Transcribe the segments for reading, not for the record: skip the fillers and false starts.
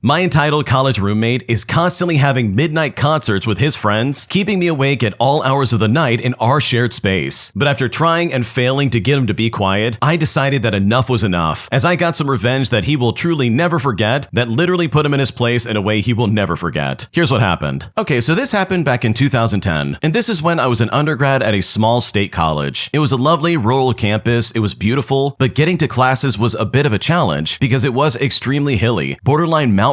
My entitled college roommate is constantly having midnight concerts with his friends, keeping me awake at all hours of the night in our shared space. But after trying and failing to get him to be quiet, I decided that enough was enough, as I got some revenge that he will truly never forget, that literally put him in his place in a way he will never forget. Here's what happened. Okay, so this happened back in 2010, and this is when I was an undergrad at a small state college. It was a lovely rural campus, it was beautiful, but getting to classes was a bit of a challenge because it was extremely hilly, borderline mountainous.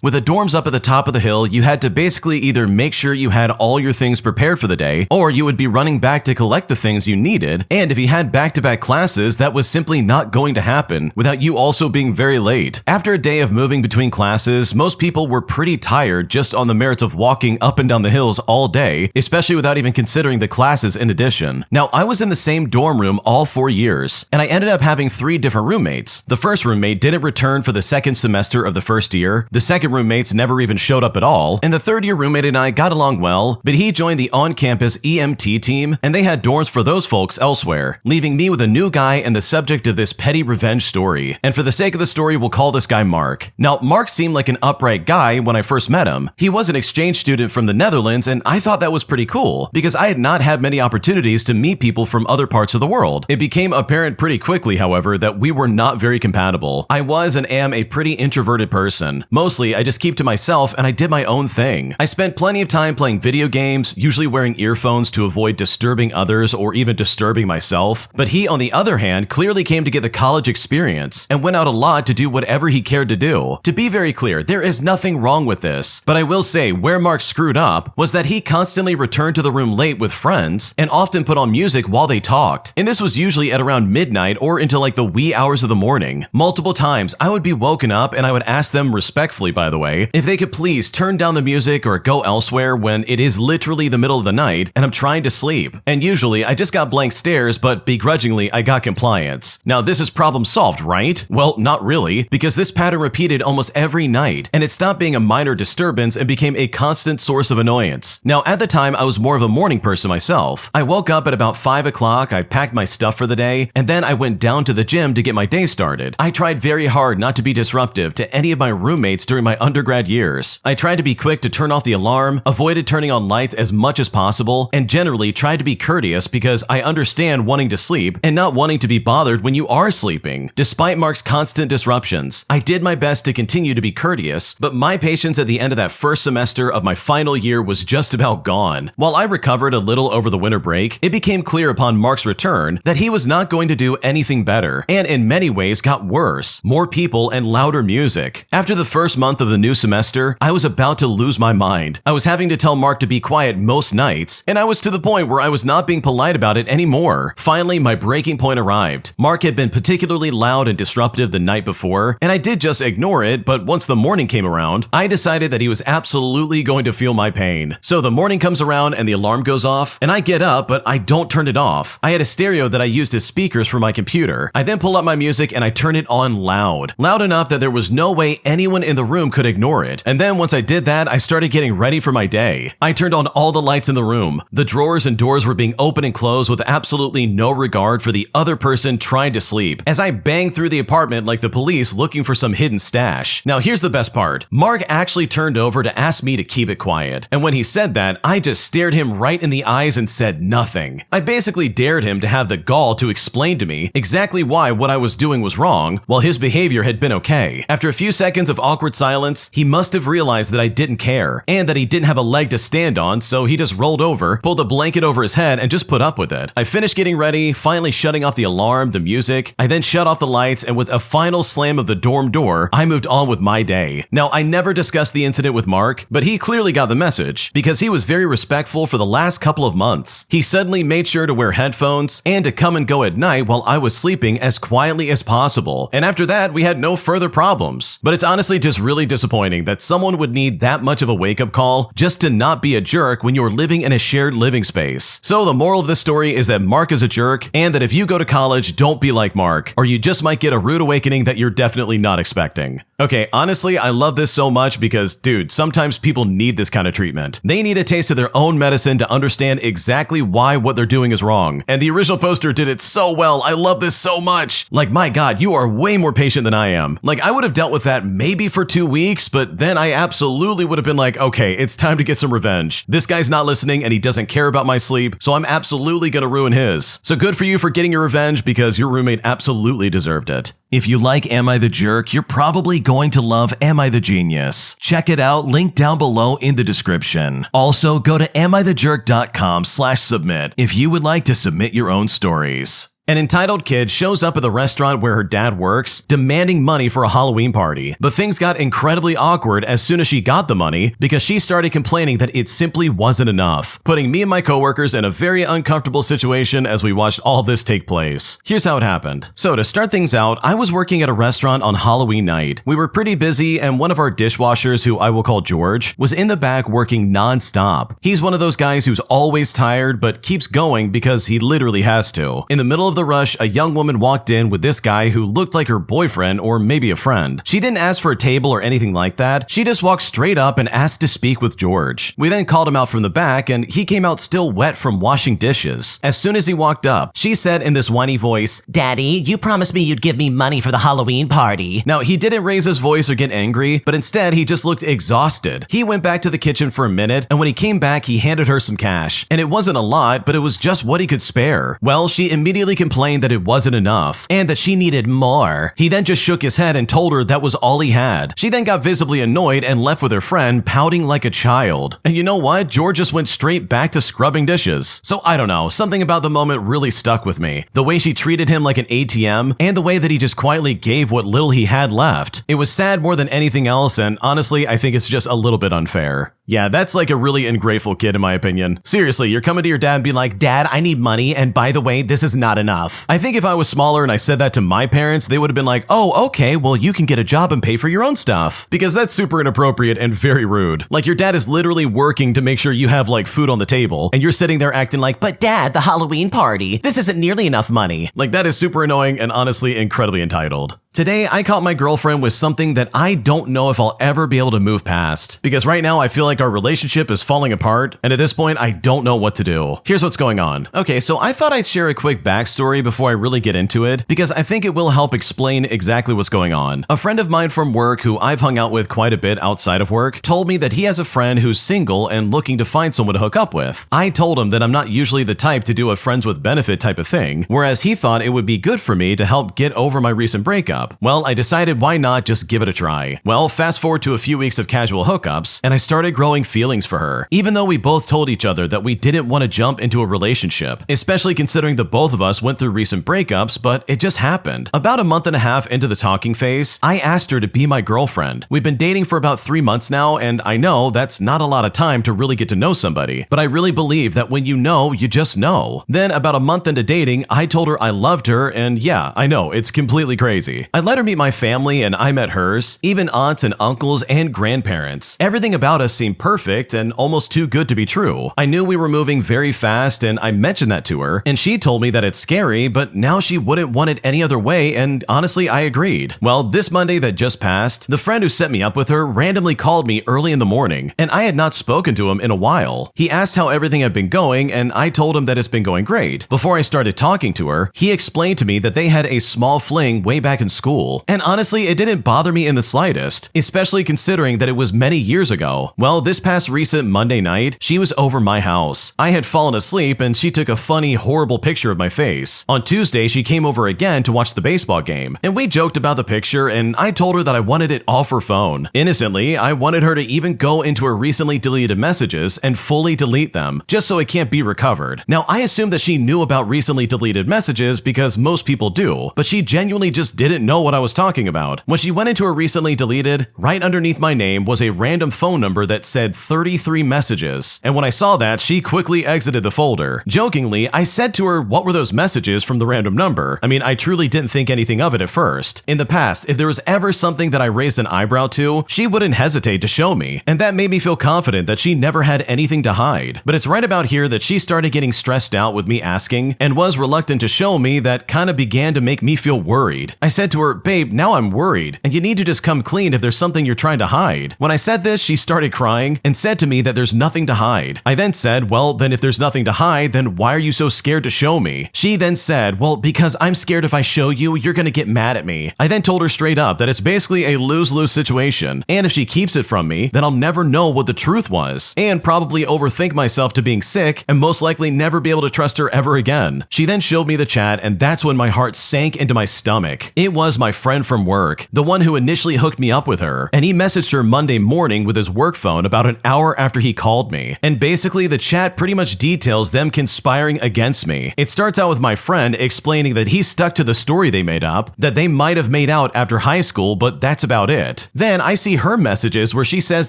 With the dorms up at the top of the hill, you had to basically either make sure you had all your things prepared for the day, or you would be running back to collect the things you needed, and if you had back-to-back classes, that was simply not going to happen without you also being very late. After a day of moving between classes, most people were pretty tired just on the merits of walking up and down the hills all day, especially without even considering the classes in addition. Now, I was in the same dorm room all 4 years, and I ended up having 3 different roommates. The first roommate didn't return for the second semester of the first year, the second roommates never even showed up at all, and the third year roommate and I got along well, but he joined the on-campus EMT team, and they had dorms for those folks elsewhere, leaving me with a new guy and the subject of this petty revenge story. And for the sake of the story, we'll call this guy Mark. Now, Mark seemed like an upright guy when I first met him. He was an exchange student from the Netherlands, and I thought that was pretty cool, because I had not had many opportunities to meet people from other parts of the world. It became apparent pretty quickly, however, that we were not very compatible. I was and am a pretty introverted person. Mostly, I just keep to myself and I did my own thing. I spent plenty of time playing video games, usually wearing earphones to avoid disturbing others or even disturbing myself. But he, on the other hand, clearly came to get the college experience and went out a lot to do whatever he cared to do. To be very clear, there is nothing wrong with this. But I will say, where Mark screwed up was that he constantly returned to the room late with friends and often put on music while they talked. And this was usually at around midnight or into like the wee hours of the morning. Multiple times, I would be woken up and I would ask them respectfully, by the way, if they could please turn down the music or go elsewhere when it is literally the middle of the night and I'm trying to sleep. And usually I just got blank stares, but begrudgingly I got compliance. Now this is problem solved, right? Well, not really, because this pattern repeated almost every night, and it stopped being a minor disturbance and became a constant source of annoyance. Now at the time I was more of a morning person myself. I woke up at about 5 o'clock, I packed my stuff for the day, and then I went down to the gym to get my day started. I tried very hard not to be disruptive to any of my roommates during my undergrad years. I tried to be quick to turn off the alarm, avoided turning on lights as much as possible, and generally tried to be courteous because I understand wanting to sleep and not wanting to be bothered when you are sleeping. Despite Mark's constant disruptions, I did my best to continue to be courteous, but my patience at the end of that first semester of my final year was just about gone. While I recovered a little over the winter break, it became clear upon Mark's return that he was not going to do anything better, and in many ways got worse. More people and louder music. After the first month of the new semester, I was about to lose my mind. I was having to tell Mark to be quiet most nights, and I was to the point where I was not being polite about it anymore. Finally, my breaking point arrived. Mark had been particularly loud and disruptive the night before, and I did just ignore it, but once the morning came around, I decided that he was absolutely going to feel my pain. So the morning comes around and the alarm goes off, and I get up, but I don't turn it off. I had a stereo that I used as speakers for my computer. I then pull up my music and I turn it on loud. Loud enough that there was no way anyone in the room could ignore it. And then once I did that, I started getting ready for my day. I turned on all the lights in the room. The drawers and doors were being opened and closed with absolutely no regard for the other person trying to sleep, as I banged through the apartment like the police looking for some hidden stash. Now here's the best part. Mark actually turned over to ask me to keep it quiet. And when he said that, I just stared him right in the eyes and said nothing. I basically dared him to have the gall to explain to me exactly why what I was doing was wrong, while his behavior had been okay. After a few seconds of awkward silence, he must have realized that I didn't care, and that he didn't have a leg to stand on, so he just rolled over, pulled a blanket over his head, and just put up with it. I finished getting ready, finally shutting off the alarm, the music. I then shut off the lights, and with a final slam of the dorm door, I moved on with my day. Now, I never discussed the incident with Mark, but he clearly got the message, because he was very respectful for the last couple of months. He suddenly made sure to wear headphones, and to come and go at night while I was sleeping as quietly as possible. And after that, we had no further problems. But it's honestly just really disappointing that someone would need that much of a wake-up call just to not be a jerk when you're living in a shared living space. So the moral of this story is that Mark is a jerk, and that if you go to college, don't be like Mark, or you just might get a rude awakening that you're definitely not expecting. Okay, honestly, I love this so much because, dude, sometimes people need this kind of treatment. They need a taste of their own medicine to understand exactly why what they're doing is wrong. And the original poster did it so well. I love this so much. Like, my God, you are way more patient than I am. Like, I would have dealt with that maybe for 2 weeks, but then I absolutely would have been like, okay, it's time to get some revenge. This guy's not listening and he doesn't care about my sleep, so I'm absolutely gonna ruin his. So good for you for getting your revenge because your roommate absolutely deserved it. If you like Am I the Jerk, you're probably going to love Am I the Genius. Check it out, link down below in the description. Also, go to amithejerk.com/submit if you would like to submit your own stories. An entitled kid shows up at the restaurant where her dad works, demanding money for a Halloween party. But things got incredibly awkward as soon as she got the money because she started complaining that it simply wasn't enough, putting me and my coworkers in a very uncomfortable situation as we watched all this take place. Here's how it happened. So to start things out, I was working at a restaurant on Halloween night. We were pretty busy and one of our dishwashers, who I will call George, was in the back working non-stop. He's one of those guys who's always tired but keeps going because he literally has to. In the middle of the rush, a young woman walked in with this guy who looked like her boyfriend or maybe a friend. She didn't ask for a table or anything like that. She just walked straight up and asked to speak with George. We then called him out from the back and he came out still wet from washing dishes. As soon as he walked up, she said in this whiny voice, "Daddy, you promised me you'd give me money for the Halloween party." Now, he didn't raise his voice or get angry, but instead he just looked exhausted. He went back to the kitchen for a minute, and when he came back, he handed her some cash. And it wasn't a lot, but it was just what he could spare. Well, she immediately complained that it wasn't enough and that she needed more. He then just shook his head and told her that was all he had. She then got visibly annoyed and left with her friend, pouting like a child. And you know what? George just went straight back to scrubbing dishes. So I don't know, something about the moment really stuck with me. The way she treated him like an ATM and the way that he just quietly gave what little he had left. It was sad more than anything else, and honestly, I think it's just a little bit unfair. Yeah, that's like a really ungrateful kid in my opinion. Seriously, you're coming to your dad and being like, "Dad, I need money, and by the way, this is not enough." I think if I was smaller and I said that to my parents, they would have been like, "Oh, okay, well you can get a job and pay for your own stuff." Because that's super inappropriate and very rude. Like your dad is literally working to make sure you have like food on the table, and you're sitting there acting like, "But Dad, the Halloween party, this isn't nearly enough money." Like that is super annoying and honestly incredibly entitled. Today, I caught my girlfriend with something that I don't know if I'll ever be able to move past. Because right now, I feel like our relationship is falling apart, and at this point, I don't know what to do. Here's what's going on. Okay, so I thought I'd share a quick backstory before I really get into it, because I think it will help explain exactly what's going on. A friend of mine from work, who I've hung out with quite a bit outside of work, told me that he has a friend who's single and looking to find someone to hook up with. I told him that I'm not usually the type to do a friends with benefit type of thing, whereas he thought it would be good for me to help get over my recent breakup. Well, I decided why not just give it a try. Well, fast forward to a few weeks of casual hookups, and I started growing feelings for her, even though we both told each other that we didn't want to jump into a relationship, especially considering the both of us went through recent breakups, but it just happened. About a month and a half into the talking phase, I asked her to be my girlfriend. We've been dating for about 3 months now, and I know that's not a lot of time to really get to know somebody, but I really believe that when you know, you just know. Then about a month into dating, I told her I loved her, and yeah, I know, it's completely crazy. I let her meet my family and I met hers, even aunts and uncles and grandparents. Everything about us seemed perfect and almost too good to be true. I knew we were moving very fast and I mentioned that to her, and she told me that it's scary, but now she wouldn't want it any other way, and honestly, I agreed. Well, this Monday that just passed, the friend who set me up with her randomly called me early in the morning, and I had not spoken to him in a while. He asked how everything had been going, and I told him that it's been going great. Before I started talking to her, he explained to me that they had a small fling way back in school, and honestly, it didn't bother me in the slightest, especially considering that it was many years ago. Well, this past recent Monday night, she was over my house. I had fallen asleep and she took a funny, horrible picture of my face. On Tuesday, she came over again to watch the baseball game, and we joked about the picture, and I told her that I wanted it off her phone. Innocently, I wanted her to even go into her recently deleted messages and fully delete them, just so it can't be recovered. Now, I assumed that she knew about recently deleted messages because most people do, but she genuinely just didn't know what I was talking about. When she went into her recently deleted, right underneath my name was a random phone number that said 33 messages, and when I saw that, she quickly exited the folder. Jokingly, I said to her, what were those messages from the random number? I mean, I truly didn't think anything of it at first. In the past, if there was ever something that I raised an eyebrow to, she wouldn't hesitate to show me, and that made me feel confident that she never had anything to hide. But it's right about here that she started getting stressed out with me asking, and was reluctant to show me. That kind of began to make me feel worried. I said to to her, "Babe, now I'm worried, and you need to just come clean if there's something you're trying to hide." When I said this, she started crying and said to me that there's nothing to hide. I then said, "Well, then if there's nothing to hide, then why are you so scared to show me?" She then said, "Well, because I'm scared if I show you, you're gonna get mad at me." I then told her straight up that it's basically a lose-lose situation, and if she keeps it from me, then I'll never know what the truth was, and probably overthink myself to being sick, and most likely never be able to trust her ever again. She then showed me the chat, and that's when my heart sank into my stomach. It was my friend from work, the one who initially hooked me up with her, and he messaged her Monday morning with his work phone about an hour after he called me. And basically, the chat pretty much details them conspiring against me. It starts out with my friend explaining that he stuck to the story they made up, that they might have made out after high school, but that's about it. Then I see her messages where she says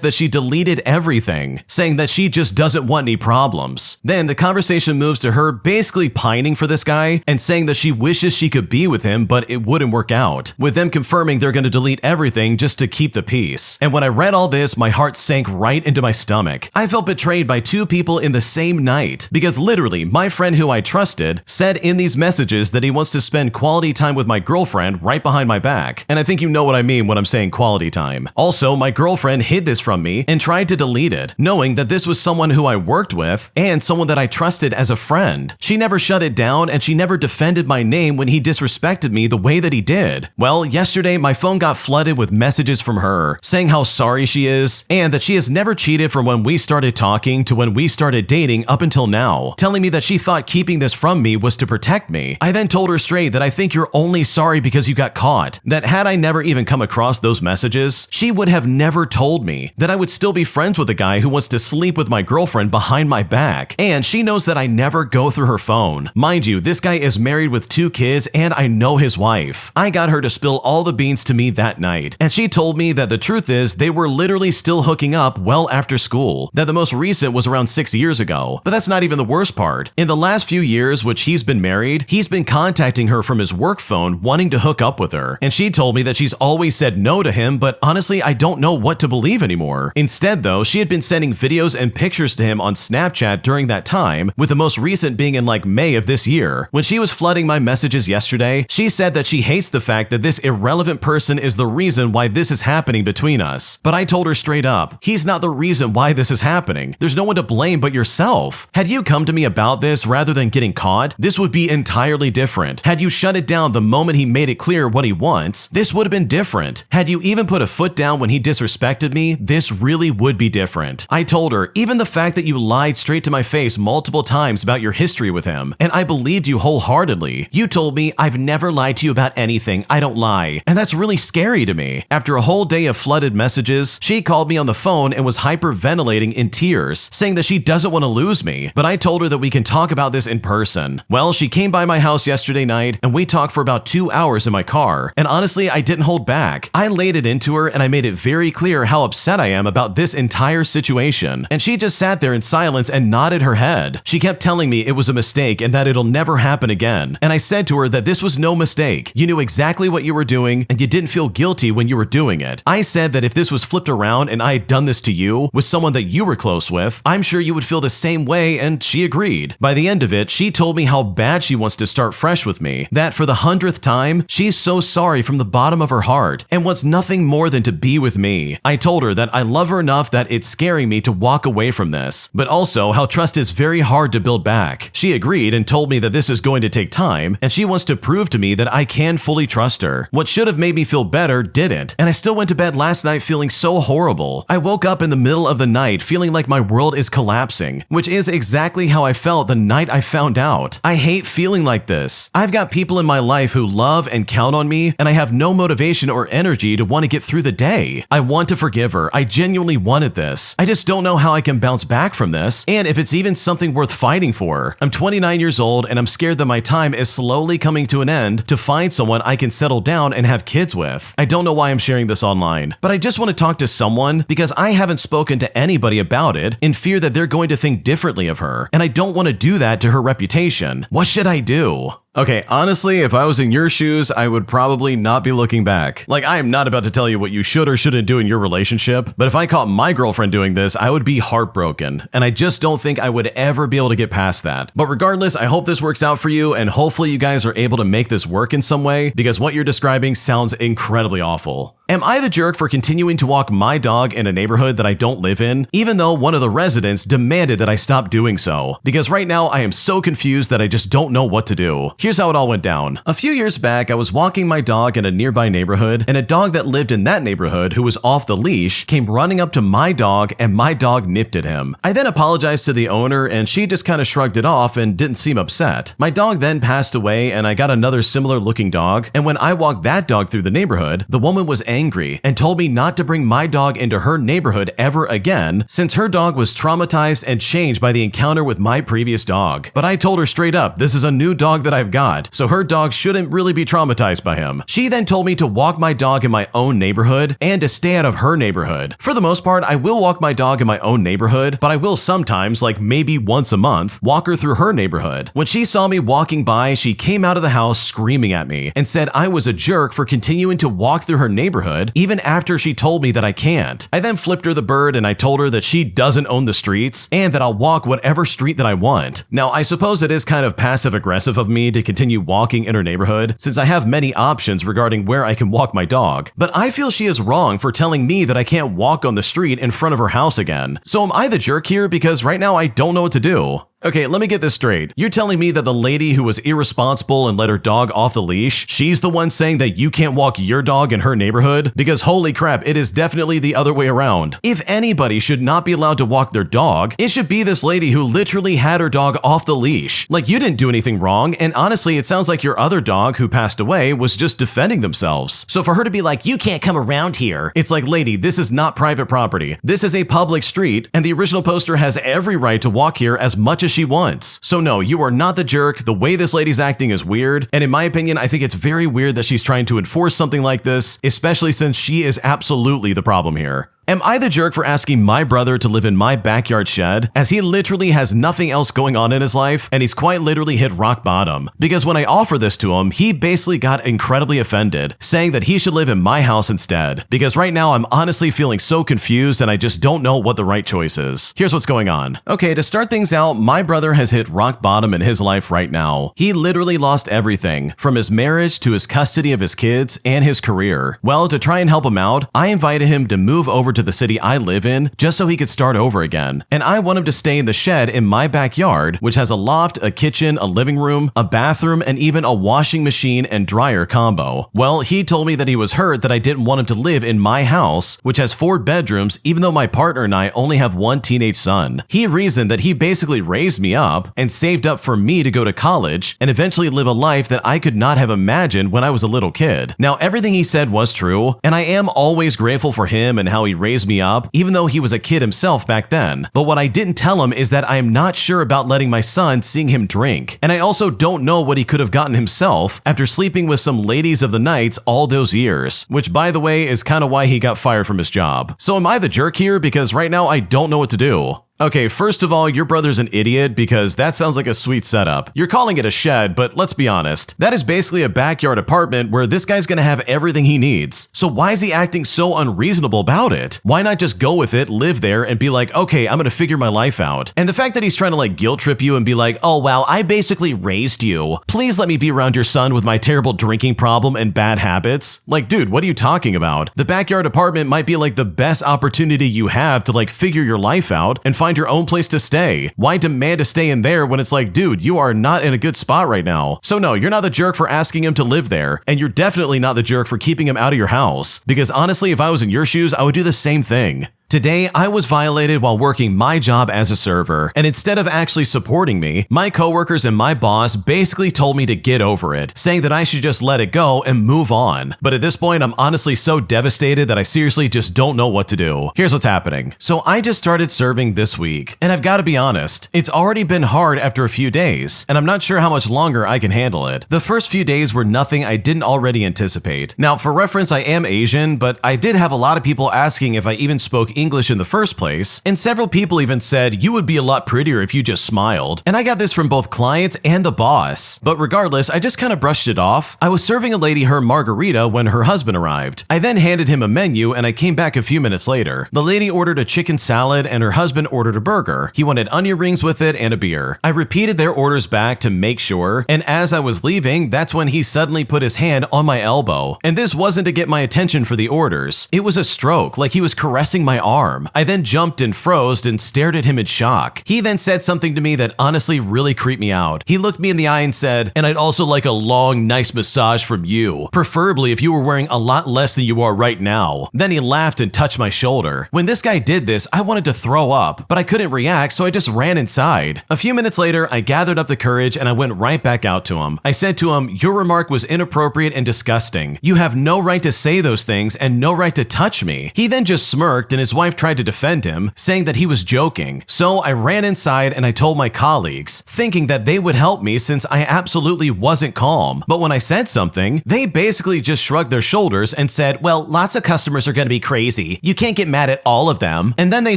that she deleted everything, saying that she just doesn't want any problems. Then the conversation moves to her basically pining for this guy and saying that she wishes she could be with him, but it wouldn't work out, with them confirming they're going to delete everything just to keep the peace. And when I read all this, my heart sank right into my stomach. I felt betrayed by two people in the same night, because literally my friend who I trusted said in these messages that he wants to spend quality time with my girlfriend right behind my back. And I think you know what I mean when I'm saying quality time. Also, my girlfriend hid this from me and tried to delete it, knowing that this was someone who I worked with and someone that I trusted as a friend. She never shut it down, and she never defended my name when he disrespected me the way that he did. Well, yesterday my phone got flooded with messages from her, saying how sorry she is, and that she has never cheated from when we started talking to when we started dating up until now, telling me that she thought keeping this from me was to protect me. I then told her straight that I think you're only sorry because you got caught, that had I never even come across those messages, she would have never told me, that I would still be friends with a guy who wants to sleep with my girlfriend behind my back, and she knows that I never go through her phone. Mind you, this guy is married with 2 kids, and I know his wife. I got her to spill all the beans to me that night, and she told me that the truth is they were literally still hooking up well after school, that the most recent was around 6 years ago. But that's not even the worst part. In the last few years which he's been married, he's been contacting her from his work phone wanting to hook up with her, and she told me that she's always said no to him, but honestly I don't know what to believe anymore. Instead though, she had been sending videos and pictures to him on Snapchat during that time, with the most recent being in like May of this year. When she was flooding my messages yesterday, she said that she hates the fact that this irrelevant person is the reason why this is happening between us. But I told her straight up, he's not the reason why this is happening. There's no one to blame but yourself. Had you come to me about this rather than getting caught, this would be entirely different. Had you shut it down the moment he made it clear what he wants, this would have been different. Had you even put a foot down when he disrespected me, this really would be different. I told her, even the fact that you lied straight to my face multiple times about your history with him, and I believed you wholeheartedly. You told me, I've never lied to you about anything, I don't lie, and that's really scary to me. After a whole day of flooded messages, she called me on the phone and was hyperventilating in tears, saying that she doesn't want to lose me, but I told her that we can talk about this in person. Well, she came by my house yesterday night, and we talked for about 2 hours in my car, and honestly, I didn't hold back. I laid it into her, and I made it very clear how upset I am about this entire situation, and she just sat there in silence and nodded her head. She kept telling me it was a mistake and that it'll never happen again, and I said to her that this was no mistake. You knew exactly what you were doing, and you didn't feel guilty when you were doing it. I said that if this was flipped around and I had done this to you, with someone that you were close with, I'm sure you would feel the same way, and she agreed. By the end of it, she told me how bad she wants to start fresh with me, that for the 100th time, she's so sorry from the bottom of her heart, and wants nothing more than to be with me. I told her that I love her enough that it's scaring me to walk away from this, but also how trust is very hard to build back. She agreed and told me that this is going to take time, and she wants to prove to me that I can fully trust her. What should have made me feel better didn't, and I still went to bed last night feeling so horrible. I woke up in the middle of the night feeling like my world is collapsing, which is exactly how I felt the night I found out. I hate feeling like this. I've got people in my life who love and count on me, and I have no motivation or energy to want to get through the day. I want to forgive her. I genuinely wanted this. I just don't know how I can bounce back from this, and if it's even something worth fighting for. I'm 29 years old, and I'm scared that my time is slowly coming to an end to find someone I can settle down and have kids with. I don't know why I'm sharing this online, but I just want to talk to someone because I haven't spoken to anybody about it in fear that they're going to think differently of her, and I don't want to do that to her reputation. What should I do? Okay, honestly, if I was in your shoes, I would probably not be looking back. Like, I am not about to tell you what you should or shouldn't do in your relationship, but if I caught my girlfriend doing this, I would be heartbroken, and I just don't think I would ever be able to get past that. But regardless, I hope this works out for you, and hopefully you guys are able to make this work in some way, because what you're describing sounds incredibly awful. Am I the jerk for continuing to walk my dog in a neighborhood that I don't live in, even though one of the residents demanded that I stop doing so? Because right now I am so confused that I just don't know what to do. Here's how it all went down. A few years back, I was walking my dog in a nearby neighborhood, and a dog that lived in that neighborhood who was off the leash came running up to my dog, and my dog nipped at him. I then apologized to the owner, and she just kind of shrugged it off and didn't seem upset. My dog then passed away, and I got another similar looking dog, and when I walked that dog through the neighborhood, the woman was angry and told me not to bring my dog into her neighborhood ever again, since her dog was traumatized and changed by the encounter with my previous dog. But I told her straight up, this is a new dog that I've got, so her dog shouldn't really be traumatized by him. She then told me to walk my dog in my own neighborhood and to stay out of her neighborhood. For the most part, I will walk my dog in my own neighborhood, but I will sometimes, like maybe once a month, walk her through her neighborhood. When she saw me walking by, she came out of the house screaming at me and said I was a jerk for continuing to walk through her neighborhood even after she told me that I can't. I then flipped her the bird and I told her that she doesn't own the streets and that I'll walk whatever street that I want. Now, I suppose it is kind of passive aggressive of me to continue walking in her neighborhood since I have many options regarding where I can walk my dog, but I feel she is wrong for telling me that I can't walk on the street in front of her house again. So am I the jerk here? Because right now I don't know what to do. Okay, let me get this straight. You're telling me that the lady who was irresponsible and let her dog off the leash, she's the one saying that you can't walk your dog in her neighborhood? Because holy crap, it is definitely the other way around. If anybody should not be allowed to walk their dog, it should be this lady who literally had her dog off the leash. Like, you didn't do anything wrong, and honestly, it sounds like your other dog who passed away was just defending themselves. So for her to be like, you can't come around here, it's like, lady, this is not private property. This is a public street, and the original poster has every right to walk here as much as she wants. So no, you are not the jerk. The way this lady's acting is weird, and in my opinion, I think it's very weird that she's trying to enforce something like this, especially since she is absolutely the problem here. Am I the jerk for asking my brother to live in my backyard shed, as he literally has nothing else going on in his life and he's quite literally hit rock bottom? Because when I offer this to him, he basically got incredibly offended, saying that he should live in my house instead. Because right now I'm honestly feeling so confused and I just don't know what the right choice is. Here's what's going on. Okay, to start things out, my brother has hit rock bottom in his life right now. He literally lost everything, from his marriage to his custody of his kids and his career. Well, to try and help him out, I invited him to move over to the city I live in just so he could start over again. And I want him to stay in the shed in my backyard, which has a loft, a kitchen, a living room, a bathroom, and even a washing machine and dryer combo. Well, he told me that he was hurt that I didn't want him to live in my house, which has 4 bedrooms, even though my partner and I only have 1 teenage son. He reasoned that he basically raised me up and saved up for me to go to college and eventually live a life that I could not have imagined when I was a little kid. Now, everything he said was true, and I am always grateful for him and how he raised me up, even though he was a kid himself back then. But what I didn't tell him is that I am not sure about letting my son seeing him drink. And I also don't know what he could have gotten himself after sleeping with some ladies of the night all those years, which by the way is kind of why he got fired from his job. So am I the jerk here? Because right now I don't know what to do. Okay, first of all, your brother's an idiot because that sounds like a sweet setup. You're calling it a shed, but let's be honest. That is basically a backyard apartment where this guy's gonna have everything he needs. So why is he acting so unreasonable about it? Why not just go with it, live there, and be like, okay, I'm gonna figure my life out? And the fact that he's trying to like guilt trip you and be like, oh wow, I basically raised you. Please let me be around your son with my terrible drinking problem and bad habits. Like, dude, what are you talking about? The backyard apartment might be like the best opportunity you have to like figure your life out and find your own place to stay. Why demand to stay in there when it's like, dude, you are not in a good spot right now? So no, you're not the jerk for asking him to live there, and you're definitely not the jerk for keeping him out of your house. Because honestly, if I was in your shoes, I would do the same thing. Today, I was violated while working my job as a server, and instead of actually supporting me, my coworkers and my boss basically told me to get over it, saying that I should just let it go and move on. But at this point, I'm honestly so devastated that I seriously just don't know what to do. Here's what's happening. So I just started serving this week, and I've got to be honest, it's already been hard after a few days, and I'm not sure how much longer I can handle it. The first few days were nothing I didn't already anticipate. Now, for reference, I am Asian, but I did have a lot of people asking if I even spoke English in the first place, and several people even said you would be a lot prettier if you just smiled. And I got this from both clients and the boss. But regardless, I just kind of brushed it off. I was serving a lady her margarita when her husband arrived. I then handed him a menu and I came back a few minutes later. The lady ordered a chicken salad and her husband ordered a burger. He wanted onion rings with it and a beer. I repeated their orders back to make sure, and as I was leaving, that's when he suddenly put his hand on my elbow. And this wasn't to get my attention for the orders. It was a stroke, like he was caressing my arm. I then jumped and froze and stared at him in shock. He then said something to me that honestly really creeped me out. He looked me in the eye and said, "And I'd also like a long, nice massage from you, preferably if you were wearing a lot less than you are right now." Then he laughed and touched my shoulder. When this guy did this, I wanted to throw up, but I couldn't react, so I just ran inside. A few minutes later, I gathered up the courage and I went right back out to him. I said to him, "Your remark was inappropriate and disgusting. You have no right to say those things and no right to touch me." He then just smirked and his wife tried to defend him, saying that he was joking. So I ran inside and I told my colleagues, thinking that they would help me since I absolutely wasn't calm. But when I said something, they basically just shrugged their shoulders and said, "Well, lots of customers are going to be crazy. You can't get mad at all of them." And then they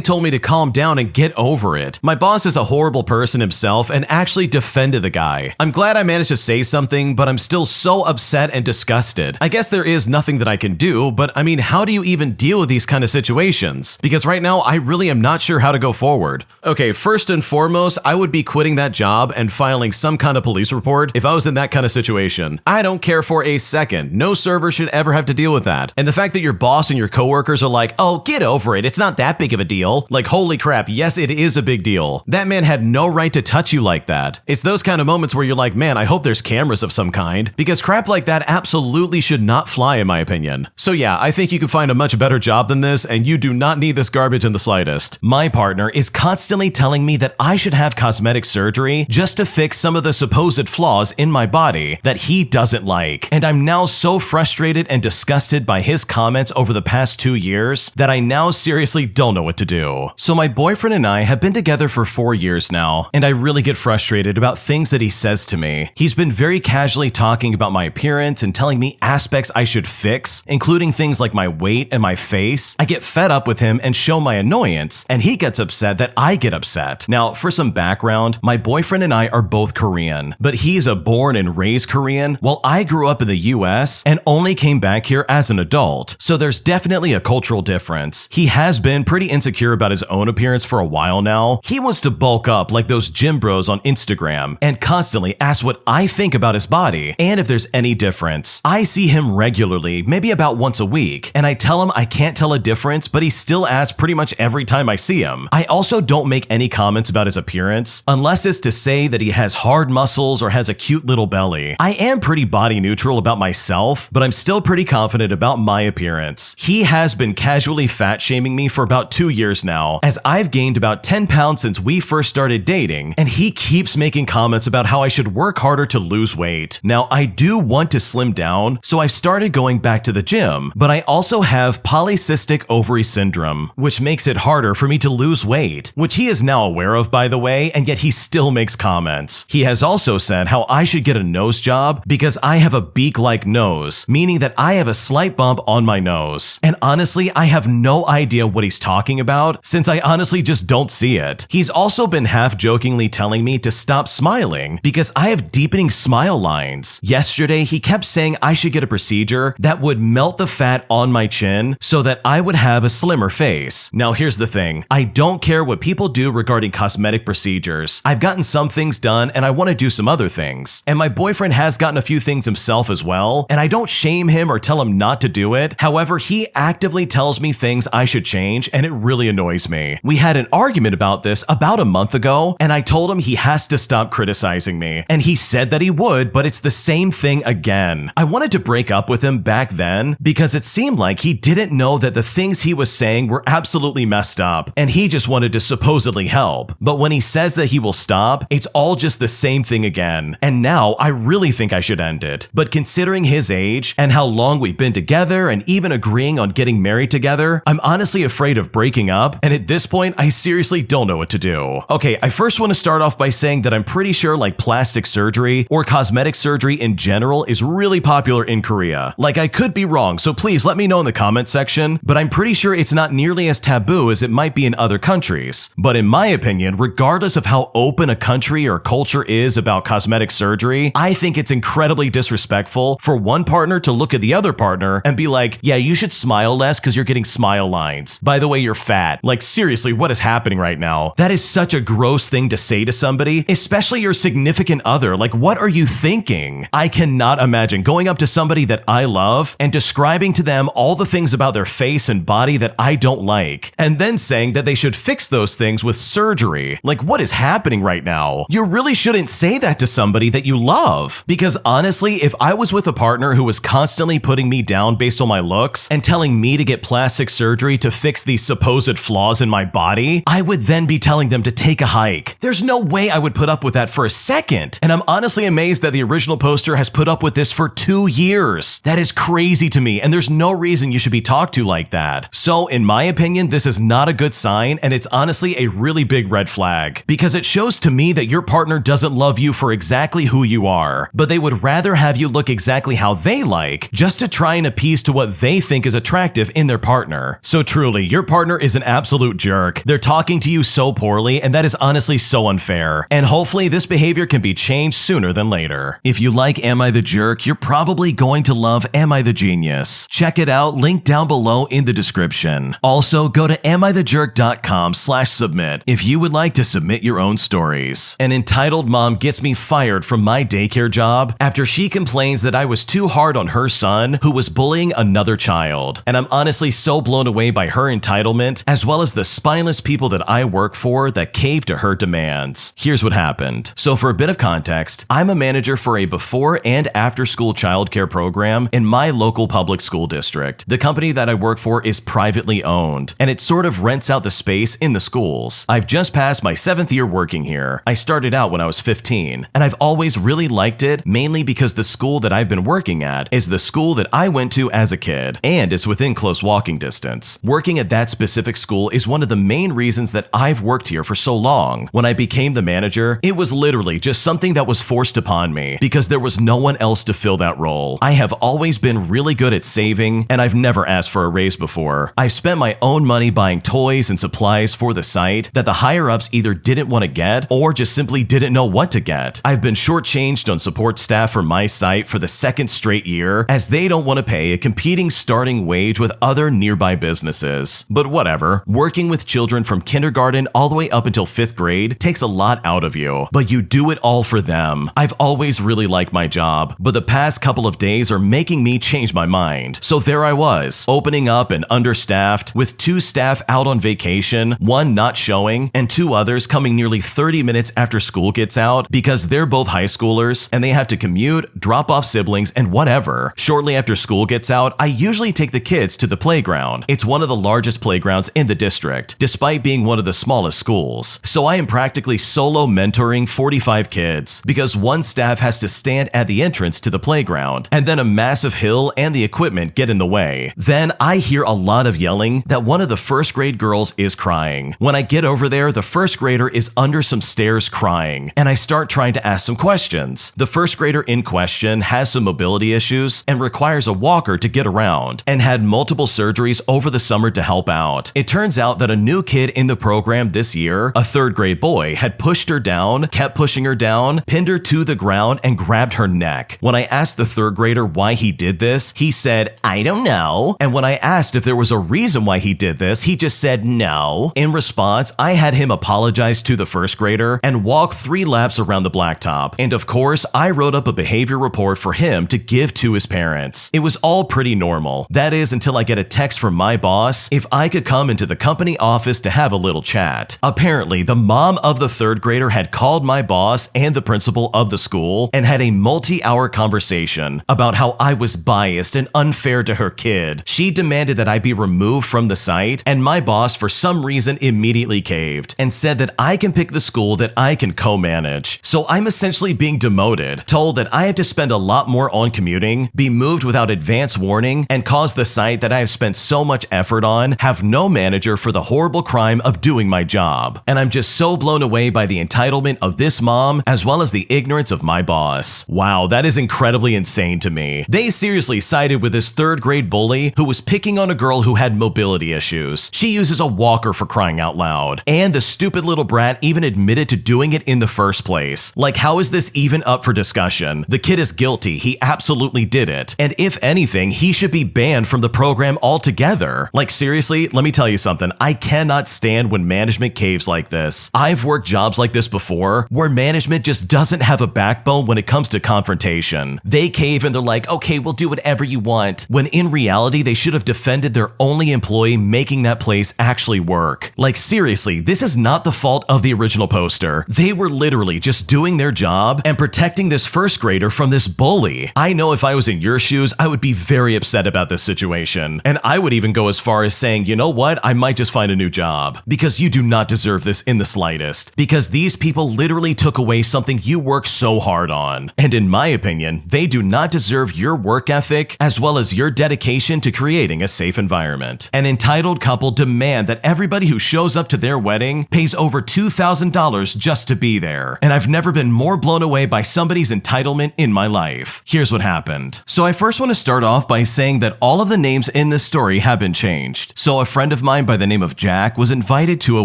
told me to calm down and get over it. My boss is a horrible person himself and actually defended the guy. I'm glad I managed to say something, but I'm still so upset and disgusted. I guess there is nothing that I can do, but I mean, how do you even deal with these kind of situations? Because right now, I really am not sure how to go forward. Okay, first and foremost, I would be quitting that job and filing some kind of police report if I was in that kind of situation. I don't care for a second. No server should ever have to deal with that. And the fact that your boss and your coworkers are like, "Oh, get over it. It's not that big of a deal." Like, holy crap, yes, it is a big deal. That man had no right to touch you like that. It's those kind of moments where you're like, man, I hope there's cameras of some kind, because crap like that absolutely should not fly in my opinion. So yeah, I think you can find a much better job than this, and you do not need this garbage in the slightest. My partner is constantly telling me that I should have cosmetic surgery just to fix some of the supposed flaws in my body that he doesn't like. And I'm now so frustrated and disgusted by his comments over the past 2 years that I now seriously don't know what to do. So my boyfriend and I have been together for 4 years now, and I really get frustrated about things that he says to me. He's been very casually talking about my appearance and telling me aspects I should fix, including things like my weight and my face. I get fed up with him and show my annoyance, and he gets upset that I get upset. Now, for some background, my boyfriend and I are both Korean, but he's a born and raised Korean, while I grew up in the US and only came back here as an adult. So there's definitely a cultural difference. He has been pretty insecure about his own appearance for a while now. He wants to bulk up like those gym bros on Instagram and constantly asks what I think about his body and if there's any difference. I see him regularly, maybe about once a week, and I tell him I can't tell a difference, but he still asks pretty much every time I see him. I also don't make any comments about his appearance, unless it's to say that he has hard muscles or has a cute little belly. I am pretty body neutral about myself, but I'm still pretty confident about my appearance. He has been casually fat shaming me for about 2 years now, as I've gained about 10 pounds since we first started dating, and he keeps making comments about how I should work harder to lose weight. Now, I do want to slim down, so I've started going back to the gym, but I also have polycystic ovary syndrome, which makes it harder for me to lose weight, which he is now aware of, by the way, and yet he still makes comments. He has also said how I should get a nose job because I have a beak-like nose, meaning that I have a slight bump on my nose. And honestly, I have no idea what he's talking about, since I honestly just don't see it. He's also been half-jokingly telling me to stop smiling because I have deepening smile lines. Yesterday, he kept saying I should get a procedure that would melt the fat on my chin so that I would have a slimmer face. Now, here's the thing. I don't care what people do regarding cosmetic procedures. I've gotten some things done and I want to do some other things. And my boyfriend has gotten a few things himself as well, and I don't shame him or tell him not to do it. However, he actively tells me things I should change, and it really annoys me. We had an argument about this about a month ago, and I told him he has to stop criticizing me. And he said that he would, but it's the same thing again. I wanted to break up with him back then because it seemed like he didn't know that the things he was saying were absolutely messed up, and he just wanted to supposedly help. But when he says that he will stop, it's all just the same thing again. And now I really think I should end it. But considering his age and how long we've been together and even agreeing on getting married together, I'm honestly afraid of breaking up, and at this point, I seriously don't know what to do. Okay, I first want to start off by saying that I'm pretty sure like plastic surgery or cosmetic surgery in general is really popular in Korea. Like, I could be wrong, so please let me know in the comment section, but I'm pretty sure it's not nearly as taboo as it might be in other countries. But in my opinion, regardless of how open a country or culture is about cosmetic surgery, I think it's incredibly disrespectful for one partner to look at the other partner and be like, yeah, you should smile less because you're getting smile lines. By the way, you're fat. Like, seriously, what is happening right now? That is such a gross thing to say to somebody, especially your significant other. Like, what are you thinking? I cannot imagine going up to somebody that I love and describing to them all the things about their face and body that I don't like, and then saying that they should fix those things with surgery. Like, what is happening right now? You really shouldn't say that to somebody that you love. Because honestly, if I was with a partner who was constantly putting me down based on my looks and telling me to get plastic surgery to fix these supposed flaws in my body, I would then be telling them to take a hike. There's no way I would put up with that for a second. And I'm honestly amazed that the original poster has put up with this for 2 years. That is crazy to me, and there's no reason you should be talked to like that. So in my opinion, this is not a good sign, and it's honestly a really big red flag, because it shows to me that your partner doesn't love you for exactly who you are, but they would rather have you look exactly how they like, just to try and appease to what they think is attractive in their partner. So truly, your partner is an absolute jerk. They're talking to you so poorly, and that is honestly so unfair. And hopefully this behavior can be changed sooner than later. If you like Am I the Jerk, you're probably going to love Am I the Genius. Check it out, link down below in the description. Also, go to amithejerk.com/submit if you would like to submit your own stories. An entitled mom gets me fired from my daycare job after she complains that I was too hard on her son who was bullying another child. And I'm honestly so blown away by her entitlement, as well as the spineless people that I work for that cave to her demands. Here's what happened. So for a bit of context, I'm a manager for a before and after school childcare program in my local public school district. The company that I work for is privately owned, and it sort of rents out the space in the schools. I've just passed my 7th year working here. I started out when I was 15, and I've always really liked it, mainly because the school that I've been working at is the school that I went to as a kid, and it's within close walking distance. Working at that specific school is one of the main reasons that I've worked here for so long. When I became the manager, it was literally just something that was forced upon me because there was no one else to fill that role. I have always been really good at saving, and I've never asked for a raise before. I've spent my own money buying toys and supplies for the site that the higher-ups either didn't want to get or just simply didn't know what to get. I've been shortchanged on support staff for my site for the 2nd straight year, as they don't want to pay a competing starting wage with other nearby businesses. But whatever, working with children from kindergarten all the way up until 5th grade takes a lot out of you, but you do it all for them. I've always really liked my job, but the past couple of days are making me change my mind. So there I was, opening up and understaffed, with 2 staff out on vacation, 1 not showing, and 2 others coming nearly 30 minutes after school gets out because they're both high schoolers and they have to commute, drop off siblings, and whatever. Shortly after school gets out, I usually take the kids to the playground. It's one of the largest playgrounds in the district, despite being one of the smallest schools. So I am practically solo mentoring 45 kids because 1 staff has to stand at the entrance to the playground, and then a massive hill and the equipment get in the way. Then I hear a lot of yelling that one of the 1st grade girls is crying. When I get over there, the 1st grader is under some stairs crying, and I start trying to ask some questions. The 1st grader in question has some mobility issues and requires a walker to get around, and had multiple surgeries over the summer to help out. It turns out that a new kid in the program this year, a 3rd grade boy, had pushed her down, kept pushing her down, pinned her to the ground, and grabbed her neck. When I asked the 3rd grader why he did this, he said, "I don't know." And when I asked if there was a reason why he did this, he just said no. In response, I had him apologize to the 1st grader and walk 3 laps around the blacktop. And of course, I wrote up a behavior report for him to give to his parents. It was all pretty normal. That is, until I get a text from my boss if I could come into the company office to have a little chat. Apparently, the mom of the 3rd grader had called my boss and the principal of the school and had a multi-hour conversation about how I was biased and unfair to her kid. She demanded that I be removed from the site, and my boss for some reason immediately caved and said that I can pick the school that I can co-manage. So I'm essentially being demoted, told that I have to spend a lot more on commuting, be moved without advance warning, and cause the site that I have spent so much effort on have no manager for the horrible crime of doing my job. And I'm just so blown away by the entitlement of this mom as well as the ignorance of my boss. Wow, that is incredibly insane to me. They seriously sided with this 3rd grade bully who was picking on a girl who had mobility mobility issues. She uses a walker for crying out loud. And the stupid little brat even admitted to doing it in the first place. Like, how is this even up for discussion? The kid is guilty. He absolutely did it. And if anything, he should be banned from the program altogether. Like, seriously, let me tell you something. I cannot stand when management caves like this. I've worked jobs like this before where management just doesn't have a backbone when it comes to confrontation. They cave and they're like, okay, we'll do whatever you want. When in reality, they should have defended their only employee making that place actually work. Like, seriously, this is not the fault of the original poster. They were literally just doing their job and protecting this first grader from this bully. I know if I was in your shoes, I would be very upset about this situation. And I would even go as far as saying, you know what, I might just find a new job. Because you do not deserve this in the slightest. Because these people literally took away something you worked so hard on. And in my opinion, they do not deserve your work ethic as well as your dedication to creating a safe environment. An entitled couple demand that everybody who shows up to their wedding pays over $2,000 just to be there. And I've never been more blown away by somebody's entitlement in my life. Here's what happened. So I first want to start off by saying that all of the names in this story have been changed. So a friend of mine by the name of Jack was invited to a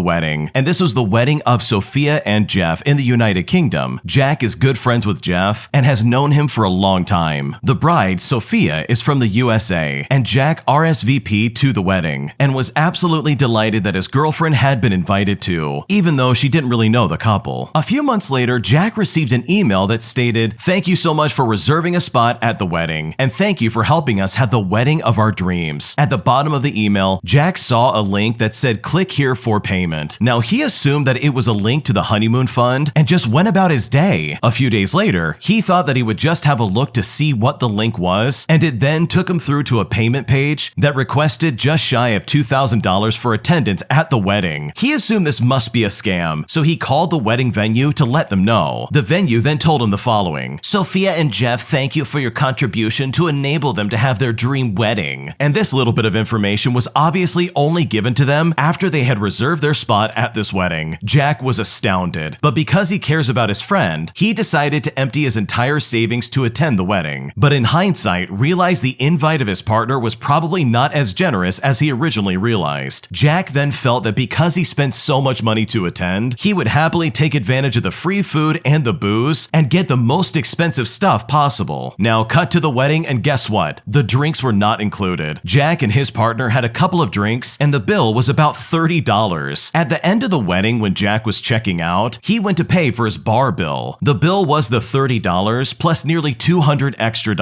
wedding, and this was the wedding of Sophia and Jeff in the United Kingdom. Jack is good friends with Jeff and has known him for a long time. The bride, Sophia, is from the USA, and Jack RSVP'd to the wedding and was absolutely delighted that his girlfriend had been invited too, even though she didn't really know the couple. A few months later, Jack received an email that stated, "Thank you so much for reserving a spot at the wedding, and thank you for helping us have the wedding of our dreams." At the bottom of the email, Jack saw a link that said, "Click here for payment." Now, he assumed that it was a link to the honeymoon fund and just went about his day. A few days later, he thought that he would just have a look to see what the link was, and it then took him through to a payment page that requested just shy of $2,000 for attendance at the wedding. He assumed this must be a scam, so he called the wedding venue to let them know. The venue then told him the following: "Sophia and Jeff thank you for your contribution to enable them to have their dream wedding." And this little bit of information was obviously only given to them after they had reserved their spot at this wedding. Jack was astounded, but because he cares about his friend, he decided to empty his entire savings to attend the wedding. But in hindsight, realized the invite of his partner was probably not as generous as he originally realized. Jack then felt that because he spent so much money to attend, he would happily take advantage of the free food and the booze and get the most expensive stuff possible. Now, cut to the wedding, and guess what? The drinks were not included. Jack and his partner had a couple of drinks, and the bill was about $30. At the end of the wedding, when Jack was checking out, he went to pay for his bar bill. The bill was the $30 plus nearly $200 extra.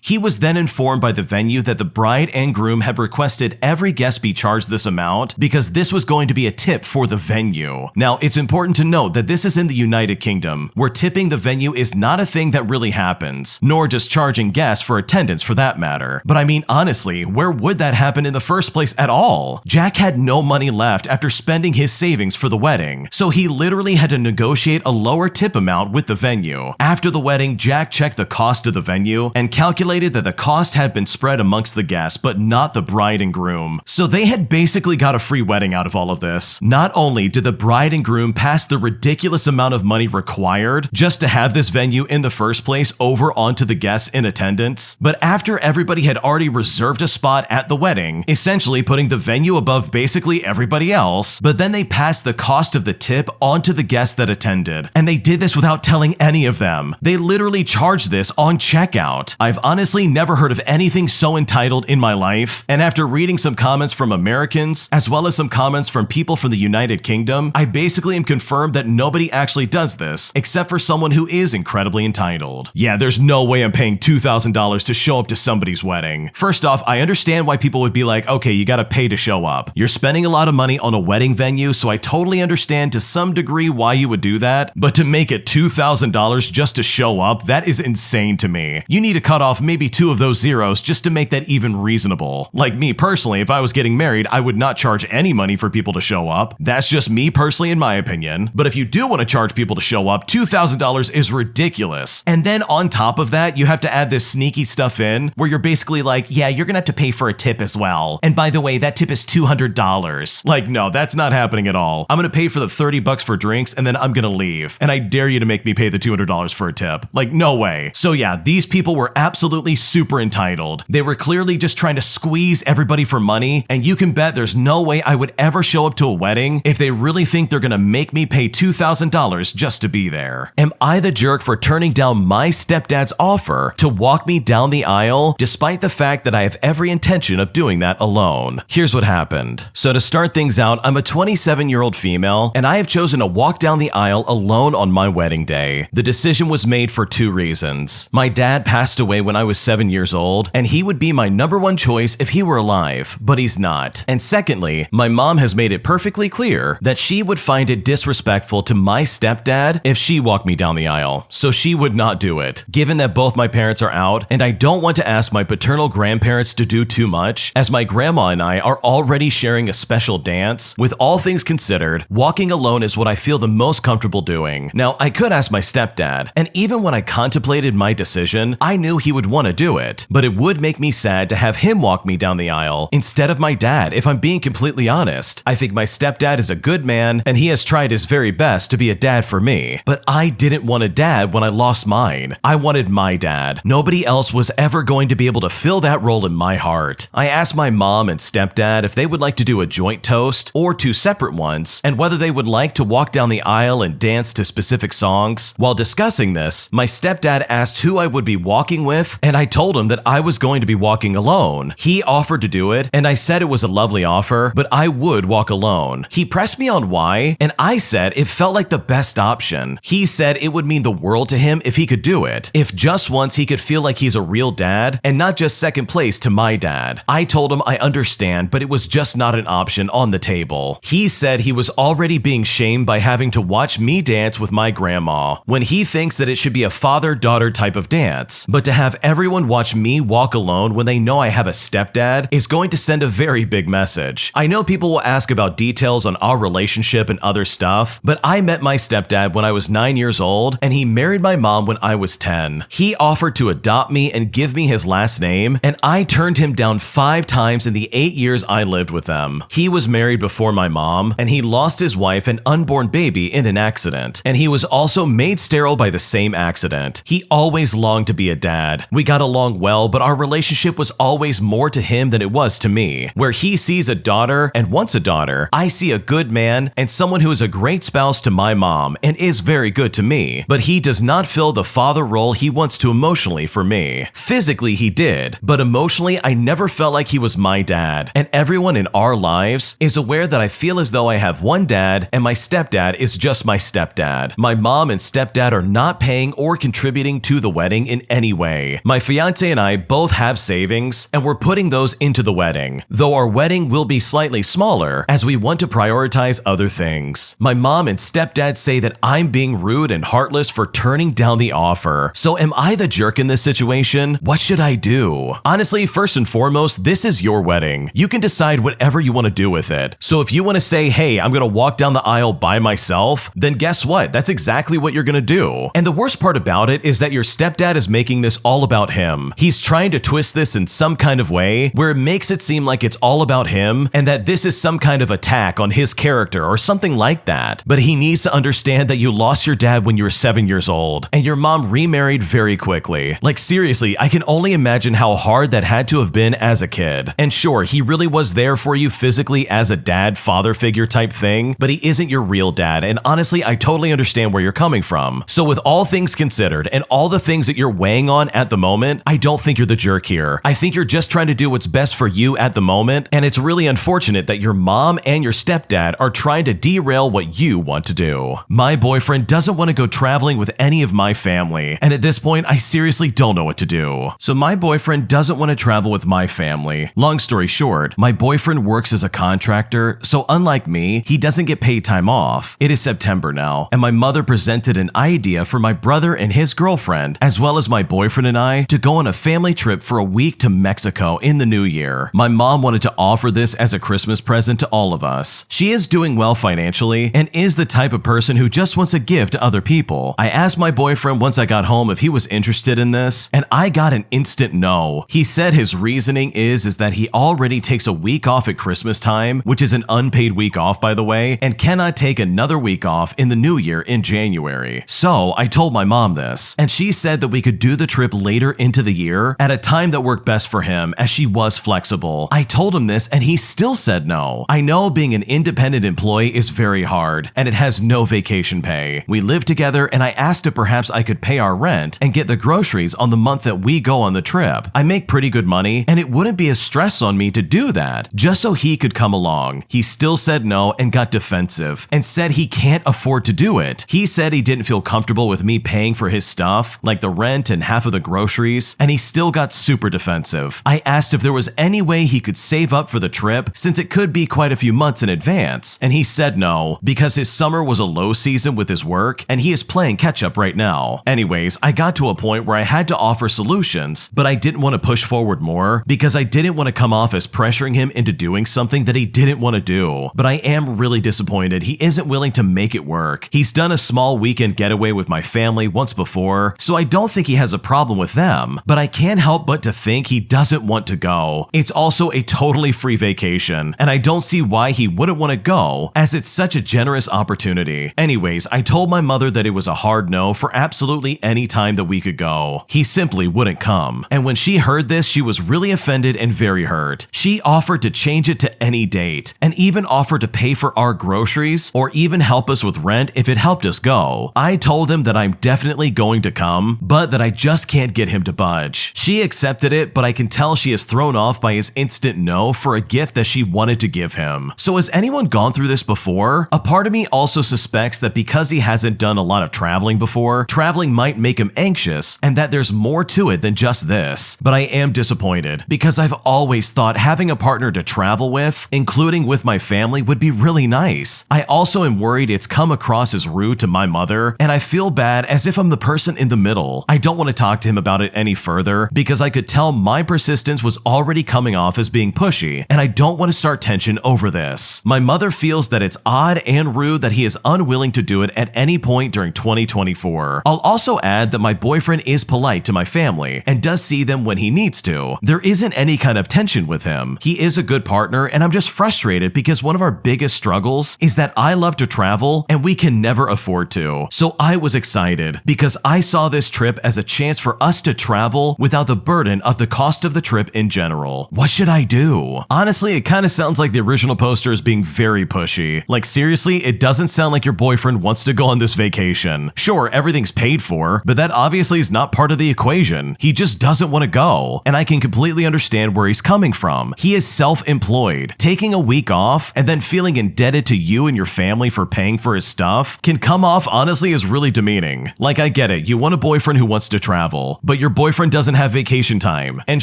He was then informed by the venue that the bride and groom had requested every guest be charged this amount because this was going to be a tip for the venue. Now, it's important to note that this is in the United Kingdom, where tipping the venue is not a thing that really happens, nor just charging guests for attendance for that matter. But I mean, honestly, where would that happen in the first place at all? Jack had no money left after spending his savings for the wedding, so he literally had to negotiate a lower tip amount with the venue. After the wedding, Jack checked the cost of the venue and calculated that the cost had been spread amongst the guests, but not the bride and groom. So they had basically got a free wedding out of all of this. Not only did the bride and groom pass the ridiculous amount of money required just to have this venue in the first place over onto the guests in attendance, but after everybody had already reserved a spot at the wedding, essentially putting the venue above basically everybody else, but then they passed the cost of the tip onto the guests that attended. And they did this without telling any of them. They literally charged this on checkout. I've honestly never heard of anything so entitled in my life, and after reading some comments from Americans, as well as some comments from people from the United Kingdom, I basically am confirmed that nobody actually does this, except for someone who is incredibly entitled. Yeah, there's no way I'm paying $2,000 to show up to somebody's wedding. First off, I understand why people would be like, okay, you gotta pay to show up. You're spending a lot of money on a wedding venue, so I totally understand to some degree why you would do that, but to make it $2,000 just to show up, that is insane to me. You need to cut off maybe 2 of those zeros just to make that even reasonable. Like me personally, if I was getting married, I would not charge any money for people to show up. That's just me personally in my opinion. But if you do want to charge people to show up, $2,000 is ridiculous. And then on top of that, you have to add this sneaky stuff in where you're basically like, yeah, you're gonna have to pay for a tip as well. And by the way, that tip is $200. Like, no, that's not happening at all. I'm gonna pay for the $30 for drinks and then I'm gonna leave. And I dare you to make me pay the $200 for a tip. Like, no way. So yeah, these people were absolutely super entitled. They were clearly just trying to squeeze everybody for money, and you can bet there's no way I would ever show up to a wedding if they really think they're gonna make me pay $2,000 just to be there. Am I the jerk for turning down my stepdad's offer to walk me down the aisle, despite the fact that I have every intention of doing that alone? Here's what happened. So to start things out, I'm a 27-year-old female, and I have chosen to walk down the aisle alone on my wedding day. The decision was made for two reasons. My dad passed away when I was 7 years old, and he would be my number one choice if he were alive, but he's not. And secondly, my mom has made it perfectly clear that she would find it disrespectful to my stepdad if she walked me down the aisle, so she would not do it. Given that both my parents are out, and I don't want to ask my paternal grandparents to do too much, as my grandma and I are already sharing a special dance, with all things considered, walking alone is what I feel the most comfortable doing. Now, I could ask my stepdad, and even when I contemplated my decision, I knew he would want to do it, but it would make me sad to have him walk me down the aisle instead of my dad, if I'm being completely honest. I think my stepdad is a good man, and he has tried his very best to be a dad for me, but I didn't want a dad when I lost mine. I wanted my dad. Nobody else was ever going to be able to fill that role in my heart. I asked my mom and stepdad if they would like to do a joint toast or two separate ones, and whether they would like to walk down the aisle and dance to specific songs. While discussing this, my stepdad asked who I would be walking with, and I told him that I was going to be walking alone. He offered to do it, and I said it was a lovely offer, but I would walk alone. He pressed me on why, and I said it felt like the best option. He said it would mean the world to him if he could do it, if just once he could feel like he's a real dad and not just second place to my dad. I told him I understand, but it was just not an option on the table. He said he was already being shamed by having to watch me dance with my grandma, when he thinks that it should be a father-daughter type of dance. But to have everyone watch me walk alone when they know I have a stepdad is going to send a very big message. I know people will ask about details on our relationship and other stuff, but I met my stepdad when I was 9 years old, and he married my mom when I was 10. He offered to adopt me and give me his last name, and I turned him down 5 times in the 8 years I lived with them. He was married before my mom, and he lost his wife and unborn baby in an accident, and he was also made sterile by the same accident. He always longed to be a dad. We got along well, but our relationship was always more to him than it was to me. Where he sees a daughter and wants a daughter, I see a good man and someone who is a great spouse to my mom and is very good to me, but he does not fill the father role he wants to emotionally for me. Physically he did, but emotionally I never felt like he was my dad, and everyone in our lives is aware that I feel as though I have one dad and my stepdad is just my stepdad. My mom and stepdad are not paying or contributing to the wedding in any way. My fiance and I both have savings, and we're putting those into the wedding, though our wedding will be slightly smaller as we want to prioritize other things. My mom and stepdad say that I'm being rude and heartless for turning down the offer. So am I the jerk in this situation? What should I do? Honestly, first and foremost, this is your wedding. You can decide whatever you want to do with it. So if you want to say, hey, I'm going to walk down the aisle by myself, then guess what? That's exactly what you're going to do. And the worst part about it is that your stepdad is making this all about him. He's trying to twist this in some kind of way where it makes it seem like it's all about him and that this is some kind of attack on his character or something like that. But he needs to understand that you lost your dad when you were 7 years old and your mom remarried very quickly. Like seriously, I can only imagine how hard that had to have been as a kid. And sure, he really was there for you physically as a dad, father figure type thing, but he isn't your real dad. And honestly, I totally understand where you're coming from. So with all things considered and all the things that you're weighing on at the moment, I don't think you're the jerk here. I think you're just trying to do what's best for you at the moment, and it's really unfortunate that your mom and your stepdad are trying to derail what you want to do. My boyfriend doesn't want to go traveling with any of my family, and at this point, I seriously don't know what to do. So my boyfriend doesn't want to travel with my family. Long story short, my boyfriend works as a contractor, so unlike me, he doesn't get paid time off. It is September now, and my mother presented an idea for my brother and his girlfriend, as well as my boyfriend and I, to go on a family trip for a week to Mexico in the new year. My mom wanted to offer this as a Christmas present to all of us. She is doing well financially and is the type of person who just wants to give to other people. I asked my boyfriend once I got home if he was interested in this, and I got an instant no. He said his reasoning is that he already takes a week off at Christmas time, which is an unpaid week off by the way, and cannot take another week off in the new year in January. So I told my mom this, and she said that we could do the trip later into the year at a time that worked best for him, as she was flexible. possible. I told him this and he still said no. I know being an independent employee is very hard and it has no vacation pay. We live together and I asked if perhaps I could pay our rent and get the groceries on the month that we go on the trip. I make pretty good money and it wouldn't be a stress on me to do that just so he could come along. He still said no and got defensive and said he can't afford to do it. He said he didn't feel comfortable with me paying for his stuff, like the rent and half of the groceries, and he still got super defensive. I asked if there was any way he could save up for the trip since it could be quite a few months in advance, and he said no, because his summer was a low season with his work and he is playing catch up right now. Anyways, I got to a point where I had to offer solutions, but I didn't want to push forward more because I didn't want to come off as pressuring him into doing something that he didn't want to do. But I am really disappointed he isn't willing to make it work. He's done a small weekend getaway with my family once before, so I don't think he has a problem with them, but I can't help but to think he doesn't want to go. It's also a totally free vacation, and I don't see why he wouldn't want to go, as it's such a generous opportunity. Anyways, I told my mother that it was a hard no for absolutely any time that we could go. He simply wouldn't come. And when she heard this, she was really offended and very hurt. She offered to change it to any date, and even offered to pay for our groceries or even help us with rent if it helped us go. I told him that I'm definitely going to come, but that I just can't get him to budge. She accepted it, but I can tell she is thrown off by his instant no for a gift that she wanted to give him. So has anyone gone through this before? A part of me also suspects that because he hasn't done a lot of traveling before, traveling might make him anxious and that there's more to it than just this. But I am disappointed because I've always thought having a partner to travel with, including with my family, would be really nice. I also am worried it's come across as rude to my mother, and I feel bad as if I'm the person in the middle. I don't want to talk to him about it any further because I could tell my persistence was already coming off as being pushy, and I don't want to start tension over this. My mother feels that it's odd and rude that he is unwilling to do it at any point during 2024. I'll also add that my boyfriend is polite to my family and does see them when he needs to. There isn't any kind of tension with him. He is a good partner, and I'm just frustrated because one of our biggest struggles is that I love to travel and we can never afford to. So I was excited because I saw this trip as a chance for us to travel without the burden of the cost of the trip in general. What should I do? Honestly, it kind of sounds like the original poster is being very pushy. Like seriously, it doesn't sound like your boyfriend wants to go on this vacation. Sure, everything's paid for, but that obviously is not part of the equation. He just doesn't want to go, and I can completely understand where he's coming from. He is self-employed. Taking a week off and then feeling indebted to you and your family for paying for his stuff can come off honestly as really demeaning. Like I get it, you want a boyfriend who wants to travel, but your boyfriend doesn't have vacation time. And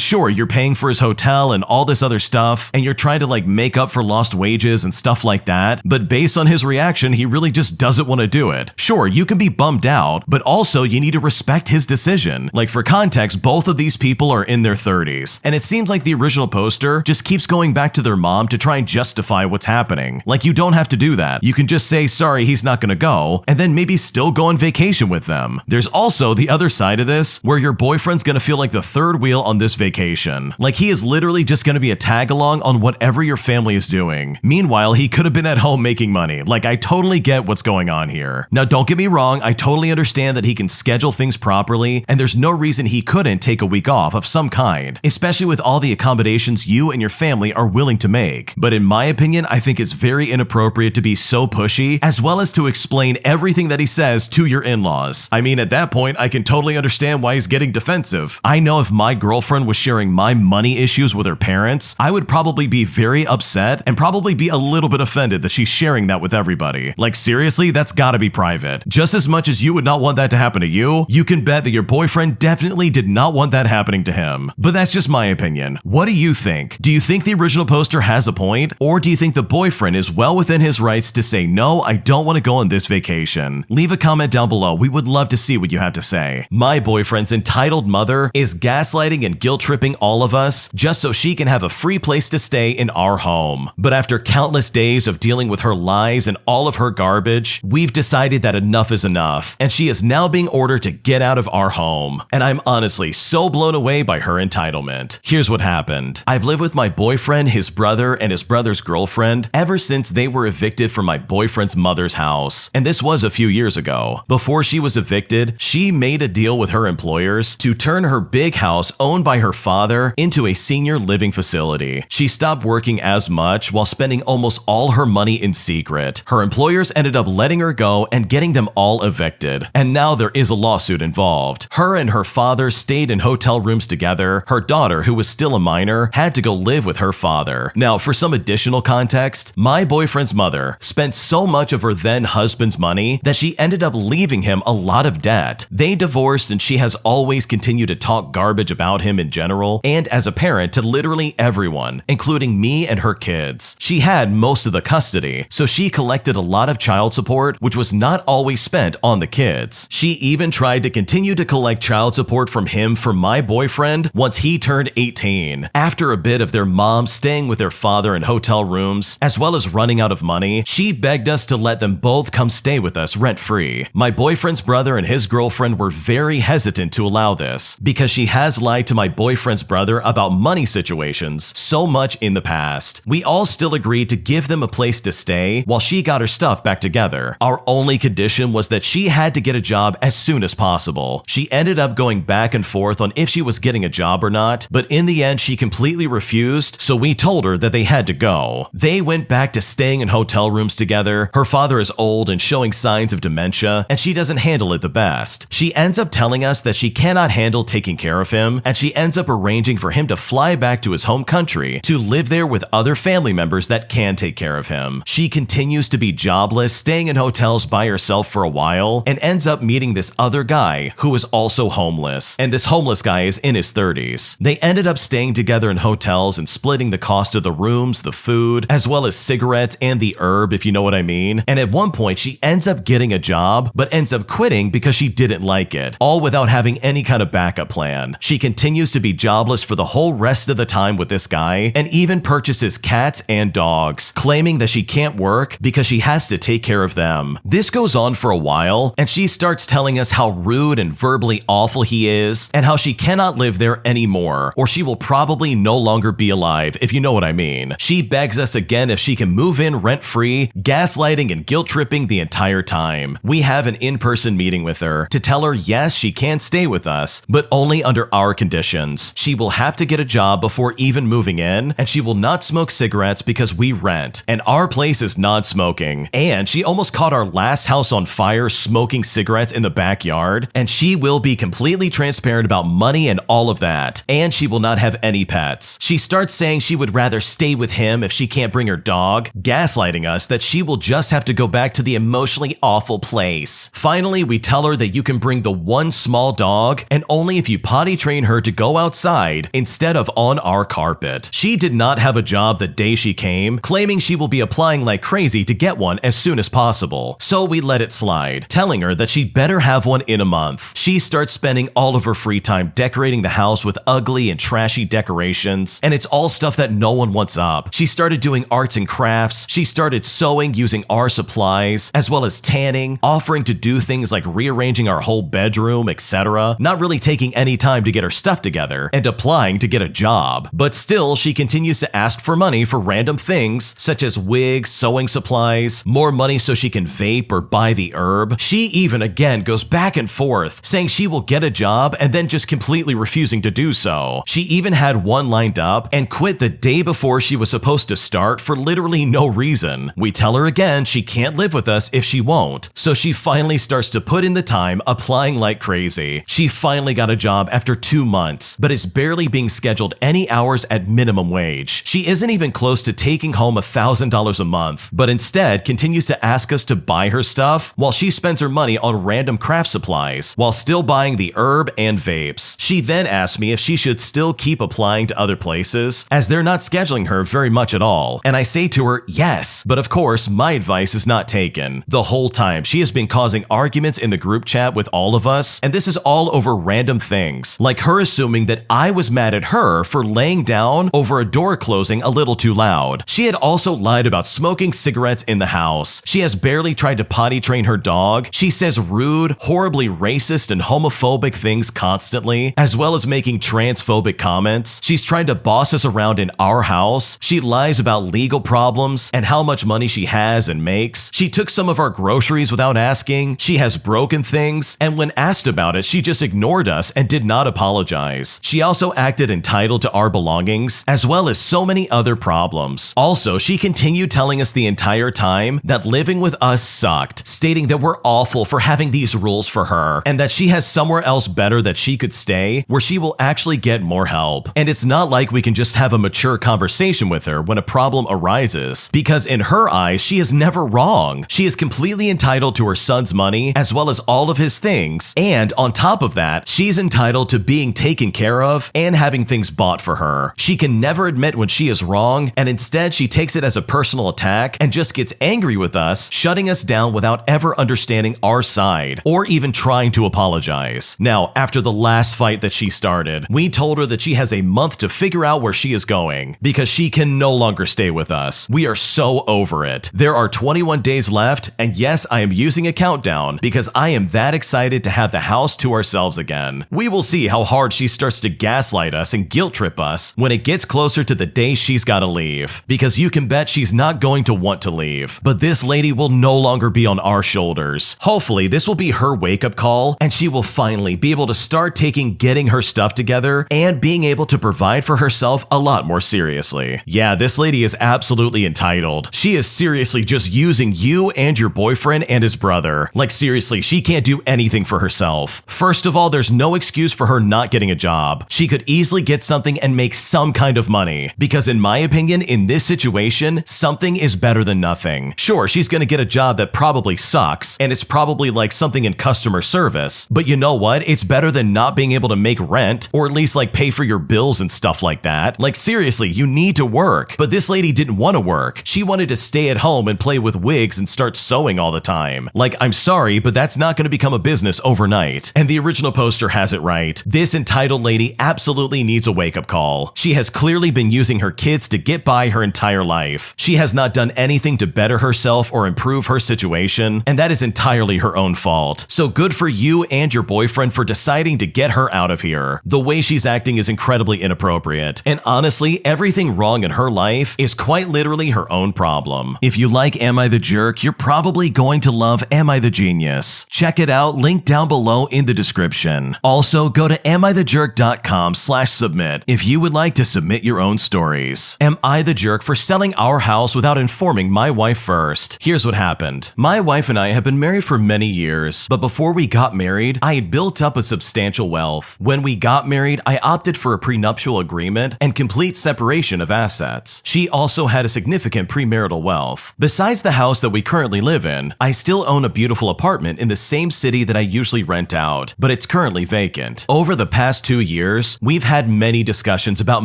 sure, you're paying for his hotel and all this other stuff, and you're trying to like make up for lost wages and stuff like that, but based on his reaction, he really just doesn't want to do it. Sure, you can be bummed out, but also you need to respect his decision. Like for context, both of these people are in their 30s, and it seems like the original poster just keeps going back to their mom to try and justify what's happening. Like you don't have to do that. You can just say, sorry, he's not gonna go, and then maybe still go on vacation with them. There's also the other side of this, where your boyfriend's gonna feel like the third wheel on this vacation. Like he is literally just gonna be a tag along on whatever your family is doing. Meanwhile, he could have been at home making money. Like I totally get what's going on here. Now don't get me wrong, I totally understand that he can schedule things properly, and there's no reason he couldn't take a week off of some kind, especially with all the accommodations you and your family are willing to make. But in my opinion, I think it's very inappropriate to be so pushy, as well as to explain everything that he says to your in-laws. I mean, at that point, I can totally understand why he's getting defensive. I know if my girlfriend was sharing my money issues with her parents, I would probably be very upset and probably be a little bit offended that she's sharing that with everybody. Like seriously, that's gotta be private. Just as much as you would not want that to happen to you, you can bet that your boyfriend definitely did not want that happening to him. But that's just my opinion. What do you think? Do you think the original poster has a point? Or do you think the boyfriend is well within his rights to say, no, I don't want to go on this vacation? Leave a comment down below. We would love to see what you have to say. My boyfriend's entitled mother is gaslighting and guilt-tripping all of us just so she can have a free place to stay in our home. But after countless days of dealing with her lies and all of her garbage, we've decided that enough is enough, and she is now being ordered to get out of our home. And I'm honestly so blown away by her entitlement. Here's what happened. I've lived with my boyfriend, his brother, and his brother's girlfriend ever since they were evicted from my boyfriend's mother's house. And this was a few years ago. Before she was evicted, she made a deal with her employers to turn her big house owned by her father into a senior living living facility. She stopped working as much while spending almost all her money in secret. Her employers ended up letting her go and getting them all evicted. And now there is a lawsuit involved. Her and her father stayed in hotel rooms together. Her daughter, who was still a minor, had to go live with her father. Now, for some additional context, my boyfriend's mother spent so much of her then husband's money that she ended up leaving him a lot of debt. They divorced and she has always continued to talk garbage about him in general and as a parent to literally everyone, including me and her kids. She had most of the custody, so she collected a lot of child support, which was not always spent on the kids. She even tried to continue to collect child support from him for my boyfriend once he turned 18. After a bit of their mom staying with their father in hotel rooms, as well as running out of money, she begged us to let them both come stay with us rent-free. My boyfriend's brother and his girlfriend were very hesitant to allow this because she has lied to my boyfriend's brother about money situations so much in the past. We all still agreed to give them a place to stay while she got her stuff back together. Our only condition was that she had to get a job as soon as possible. She ended up going back and forth on if she was getting a job or not, but in the end she completely refused, so we told her that they had to go. They went back to staying in hotel rooms together. Her father is old and showing signs of dementia, and she doesn't handle it the best. She ends up telling us that she cannot handle taking care of him, and she ends up arranging for him to fly back to his home country to live there with other family members that can take care of him. She continues to be jobless, staying in hotels by herself for a while, and ends up meeting this other guy who is also homeless, and this homeless guy is in his 30s. They ended up staying together in hotels and splitting the cost of the rooms, the food, as well as cigarettes and the herb, if you know what I mean. And at one point she ends up getting a job, but ends up quitting because she didn't like it, all without having any kind of backup plan. She continues to be jobless for the whole rest of the time with this guy, and even purchases cats and dogs, claiming that she can't work because she has to take care of them. This goes on for a while, and she starts telling us how rude and verbally awful he is, and how she cannot live there anymore, or she will probably no longer be alive, if you know what I mean. She begs us again if she can move in rent-free, gaslighting and guilt-tripping the entire time. We have an in-person meeting with her to tell her yes, she can stay with us, but only under our conditions. She will have to get a job before even moving in, and she will not smoke cigarettes because we rent, and our place is non-smoking. And she almost caught our last house on fire smoking cigarettes in the backyard, and she will be completely transparent about money and all of that, and she will not have any pets. She starts saying she would rather stay with him if she can't bring her dog, gaslighting us that she will just have to go back to the emotionally awful place. Finally, we tell her that you can bring the one small dog, and only if you potty train her to go outside instead of on our carpet. She did not have a job the day she came, claiming she will be applying like crazy to get one as soon as possible. So we let it slide, telling her that she'd better have one in a month. She starts spending all of her free time decorating the house with ugly and trashy decorations, and it's all stuff that no one wants up. She started doing arts and crafts. She started sewing using our supplies, as well as tanning, offering to do things like rearranging our whole bedroom, etc., not really taking any time to get her stuff together, and applying to get a job. But still, she continues to ask for money for random things, such as wigs, sewing supplies, more money so she can vape or buy the herb. She even again goes back and forth, saying she will get a job and then just completely refusing to do so. She even had one lined up and quit the day before she was supposed to start for literally no reason. We tell her again she can't live with us if she won't, so she finally starts to put in the time applying like crazy. She finally got a job after 2 months, but is barely being scheduled any hours at minimum wage. She isn't even close to taking home $1,000 a month, but instead continues to ask us to buy her stuff while she spends her money on random craft supplies while still buying the herb and vapes. She then asked me if she should still keep applying to other places, as they're not scheduling her very much at all, and I say to her, yes, but of course my advice is not taken. The whole time she has been causing arguments in the group chat with all of us, and this is all over random things, like her assuming that I was mad at her for laying down over a door closing a little too loud. She had also lied about smoking cigarettes in the house. She has barely tried to potty train her dog. She says rude, horribly racist and homophobic things constantly, as well as making transphobic comments. She's tried to boss us around in our house. She lies about legal problems and how much money she has and makes. She took some of our groceries without asking. She has broken things, and when asked about it, she just ignored us and did not apologize. She also acted entitled to our our belongings, as well as so many other problems. Also, she continued telling us the entire time that living with us sucked, stating that we're awful for having these rules for her, and that she has somewhere else better that she could stay, where she will actually get more help. And it's not like we can just have a mature conversation with her when a problem arises, because in her eyes, she is never wrong. She is completely entitled to her son's money, as well as all of his things, and on top of that, she's entitled to being taken care of and having things bought for her. She can never admit when she is wrong, and instead she takes it as a personal attack and just gets angry with us, shutting us down without ever understanding our side, or even trying to apologize. Now, after the last fight that she started, we told her that she has a month to figure out where she is going, because she can no longer stay with us. We are so over it. There are 21 days left, and yes, I am using a countdown because I am that excited to have the house to ourselves again. We will see how hard she starts to gaslight us and guilt trip us when it gets closer to the day she's gotta leave, because you can bet she's not going to want to leave. But this lady will no longer be on our shoulders. Hopefully, this will be her wake-up call, and she will finally be able to start taking getting her stuff together and being able to provide for herself a lot more seriously. Yeah, this lady is absolutely entitled. She is seriously just using you and your boyfriend and his brother. Like seriously, she can't do anything for herself. First of all, there's no excuse for her not getting a job. She could easily get something and make some kind of money, because in my opinion, in this situation, something is better than nothing. Sure, she's gonna get a job that probably sucks, and it's probably like something in customer service, but you know what? It's better than not being able to make rent, or at least like pay for your bills and stuff like that. Like seriously, you need to work. But this lady didn't want to work. She wanted to stay at home and play with wigs and start sewing all the time. Like, I'm sorry, but that's not going to become a business overnight. And the original poster has it right. This entitled lady absolutely needs a wake-up call. She has clearly been using her kids to get by her entire life. She has not done anything to better herself or improve her situation, and that is entirely her own fault. So good for you and your boyfriend for deciding to get her out of here. The way she's acting is incredibly inappropriate, and honestly, everything wrong in her life is quite literally her own problem. If you like Am I the Jerk, you're probably going to love Am I the Genius. Check it out, link down below in the description. Also, go to amithejerk.com/submit if you would like to submit your own stories. Am I the jerk for selling our house without informing my wife first? Here's what happened. My wife and I have been married for many years, but before we got married, I had built up a substantial wealth. When we got married, I opted for a prenuptial agreement and complete separation of assets. She also had a significant premarital wealth. Besides the house that we currently live in, I still own a beautiful apartment in the same city that I usually rent out, but it's currently vacant. Over the past 2 years, we've had many discussions about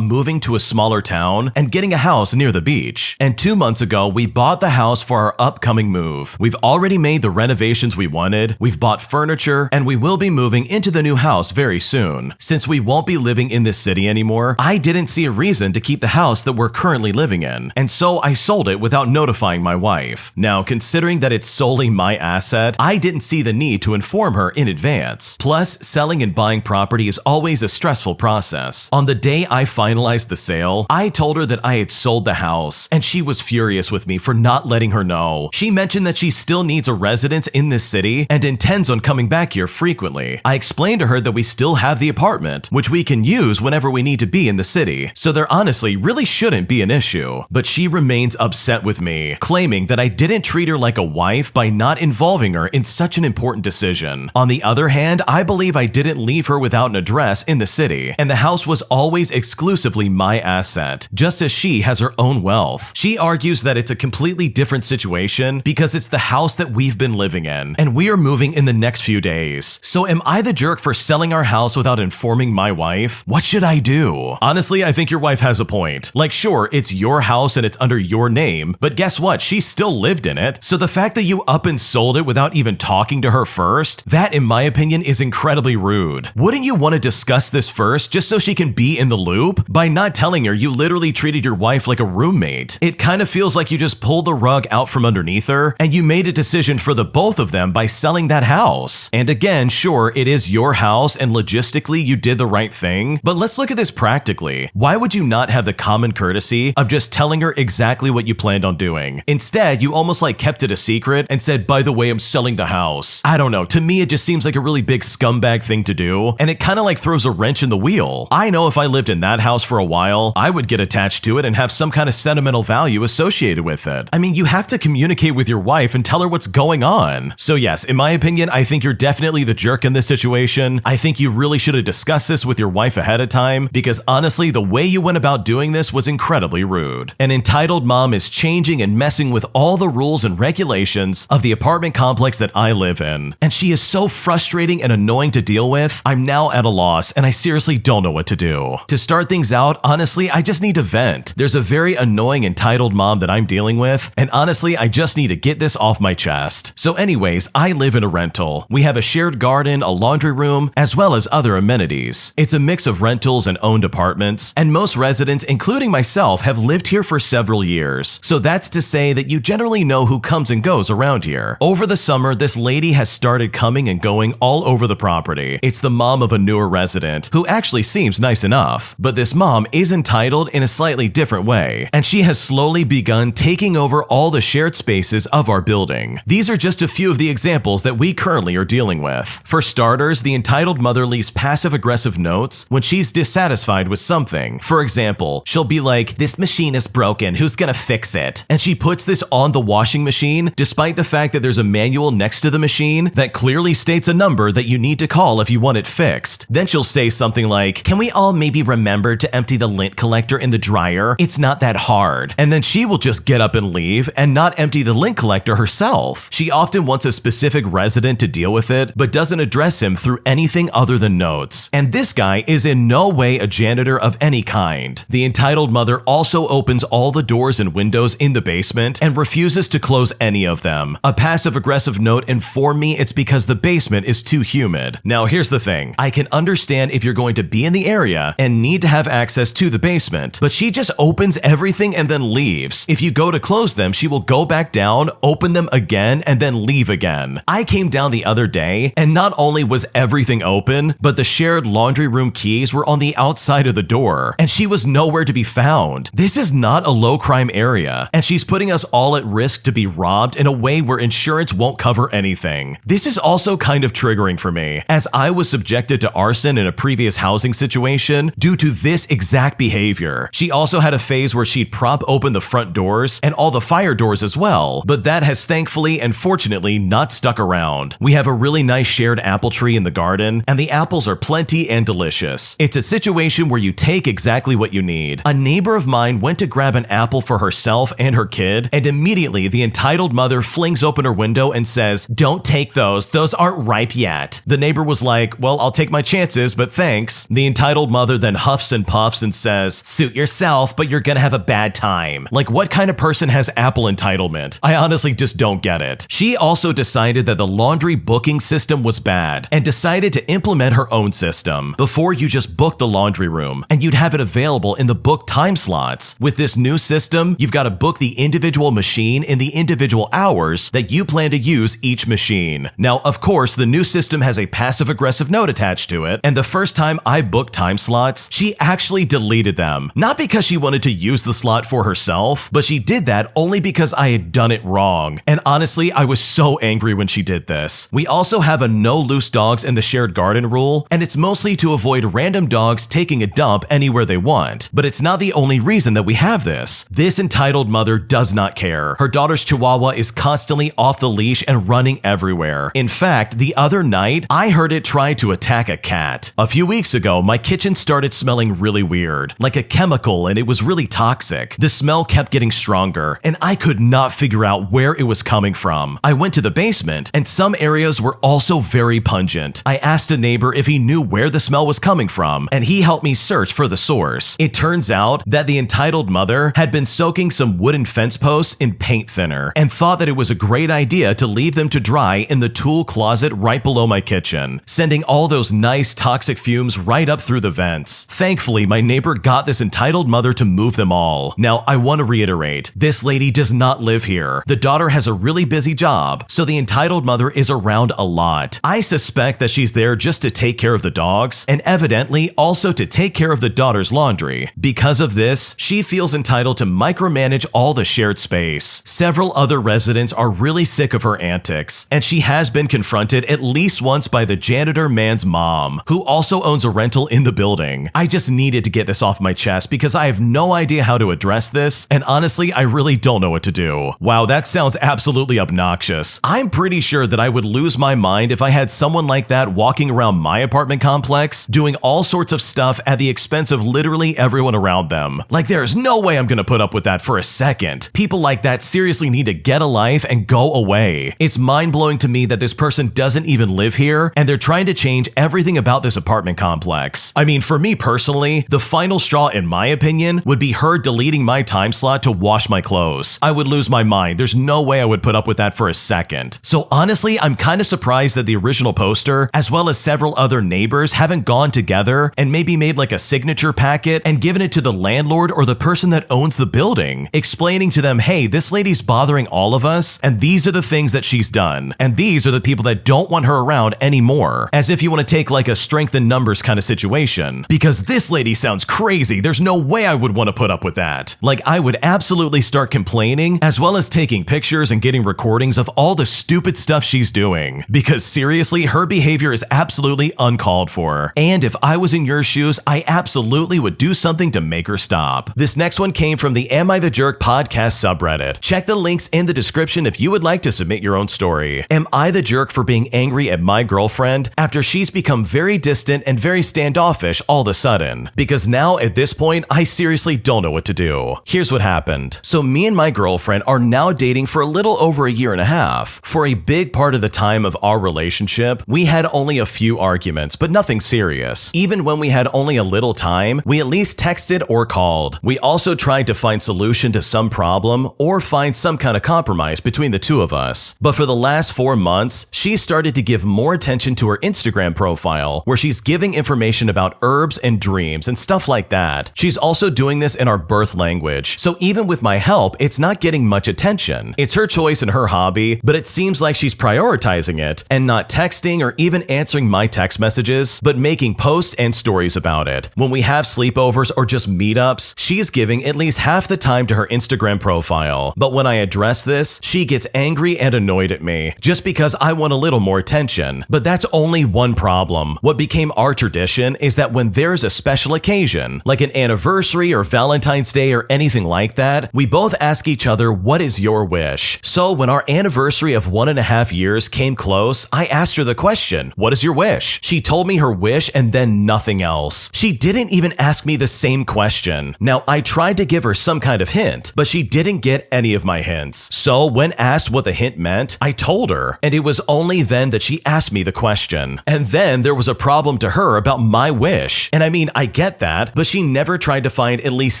moving to a smaller town and getting a house near the beach. And 2 months ago, we bought the house for our upcoming move. We've already made the renovations we wanted, we've bought furniture, and we will be moving into the new house very soon. Since we won't be living in this city anymore, I didn't see a reason to keep the house that we're currently living in, and so I sold it without notifying my wife. Now, considering that it's solely my asset, I didn't see the need to inform her in advance. Plus, selling and buying property is always a stressful process. On the day I finalized the sale, I told her that I had sold the house, and she was furious with me for not letting her know. She mentioned that she still needs a residence in this city and intends on coming back here frequently. I explained to her that we still have the apartment, which we can use whenever we need to be in the city, so there honestly really shouldn't be an issue. But she remains upset with me, claiming that I didn't treat her like a wife by not involving her in such an important decision. On the other hand, I believe I didn't leave her without an address in the city, and the house was always exclusively my asset, just as she has her own wealth. She argues that it's a completely different situation because it's the house that we've been living in, and we are moving in the next few days. So am I the jerk for selling our house without informing my wife? What should I do? Honestly, I think your wife has a point. Like, sure, it's your house and it's under your name, but guess what? She still lived in it. So the fact that you up and sold it without even talking to her first, that in my opinion is incredibly rude. Wouldn't you want to discuss this first just so she can be in the loop? By not telling her, you literally treated your wife like a roommate. It kind of feels like you just pulled the rug out from underneath her and you made a decision for the both of them by selling that house. And again, sure, it is your house and logistically you did the right thing, but let's look at this practically. Why would you not have the common courtesy of just telling her exactly what you planned on doing? Instead, you almost like kept it a secret and said, by the way, I'm selling the house. I don't know, to me it just seems like a really big scumbag thing to do, and it kind of like throws a wrench in the wheel. I know if I lived lived in that house for a while, I would get attached to it and have some kind of sentimental value associated with it. I mean, you have to communicate with your wife and tell her what's going on. So yes, in my opinion, I think you're definitely the jerk in this situation. I think you really should have discussed this with your wife ahead of time, because honestly, the way you went about doing this was incredibly rude. An entitled mom is changing and messing with all the rules and regulations of the apartment complex that I live in. And she is so frustrating and annoying to deal with. I'm now at a loss and I seriously don't know what to do. To start things out, honestly, I just need to vent. There's a very annoying entitled mom that I'm dealing with, and honestly, I just need to get this off my chest. So anyways, I live in a rental. We have a shared garden, a laundry room, as well as other amenities. It's a mix of rentals and owned apartments, and most residents, including myself, have lived here for several years. So that's to say that you generally know who comes and goes around here. Over the summer, this lady has started coming and going all over the property. It's the mom of a newer resident, who actually seems nice enough, but this mom is entitled in a slightly different way, and she has slowly begun taking over all the shared spaces of our building. These are just a few of the examples that we currently are dealing with. For starters, the entitled mother leaves passive-aggressive notes when she's dissatisfied with something. For example, she'll be like, "This machine is broken, who's gonna fix it?" And she puts this on the washing machine, despite the fact that there's a manual next to the machine that clearly states a number that you need to call if you want it fixed. Then she'll say something like, "Can we all maybe remember to empty the lint collector in the dryer? It's not that hard." And then she will just get up and leave and not empty the lint collector herself. She often wants a specific resident to deal with it, but doesn't address him through anything other than notes. And this guy is in no way a janitor of any kind. The entitled mother also opens all the doors and windows in the basement and refuses to close any of them. A passive-aggressive note informed me it's because the basement is too humid. Now here's the thing. I can understand if you're going to be in the area and need to have access to the basement, but she just opens everything and then leaves. If you go to close them, she will go back down, open them again, and then leave again. I came down the other day, and not only was everything open, but the shared laundry room keys were on the outside of the door, and she was nowhere to be found. This is not a low-crime area, and she's putting us all at risk to be robbed in a way where insurance won't cover anything. This is also kind of triggering for me, as I was subjected to arson in a previous housing situation due to this exact behavior. She also had a phase where she'd prop open the front doors and all the fire doors as well, but that has thankfully and fortunately not stuck around. We have a really nice shared apple tree in the garden, and the apples are plenty and delicious. It's a situation where you take exactly what you need. A neighbor of mine went to grab an apple for herself and her kid, and immediately the entitled mother flings open her window and says, "Don't take those aren't ripe yet." The neighbor was like, "Well, I'll take my chances, but thanks." The entitled mother then huffs and puffs and says, "Suit yourself, but you're gonna have a bad time." Like, what kind of person has apple entitlement? I honestly just don't get it. She also decided that the laundry booking system was bad and decided to implement her own system. Before, you just booked the laundry room and you'd have it available in the book time slots. With this new system, you've got to book the individual machine in the individual hours that you plan to use each machine. Now, of course, the new system has a passive-aggressive note attached to it, and the first time I booked time slots, she actually deleted them. Not because she wanted to use the slot for herself, but she did that only because I had done it wrong. And honestly, I was so angry when she did this. We also have a no loose dogs in the shared garden rule, and it's mostly to avoid random dogs taking a dump anywhere they want. But it's not the only reason that we have this. This entitled mother does not care. Her daughter's chihuahua is constantly off the leash and running everywhere. In fact, the other night, I heard it try to attack a cat. A few weeks ago, my kitchen started smelling really weird, like a chemical, and it was really toxic. The smell kept getting stronger, and I could not figure out where it was coming from. I went to the basement, and some areas were also very pungent. I asked a neighbor if he knew where the smell was coming from, and he helped me search for the source. It turns out that the entitled mother had been soaking some wooden fence posts in paint thinner and thought that it was a great idea to leave them to dry in the tool closet right below my kitchen, sending all those nice toxic fumes right up through the vents. Thankfully, my neighbor got this entitled mother to move them all. Now, I want to reiterate, this lady does not live here. The daughter has a really busy job, so the entitled mother is around a lot. I suspect that she's there just to take care of the dogs, and evidently also to take care of the daughter's laundry. Because of this, she feels entitled to micromanage all the shared space. Several other residents are really sick of her antics, and she has been confronted at least once by the janitor man's mom, who also owns a rental in the building. I just needed to get this off my chest because I have no idea how to address this, and honestly, I really don't know what to do. Wow, that sounds absolutely obnoxious. I'm pretty sure that I would lose my mind if I had someone like that walking around my apartment complex, doing all sorts of stuff at the expense of literally everyone around them. Like, there's no way I'm gonna put up with that for a second. People like that seriously need to get a life and go away. It's mind-blowing to me that this person doesn't even live here, and they're trying to change everything about this apartment complex. I mean, for me personally, the final straw, in my opinion, would be her deleting my time slot to wash my clothes. I would lose my mind. There's no way I would put up with that for a second. So honestly, I'm kind of surprised that the original poster, as well as several other neighbors, haven't gone together and maybe made like a signature packet and given it to the landlord or the person that owns the building, explaining to them, hey, this lady's bothering all of us, and these are the things that she's done, and these are the people that don't want her around anymore, as if you want to take like a strength in numbers kind of situation. Because this lady sounds crazy. There's no way I would want to put up with that. Like, I would absolutely start complaining, as well as taking pictures and getting recordings of all the stupid stuff she's doing. Because seriously, her behavior is absolutely uncalled for. And if I was in your shoes, I absolutely would do something to make her stop. This next one came from the Am I the Jerk podcast subreddit. Check the links in the description if you would like to submit your own story. Am I the jerk for being angry at my girlfriend after she's become very distant and very standoffish all of a sudden? Because now at this point, I seriously don't know what to do. Here's what happened. So me and my girlfriend are now dating for a little over a year and a half. For a big part of the time of our relationship, we had only a few arguments, but nothing serious. Even when we had only a little time, we at least texted or called. We also tried to find solution to some problem or find some kind of compromise between the two of us. But for the last 4 months, she started to give more attention to her Instagram profile, where she's giving information about herbs and dreams and stuff like that. She's also doing this in our birth language. So even with my help, it's not getting much attention. It's her choice and her hobby, but it seems like she's prioritizing it and not texting or even answering my text messages, but making posts and stories about it. When we have sleepovers or just meetups, she's giving at least half the time to her Instagram profile. But when I address this, she gets angry and annoyed at me just because I want a little more attention. But that's only one problem. What became our tradition is that when there's a special occasion, like an anniversary or Valentine's Day or anything like that, we both ask each other, what is your wish? So when our anniversary of 1.5 years came close, I asked her the question, what is your wish? She told me her wish and then nothing else. She didn't even ask me the same question. Now, I tried to give her some kind of hint, but she didn't get any of my hints. So when asked what the hint meant, I told her, and it was only then that she asked me the question. And then there was a problem to her about my wish. And I mean, I get that, but she never tried to find at least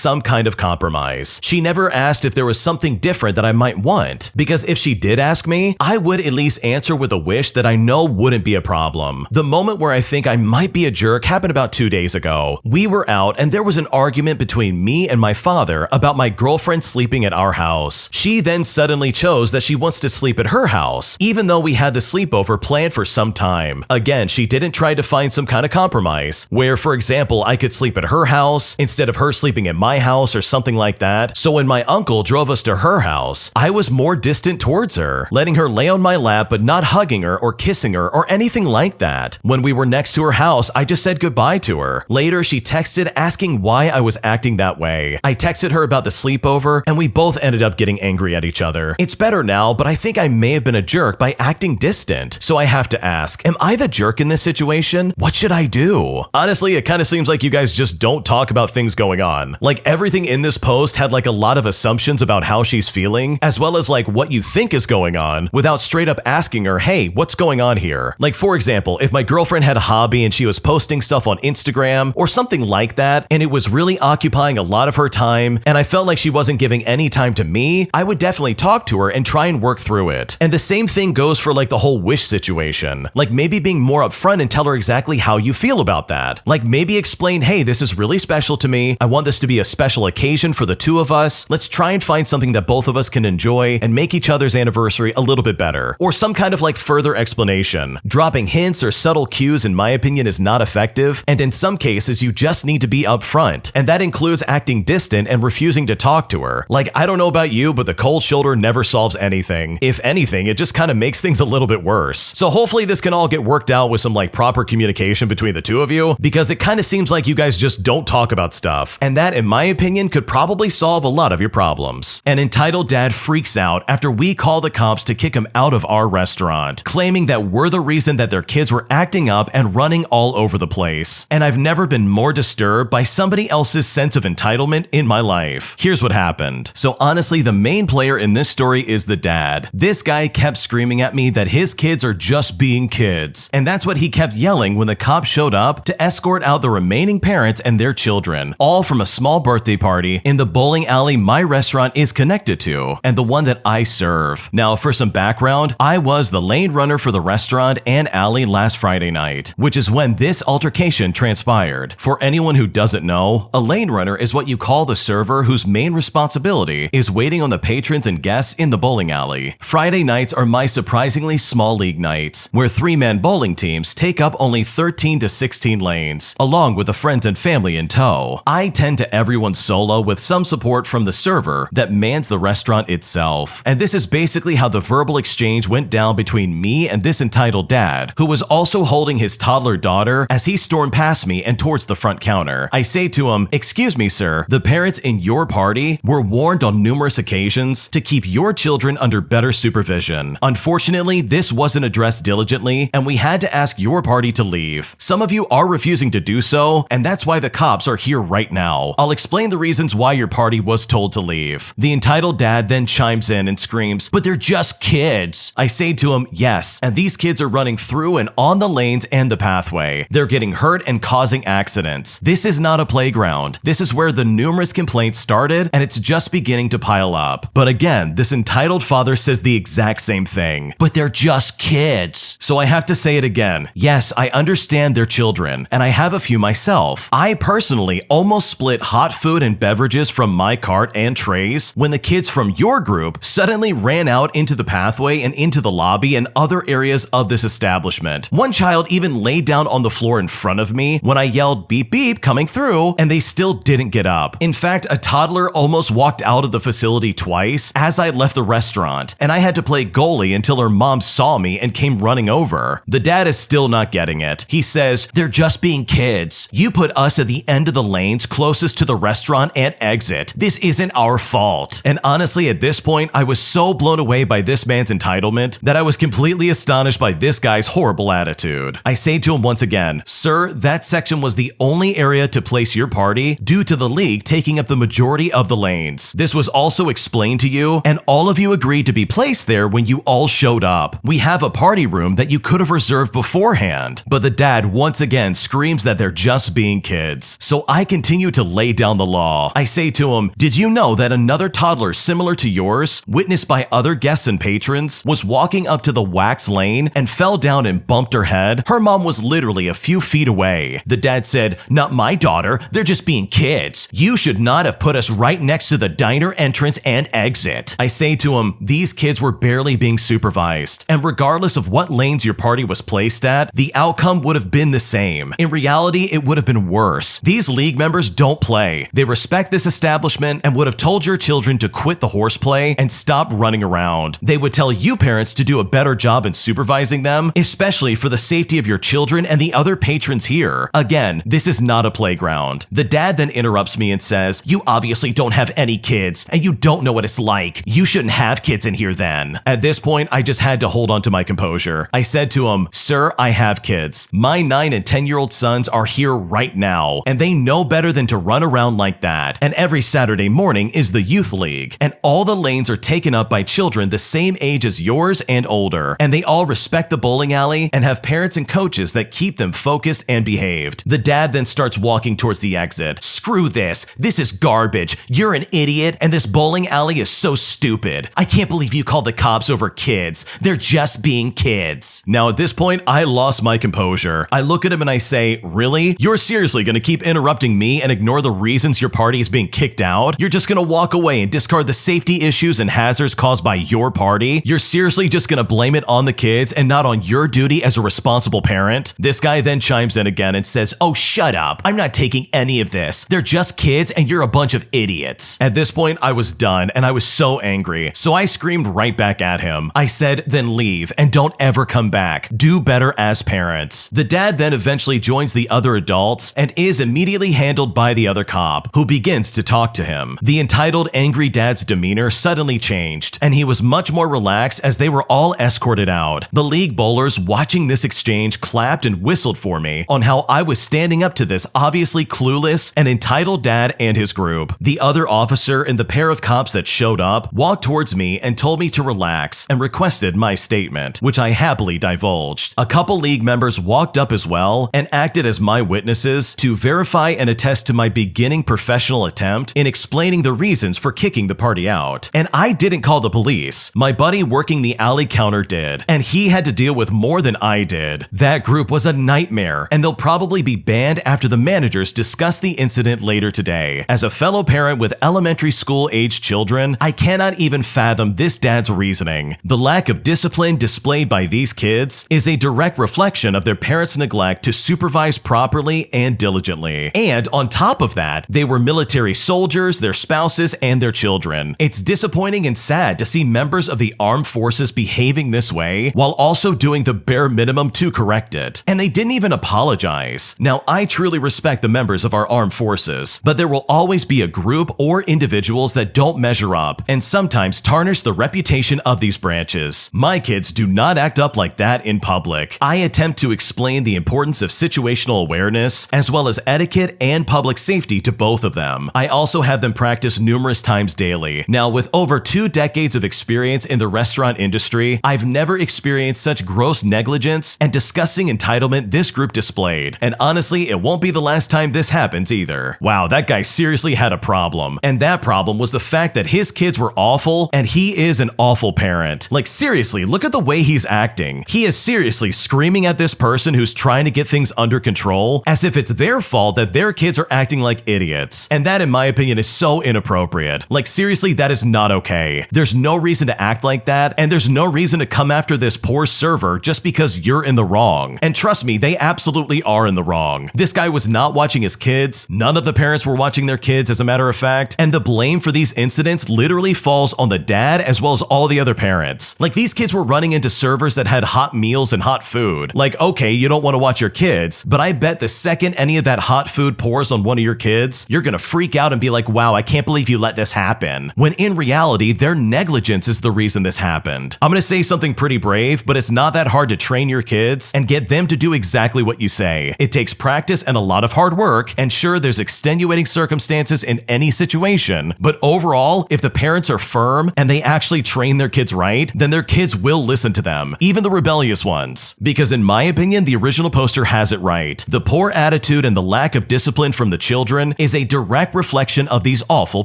some kind of compromise. She never asked if there was something different that I might want, because if she did ask me, I would at least answer with a wish that I know wouldn't be a problem. The moment where I think I might be a jerk happened about 2 days ago. We were out and there was an argument between me and my father about my girlfriend sleeping at our house. She then suddenly chose that she wants to sleep at her house, even though we had the sleepover planned for some time. Again, she didn't try to find some kind of compromise, where, for example, I could sleep at her house instead of her sleeping at my house or something like that. So when my uncle drove us to her house, I was more distant towards her, letting her lay on my lap but not hugging her or kissing her or anything like that. When we were next to her house, I just said goodbye to her. Later, she texted asking why I was acting that way. I texted her about the sleepover, and we both ended up getting angry at each other. It's better now, but I think I may have been a jerk by acting distant. So I have to ask, am I the jerk in this situation? What should I do? Honestly, it kind of seems like you guys just don't talk about things going on. Like, everything in this post had like a lot of assumptions about how she's feeling, as well as like what you think is going on, without straight up asking her, hey, what's going on here? Like, for example, if my girlfriend had a hobby and she was posting stuff on Instagram or something like that, and it was really occupying a lot of her time, and I felt like she wasn't giving any time to me, I would definitely talk to her and try and work through it. And the same thing goes for like the whole wish situation. Like, maybe being more upfront and tell her exactly how you feel about that. Like, maybe explain, hey, this is really special to me. I want this to be a special occasion for the two of us. Let's try and find something that both of us can enjoy and make each other's anniversary a little bit better. Or some kind of like further explanation. Dropping hints or subtle cues, in my opinion, is not effective, and in some cases you just need to be upfront, and that includes acting distant and refusing to talk to her. Like, I don't know about you, but the cold shoulder never solves anything. If anything, it just kind of makes things a little bit worse. So hopefully this can all get worked out with some like proper communication between the two of you, because it kind of seems like you guys just don't talk about stuff, and that, in my opinion, could probably solve a lot of your problems. An entitled dad freaks out after we call the cops to kick him out of our restaurant, claiming that we're the reason that their kids were acting up and running all over the place. And I've never been more disturbed by somebody else's sense of entitlement in my life. Here's what happened. So honestly, the main player in this story is the dad. This guy kept screaming at me that his kids are just being kids, and that's what he kept yelling when the cops showed up to escort out the remaining parents and their children, all from a small birthday party in the bowling alley my restaurant is connected to, and the one that I serve. Now, for some background, I was the lane runner for the restaurant and alley last Friday night, which is when this altercation transpired. For anyone who doesn't know, a lane runner is what you call the server whose main responsibility is waiting on the patrons and guests in the bowling alley. Friday nights are my surprisingly small league nights, where 3-man bowling teams take up only 13 to 16 lanes, along with the friends and family in tow. I tend to everyone solo with some support from the server that mans the restaurant itself. And this is basically how the verbal exchange went down between me and this entitled dad, who was also holding his toddler daughter as he stormed past me and towards the front counter. I say to him, "Excuse me, sir, the parents in your party were warned on numerous occasions to keep your children under better supervision. Unfortunately, this wasn't addressed diligently, and we had to ask your party to leave. Some of you are refusing to do so, and that's why the cops are here right now. I'll explain the reasons why your party was told to leave." The entitled dad then chimes in and screams, "But they're just kids." I say to him, "Yes, and these kids are running through and on the lanes and the pathway. They're getting hurt and causing accidents. This is not a playground. This is where the numerous complaints started, and it's just beginning to pile up." But again, this entitled father says the exact same thing. "But they're just kids." So I have to say it again. Yes, I understand they're children, and I have a few myself. I personally almost split hot food and beverages from my cart and trays when the kids from your group suddenly ran out into the pathway and into the lobby and other areas of this establishment. One child even laid down on the floor in front of me when I yelled beep beep coming through, and they still didn't get up. In fact, a toddler almost walked out of the facility twice as I left the restaurant, and I had to play goalie until her mom saw me and came running over. The dad is still not getting it. He says, "They're just being kids. You put us at the end of the lanes closest to the restaurant and exit. This isn't our fault." And honestly, at this point, I was so blown away by this man's entitlement that I was completely astonished by this guy's horrible attitude. I say to him once again, "Sir, that section was the only area to place your party due to the league taking up the majority of the lanes. This was also explained to you, and all of you agreed to be placed there when you all showed up. We have a party room that you could have reserved beforehand." But the dad once again screams that they're just being kids. So I continue to lay down the law. I say to him, "Did you know that another toddler similar to yours, witnessed by other guests and patrons, was walking up to the wax lane and fell down and bumped her head? Her mom was literally a few feet away." The dad said, "Not my daughter, they're just being kids. You should not have put us right next to the diner entrance and exit." I say to him, "These kids were barely being supervised, and regardless of what lanes your party was placed at, the outcome would have been the same. In reality, it would have been worse. These league members don't play. They respect this establishment and would have told your children to quit the horseplay and stop running around. They would tell you parents to do a better job in supervising them, especially for the safety of your children and the other patrons here. Again, this is not a playground." The dad then interrupts me and says, "You obviously don't have any kids, and you don't know what it's like. You shouldn't have kids in here then." At this point, I just had to hold on to my composure. I said to him, "Sir, I have kids. My 9 and 10-year-old sons are here right now, and they know better than to run around like that. And every Saturday morning is the youth league, and all the lanes are taken up by children the same age as yours and older, and they all respect the bowling alley and have parents and coaches that keep them focused and behaved." The dad then starts walking towards the exit. "Screw this. This is garbage. You're an idiot, and this bowling alley is so stupid. I can't believe you called the cops over kids. They're just being kids." Now at this point, I lost my composure. I look at him and I say, "Really? You're seriously gonna keep interrupting me and ignore the reasons your party is being kicked out? You're just gonna walk away and discard the safety issues and hazards caused by your party? You're seriously just gonna blame it on the kids and not on your duty as a responsible parent?" This guy then chimes in again and says, "Oh, shut up. I'm not taking any of this. They're just kids and you're a bunch of idiots." At this point, I was done and I was so angry. So I screamed right back at him. I said, "Then leave and don't ever come back. Do better as parents." The dad then eventually joins the other adults and is immediately handled by the other cop, who begins to talk to him. The entitled angry dad's demeanor suddenly changed, and he was much more relaxed as they were all escorted out. The league bowlers watching this exchange clapped and whistled for me on how I was standing up to this obviously clueless and entitled dad and his group. The other officer and the pair of cops that showed up walked towards me and told me to relax and requested my statement, which I happily divulged. A couple league members walked up as well and acted as my witnesses to verify and attest to my beginning professional attempt in explaining the reasons for kicking the party out. And I didn't call the police. My buddy working the alley counter did, and he had to deal with more than I did. That group was a nightmare, and they'll probably be banned after the managers discuss the incident later today. As a fellow parent with elementary school aged children, I cannot even fathom this dad's reasoning. The lack of discipline displayed by these kids is a direct reflection of their parents' neglect to supervise properly and diligently. And on top of that, they were military soldiers, their spouses, and their children. It's disappointing and sad to see members of the armed forces behaving this way while also doing the bare minimum to correct it. And they didn't even apologize. Now, I truly respect the members of our armed forces, but there will always be a group or individuals that don't measure up and sometimes tarnish the reputation of these branches. My kids do not act up like that in public. I attempt to explain the importance of situational awareness as well as etiquette and public safety to both of them. I also have them practice numerous times daily. Now, with over 2 decades of experience in the restaurant industry, I've never experienced such gross negligence and disgusting entitlement this group displayed. And honestly, it won't be the last time this happens either. Wow, that guy seriously had a problem. And that problem was the fact that his kids were awful and he is an awful parent. Like seriously, look at the way he's acting. He is seriously screaming at this person who's trying to get things under control as if it's their fault that their kids are acting like idiots. And that, in my opinion, is so inappropriate. Like seriously, that is not okay. There's no reason to act like that, and there's no reason to come after this poor server just because you're in the wrong. And trust me, they absolutely are in the wrong. This guy was not watching his kids. None of the parents were watching their kids, as a matter of fact. And the blame for these incidents literally falls on the dad as well as all the other parents. Like these kids were running into servers that had hot meals and hot food. Like, okay, you don't want to watch your kids, but I bet the second any of that hot food pours on one of your kids, you're gonna freak out and be like, wow, I can't believe you let this happen. When in reality, their negligence is the reason this happened. I'm gonna say something pretty brave, but it's not that hard to train your kids and get them to do exactly what you say. It takes practice and a lot of hard work, and sure, there's extenuating circumstances in any situation, but overall, if the parents are firm and they actually train their kids right, then their kids will listen to them, even the rebellious ones. Because in my opinion, the original poster has it right. The poor attitude and the lack of discipline from the children is a direct reflection of these awful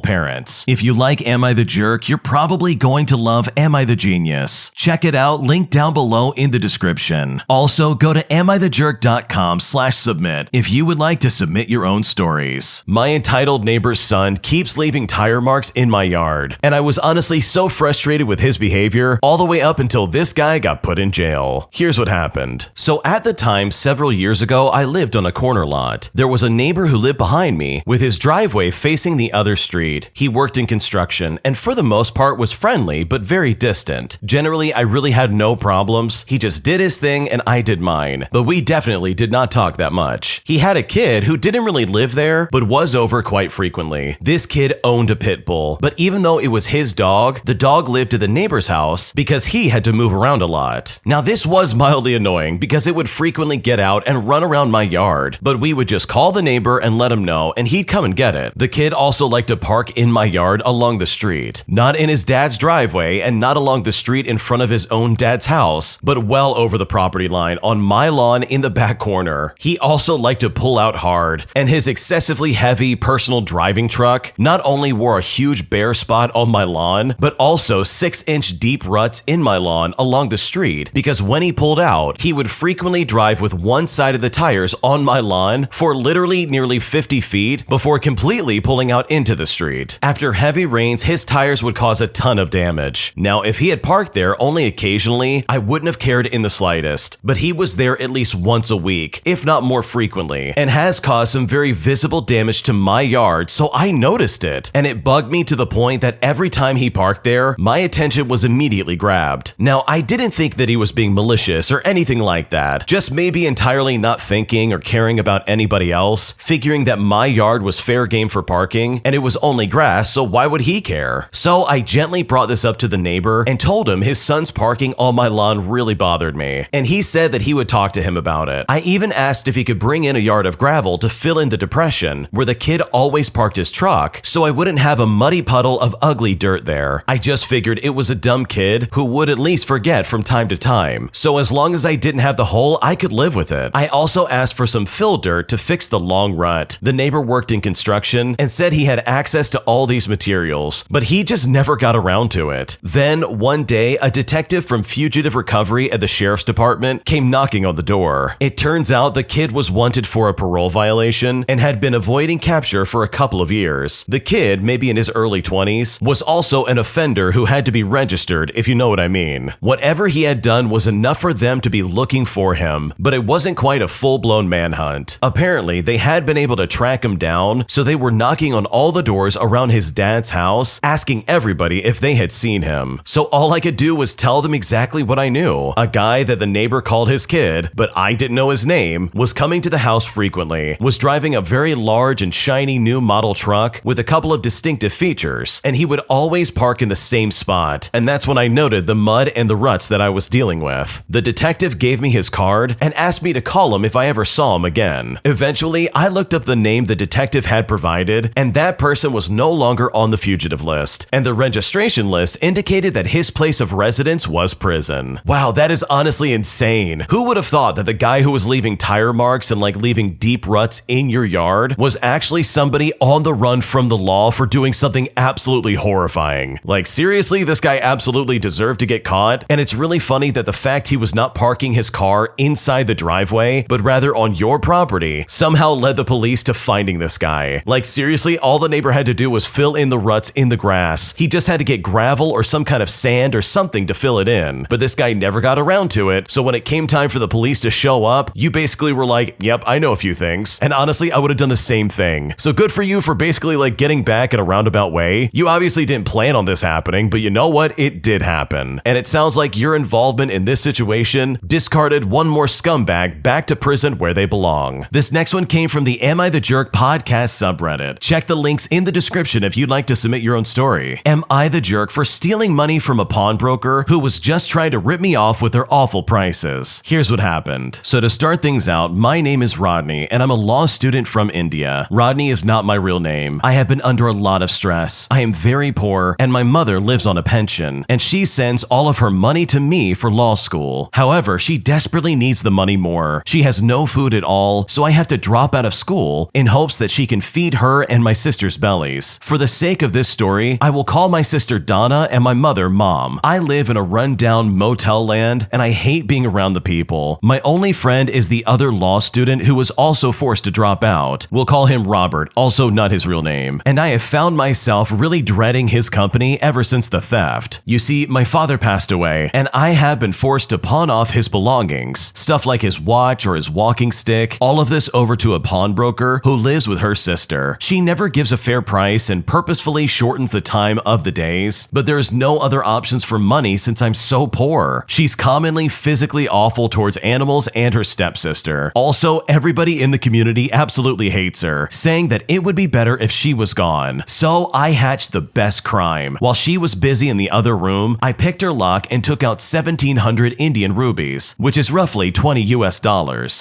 parents. If you like Am I the Jerk, you're probably going to love Am I the Genius. Check it out, link down below in the description. Also, go to amithejerk.com/submit if you would like to submit your own stories. My entitled neighbor's son keeps leaving tire marks in my yard, and I was honestly so frustrated with his behavior all the way up until this guy got put in jail. Here's what happened. So at the time, several years ago, I lived on a corner lot. There was a neighbor who lived behind me with his driveway facing the other street. He worked in construction and for the most part was friendly but very distant. Generally, I really had no problems. He just did his thing and I did mine, but we definitely did not talk that much. He had a kid who didn't really live there but was over quite frequently. This kid owned a pit bull, but even though it was his dog, the dog lived at the neighbor's house because he had to move around a lot. Now this was mildly annoying because it would frequently get out and run around my yard, but we would just call the neighbor and let him know and he'd come and get it. The kid also liked to park in my yard along the street, not in his dad's driveway and not along the street in front of his own dad's house, but well over the property line on my lawn in the back corner. He also liked to pull out hard, and his excessively heavy personal driving truck not only wore a huge bare spot on my lawn, but also 6-inch deep ruts in my lawn along the street because when he pulled out, he would frequently drive with one side of the tires on my lawn for literally nearly 50 feet before completely pulling out into the street. After heavy rains, his tires would cause a ton of damage. Now, if he had parked there only occasionally, I wouldn't have cared in the slightest, but he was there at least once a week, if not more frequently, and has caused some very visible damage to my yard, so I noticed it, and it bugged me to the point that every time he parked there, my attention was immediately grabbed. Now, I didn't think that he was being malicious or anything like that, just maybe entirely not thinking or caring about anybody else, figuring that my yard was fair game for parking and it was only grass, so why would he care? So I gently brought this up to the neighbor and told him his son's parking on my lawn really bothered me, and he said that he would talk to him about it. I even asked if he could bring in a yard of gravel to fill in the depression where the kid always parked his truck, so I wouldn't have a muddy puddle of ugly dirt there. I just figured it was a dumb kid who would at least forget from time to time, so as long as I didn't have the hole, I could live with it. I also asked for some fill dirt to fix the long rut. The neighbor worked in construction and said he had access to all these materials, but he just never got around to it. Then, one day, a detective from Fugitive Recovery at the Sheriff's Department came knocking on the door. It turns out the kid was wanted for a parole violation and had been avoiding capture for a couple of years. The kid, maybe in his early 20s, was also an offender who had to be registered, if you know what I mean. Whatever he had done was enough for them to be looking for him, but it wasn't quite a full-blown manhunt. Apparently, they had been able to track him down, so they were knocking on all the doors around his dad's house, asking everybody if they had seen him. So all I could do was tell them exactly what I knew. A guy that the neighbor called his kid, but I didn't know his name, was coming to the house frequently, was driving a very large and shiny new model truck with a couple of distinctive features, and he would always park in the same spot, and that's when I noted the mud and the ruts that I was dealing with. The detective gave me his card and asked me to call him if I ever saw him again. Eventually, I looked up the name the detective had provided, and that person was no longer on the fugitive list, and the registration list indicated that his place of residence was prison. Wow, that is honestly insane. Who would have thought that the guy who was leaving tire marks and leaving deep ruts in your yard was actually somebody on the run from the law for doing something absolutely horrifying? Seriously, this guy absolutely deserved to get caught, and it's really funny that the fact he was not parking his car inside the driveway, but rather on your property, somehow led the police to finding this guy. Seriously, all the neighbor had to do was fill in the ruts in the grass. He just had to get gravel or some kind of sand or something to fill it in, but this guy never got around to it, so when it came time for the police to show up, you basically were like, yep, I know a few things, and honestly, I would have done the same thing. So good for you for basically getting back in a roundabout way. You obviously didn't plan on this happening, but you know what? It did happen. And it sounds like your involvement in this situation discarded one more scumbag back to prison where they belong. This next one came from the Am I the Jerk podcast subreddit. Check the links in the description if you'd like to submit your own story. Am I the jerk for stealing money from a pawnbroker who was just trying to rip me off with their awful prices? Here's what happened. So to start things out, my name is Rodney and I'm a law student from India. Rodney is not my real name. I have been under a lot of stress. I am very poor and my mother lives on a pension, and she sends all of her money to me for law school. However, she desperately needs the money more. She has no food at all, so I have to drop out of school in hopes that she can feed her and my sister's bellies. For the sake of this story, I will call my sister Donna and my mother Mom. I live in a rundown motel land and I hate being around the people. My only friend is the other law student who was also forced to drop out. We'll call him Robert, also not his real name. And I have found myself really dreading his company ever since the theft. You see, my father passed away and I have been forced to pawn off his belongings, stuff like his watch or his walking stick, all of this over to a pawnbroker who lives with her sister. She never gives a fair price and purposefully shortens the time of the days, but there is no other options for money since I'm so poor. She's commonly physically awful towards animals and her stepsister. Also, everybody in the community absolutely hates her, saying that it would be better if she was gone. So I hatched the best crime. While she was busy in the other room, I picked her lock and took out 1,700 Indian rupees, which is roughly $20 US.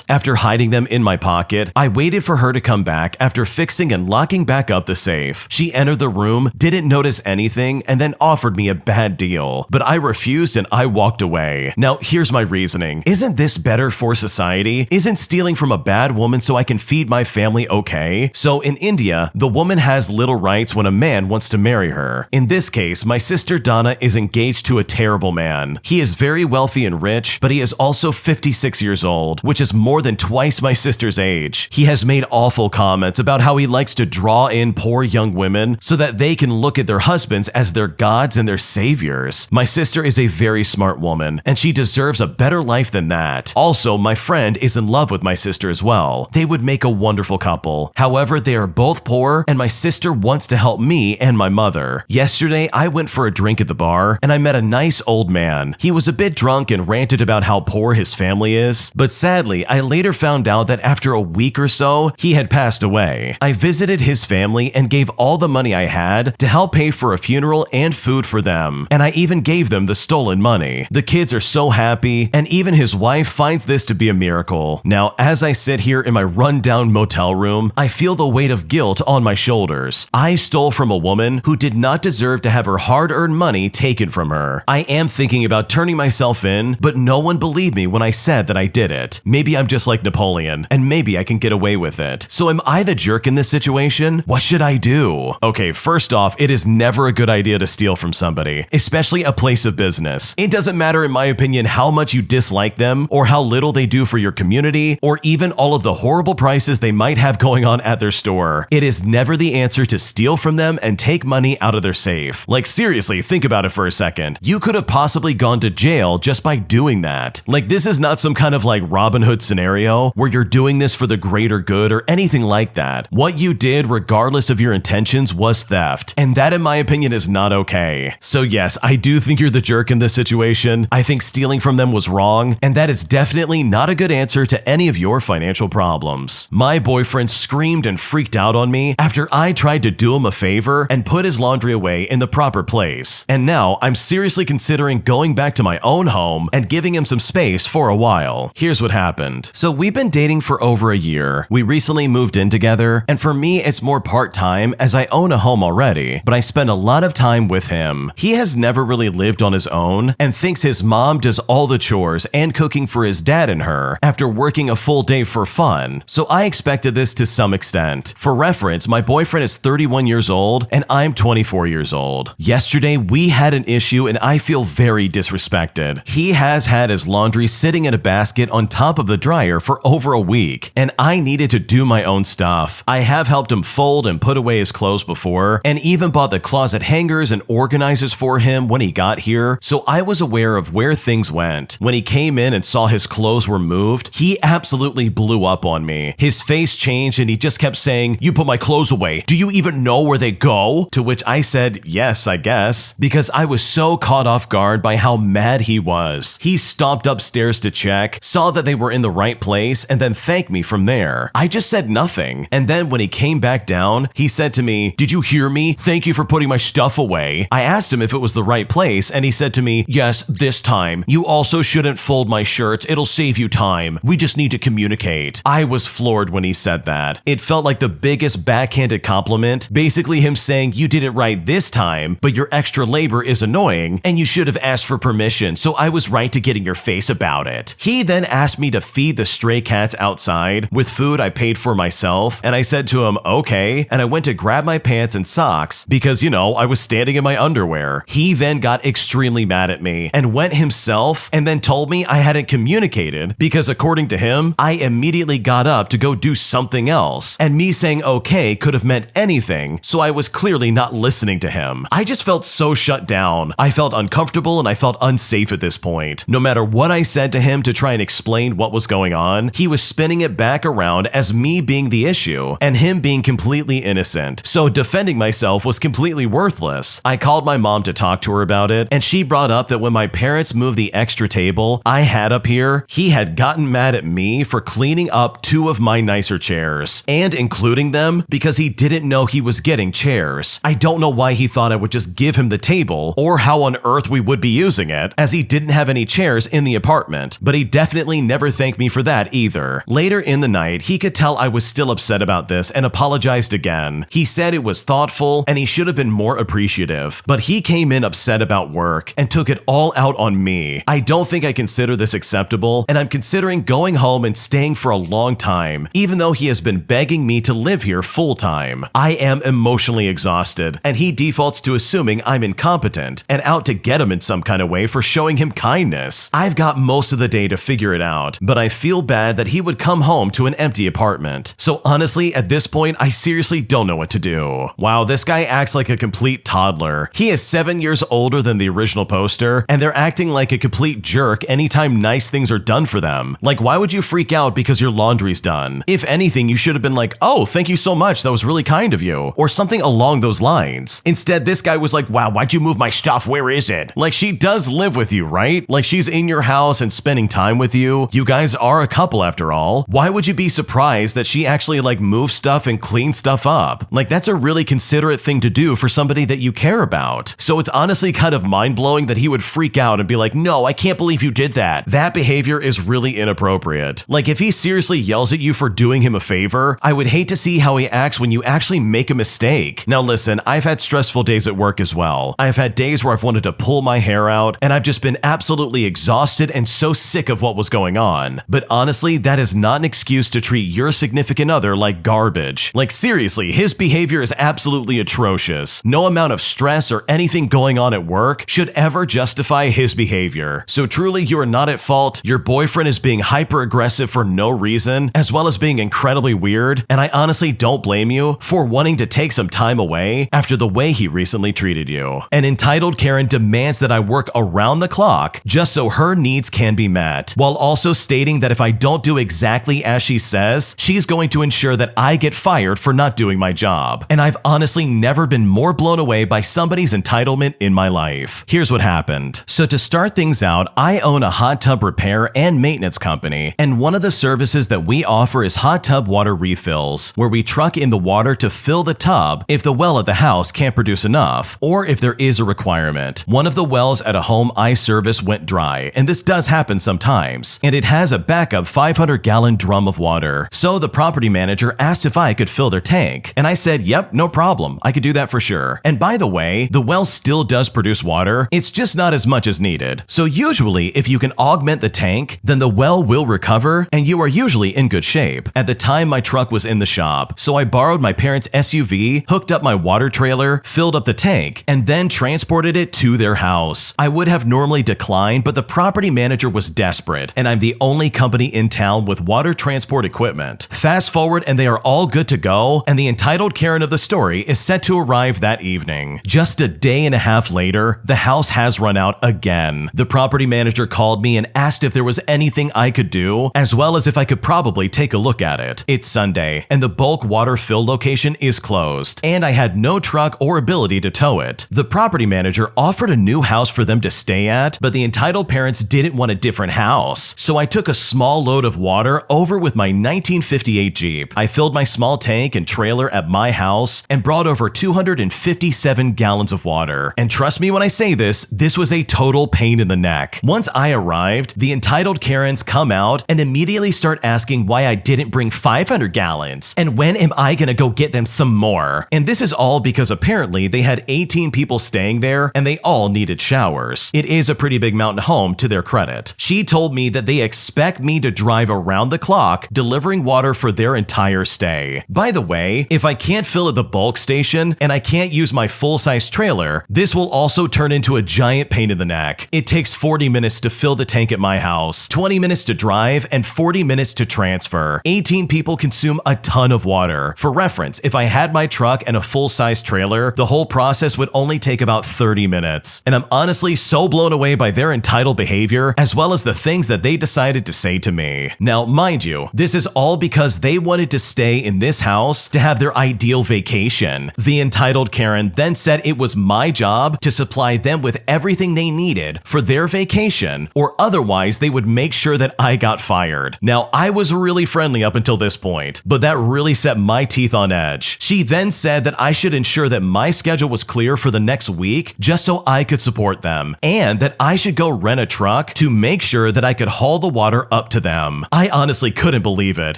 After hiding them in my pocket, I waited for her to come back after fixing and locking back up the safe. She entered the room, didn't notice anything, and then offered me a bad deal, but I refused and I walked away. Now, here's my reasoning. Isn't this better for society? Isn't stealing from a bad woman so I can feed my family okay? So in India, the woman has little rights when a man wants to marry her. In this case, my sister Donna is engaged to a terrible man. He is very wealthy and rich, but he is also 56 years old, which is more than twice my sister's age. He has made awful comments about how he likes to draw in poor young women so that they can look at their husbands as their gods and their saviors. My sister is a very smart woman, and she deserves a better life than that. Also, my friend is in love with my sister as well. They would make a wonderful couple. However, they are both poor, and my sister wants to help me and my mother. Yesterday, I went for a drink at the bar, and I met a nice old man. He was a bit drunk and ranted about how poor his family is, but sadly, I later found out that after a week or so, he had passed away. I visited his family and gave all the money I had to help pay for a funeral and food for them, and I even gave them the stolen money. The kids are so happy, and even his wife finds this to be a miracle. Now, as I sit here in my run-down motel room, I feel the weight of guilt on my shoulders. I stole from a woman who did not deserve to have her hard-earned money taken from her. I am thinking about turning myself in, but no one believed me when I said that I did it. Maybe I'm just like Napoleon, and maybe I can get away with it. So am I the jerk in this situation? What should I do? Okay, first off, it is never a good idea to steal from somebody, especially a place of business. It doesn't matter, in my opinion, how much you dislike them, or how little they do for your community, or even all of the horrible prices they might have going on at their store. It is never the answer to steal from them and take money out of their safe. Like, seriously, think about it for a second. You could have possibly gone to jail just by doing that. Like, this is not some kind of like Robin Hood scenario where you're doing this for the greater good or anything like that. What you did, regardless of your intentions, was theft. And that, in my opinion, is not okay. So yes, I do think you're the jerk in this situation. I think stealing from them was wrong, and that is definitely not a good answer to any of your financial problems. My boyfriend screamed and freaked out on me after I tried to do him a favor and put his laundry away in the proper place. And now I'm seriously considering going back to my own home and giving him some space for a while. Here's what happened. So we've been dating for over a year. We recently moved in together, and for me, it's more part-time as I own a home already, but I spend a lot of time with him. He has never really lived on his own and thinks his mom does all the chores and cooking for his dad and her after working a full day for fun. So I expected this to some extent. For reference, my boyfriend is 31 years old and I'm 24 years old. Yesterday, we had an issue and I feel very disrespected. He has had his laundry sitting in a basket on top of the dryer for over a week, and I needed to do my own stuff. I have helped him fold and put away his clothes before, and even bought the closet hangers and organizers for him when he got here, so I was aware of where things went. When he came in and saw his clothes were moved, he absolutely blew up on me. His face changed and he just kept saying, "You put my clothes away. Do you even know where they go?" To which I said, "Yes, I guess," because I was so caught off guard by how mad he was. He stomped upstairs to check, saw that they were in the right place, and then thanked me from there. I just said nothing. And then when he came back down, he said to me, "Did you hear me? Thank you for putting my stuff away." I asked him if it was the right place, and he said to me, "Yes, this time. You also shouldn't fold my shirts. It'll save you time. We just need to communicate." I was floored when he said that. It felt like the biggest backhanded compliment, basically him saying, "You did it right this time, but your extra labor is annoying, and you should have asked for permission, so I was right to get in your face about it." He then asked me to feed the stray cats outside with food I paid for myself, and I said to him, "Okay," and I went to grab my pants and socks because, I was standing in my underwear. He then got extremely mad at me and went himself and then told me I hadn't communicated because, according to him, I immediately got up to go do something else, and me saying okay could have meant anything, so I was clearly not listening to him. I just felt so shut down. I felt uncomfortable and I felt unsafe at this point. No matter what I said to him to try and explain what was going on, he was spinning it back around as me being the issue and him being completely innocent. So defending myself was completely worthless. I called my mom to talk to her about it, and she brought up that when my parents moved the extra table I had up here, he had gotten mad at me for cleaning up 2 of my nicer chairs and including them because he didn't know he was getting chairs. I don't know why he thought I would just give him the table or how on earth we would be using it, as he didn't have any chairs in the apartment, but he definitely never thanked me for that either. Later in the night, he could tell I was still upset about this and apologized again. He said it was thoughtful and he should have been more appreciative, but he came in upset about work and took it all out on me. I don't think I consider this acceptable, and I'm considering going home and staying for a long time, even though he has been begging me to live here full time. I am emotionally exhausted, and he defaults to assuming I'm incompetent and out to get him in some kind of way for showing him kindness. I've got most of the day to figure it out, but I feel bad that he would come home to an empty apartment. So honestly, at this point, I seriously don't know what to do. Wow, this guy acts like a complete toddler. He is 7 years older than the original poster, and they're acting like a complete jerk anytime nice things are done for them. Like, why would you freak out because your laundry's done? If anything, you should have been like, "Oh, thank you so much, that was really kind of you," or something along those lines. Instead, this guy was like, "Wow, why'd you move my stuff? Where is it?" Like, she does live with you, right? Like, she's in your house and spending time with you. You guys are a couple couple after all. Why would you be surprised that she actually moves stuff and cleans stuff up? That's a really considerate thing to do for somebody that you care about. So it's honestly kind of mind-blowing that he would freak out and be like, no, I can't believe you did that. That behavior is really inappropriate. If he seriously yells at you for doing him a favor, I would hate to see how he acts when you actually make a mistake. Now listen, I've had stressful days at work as well. I've had days where I've wanted to pull my hair out, and I've just been absolutely exhausted and so sick of what was going on. But honestly, that is not an excuse to treat your significant other like garbage. Seriously, his behavior is absolutely atrocious. No amount of stress or anything going on at work should ever justify his behavior. So truly, you are not at fault. Your boyfriend is being hyper-aggressive for no reason, as well as being incredibly weird, and I honestly don't blame you for wanting to take some time away after the way he recently treated you. An entitled Karen demands that I work around the clock just so her needs can be met, while also stating that if I don't do exactly as she says, she's going to ensure that I get fired for not doing my job. And I've honestly never been more blown away by somebody's entitlement in my life. Here's what happened. So to start things out, I own a hot tub repair and maintenance company, and one of the services that we offer is hot tub water refills, where we truck in the water to fill the tub if the well at the house can't produce enough, or if there is a requirement. One of the wells at a home I service went dry, and this does happen sometimes, and it has a backup 500-gallon drum of water. So the property manager asked if I could fill their tank, and I said, yep, no problem, I could do that for sure. And by the way, the well still does produce water, it's just not as much as needed. So usually, if you can augment the tank, then the well will recover, and you are usually in good shape. At the time, my truck was in the shop, so I borrowed my parents' SUV, hooked up my water trailer, filled up the tank, and then transported it to their house. I would have normally declined, but the property manager was desperate, and I'm the only company in town with water transport equipment. Fast forward, and they are all good to go, and the entitled Karen of the story is set to arrive that evening. Just a day and a half later, the house has run out again. The property manager called me and asked if there was anything I could do, as well as if I could probably take a look at it. It's Sunday, and the bulk water fill location is closed, and I had no truck or ability to tow it. The property manager offered a new house for them to stay at, but the entitled parents didn't want a different house, so I took a small load of water over with my 1958 Jeep. I filled my small tank and trailer at my house and brought over 257 gallons of water. And trust me when I say this was a total pain in the neck. Once I arrived, the entitled Karens come out and immediately start asking why I didn't bring 500 gallons, and when am I gonna go get them some more? And this is all because apparently they had 18 people staying there and they all needed showers. It is a pretty big mountain home to their credit. She told me that they expect me to drive around the clock delivering water for their entire stay. By the way, if I can't fill at the bulk station and I can't use my full-size trailer, this will also turn into a giant pain in the neck. It takes 40 minutes to fill the tank at my house, 20 minutes to drive, and 40 minutes to transfer. 18 people consume a ton of water. For reference, if I had my truck and a full-size trailer, the whole process would only take about 30 minutes. And I'm honestly so blown away by their entitled behavior, as well as the things that they decided to say to me. Now, mind you, this is all because they wanted to stay in this house to have their ideal vacation. The entitled Karen then said it was my job to supply them with everything they needed for their vacation, or otherwise they would make sure that I got fired. Now, I was really friendly up until this point, but that really set my teeth on edge. She then said that I should ensure that my schedule was clear for the next week just so I could support them, and that I should go rent a truck to make sure that I could haul the water up to them. I honestly couldn't believe it.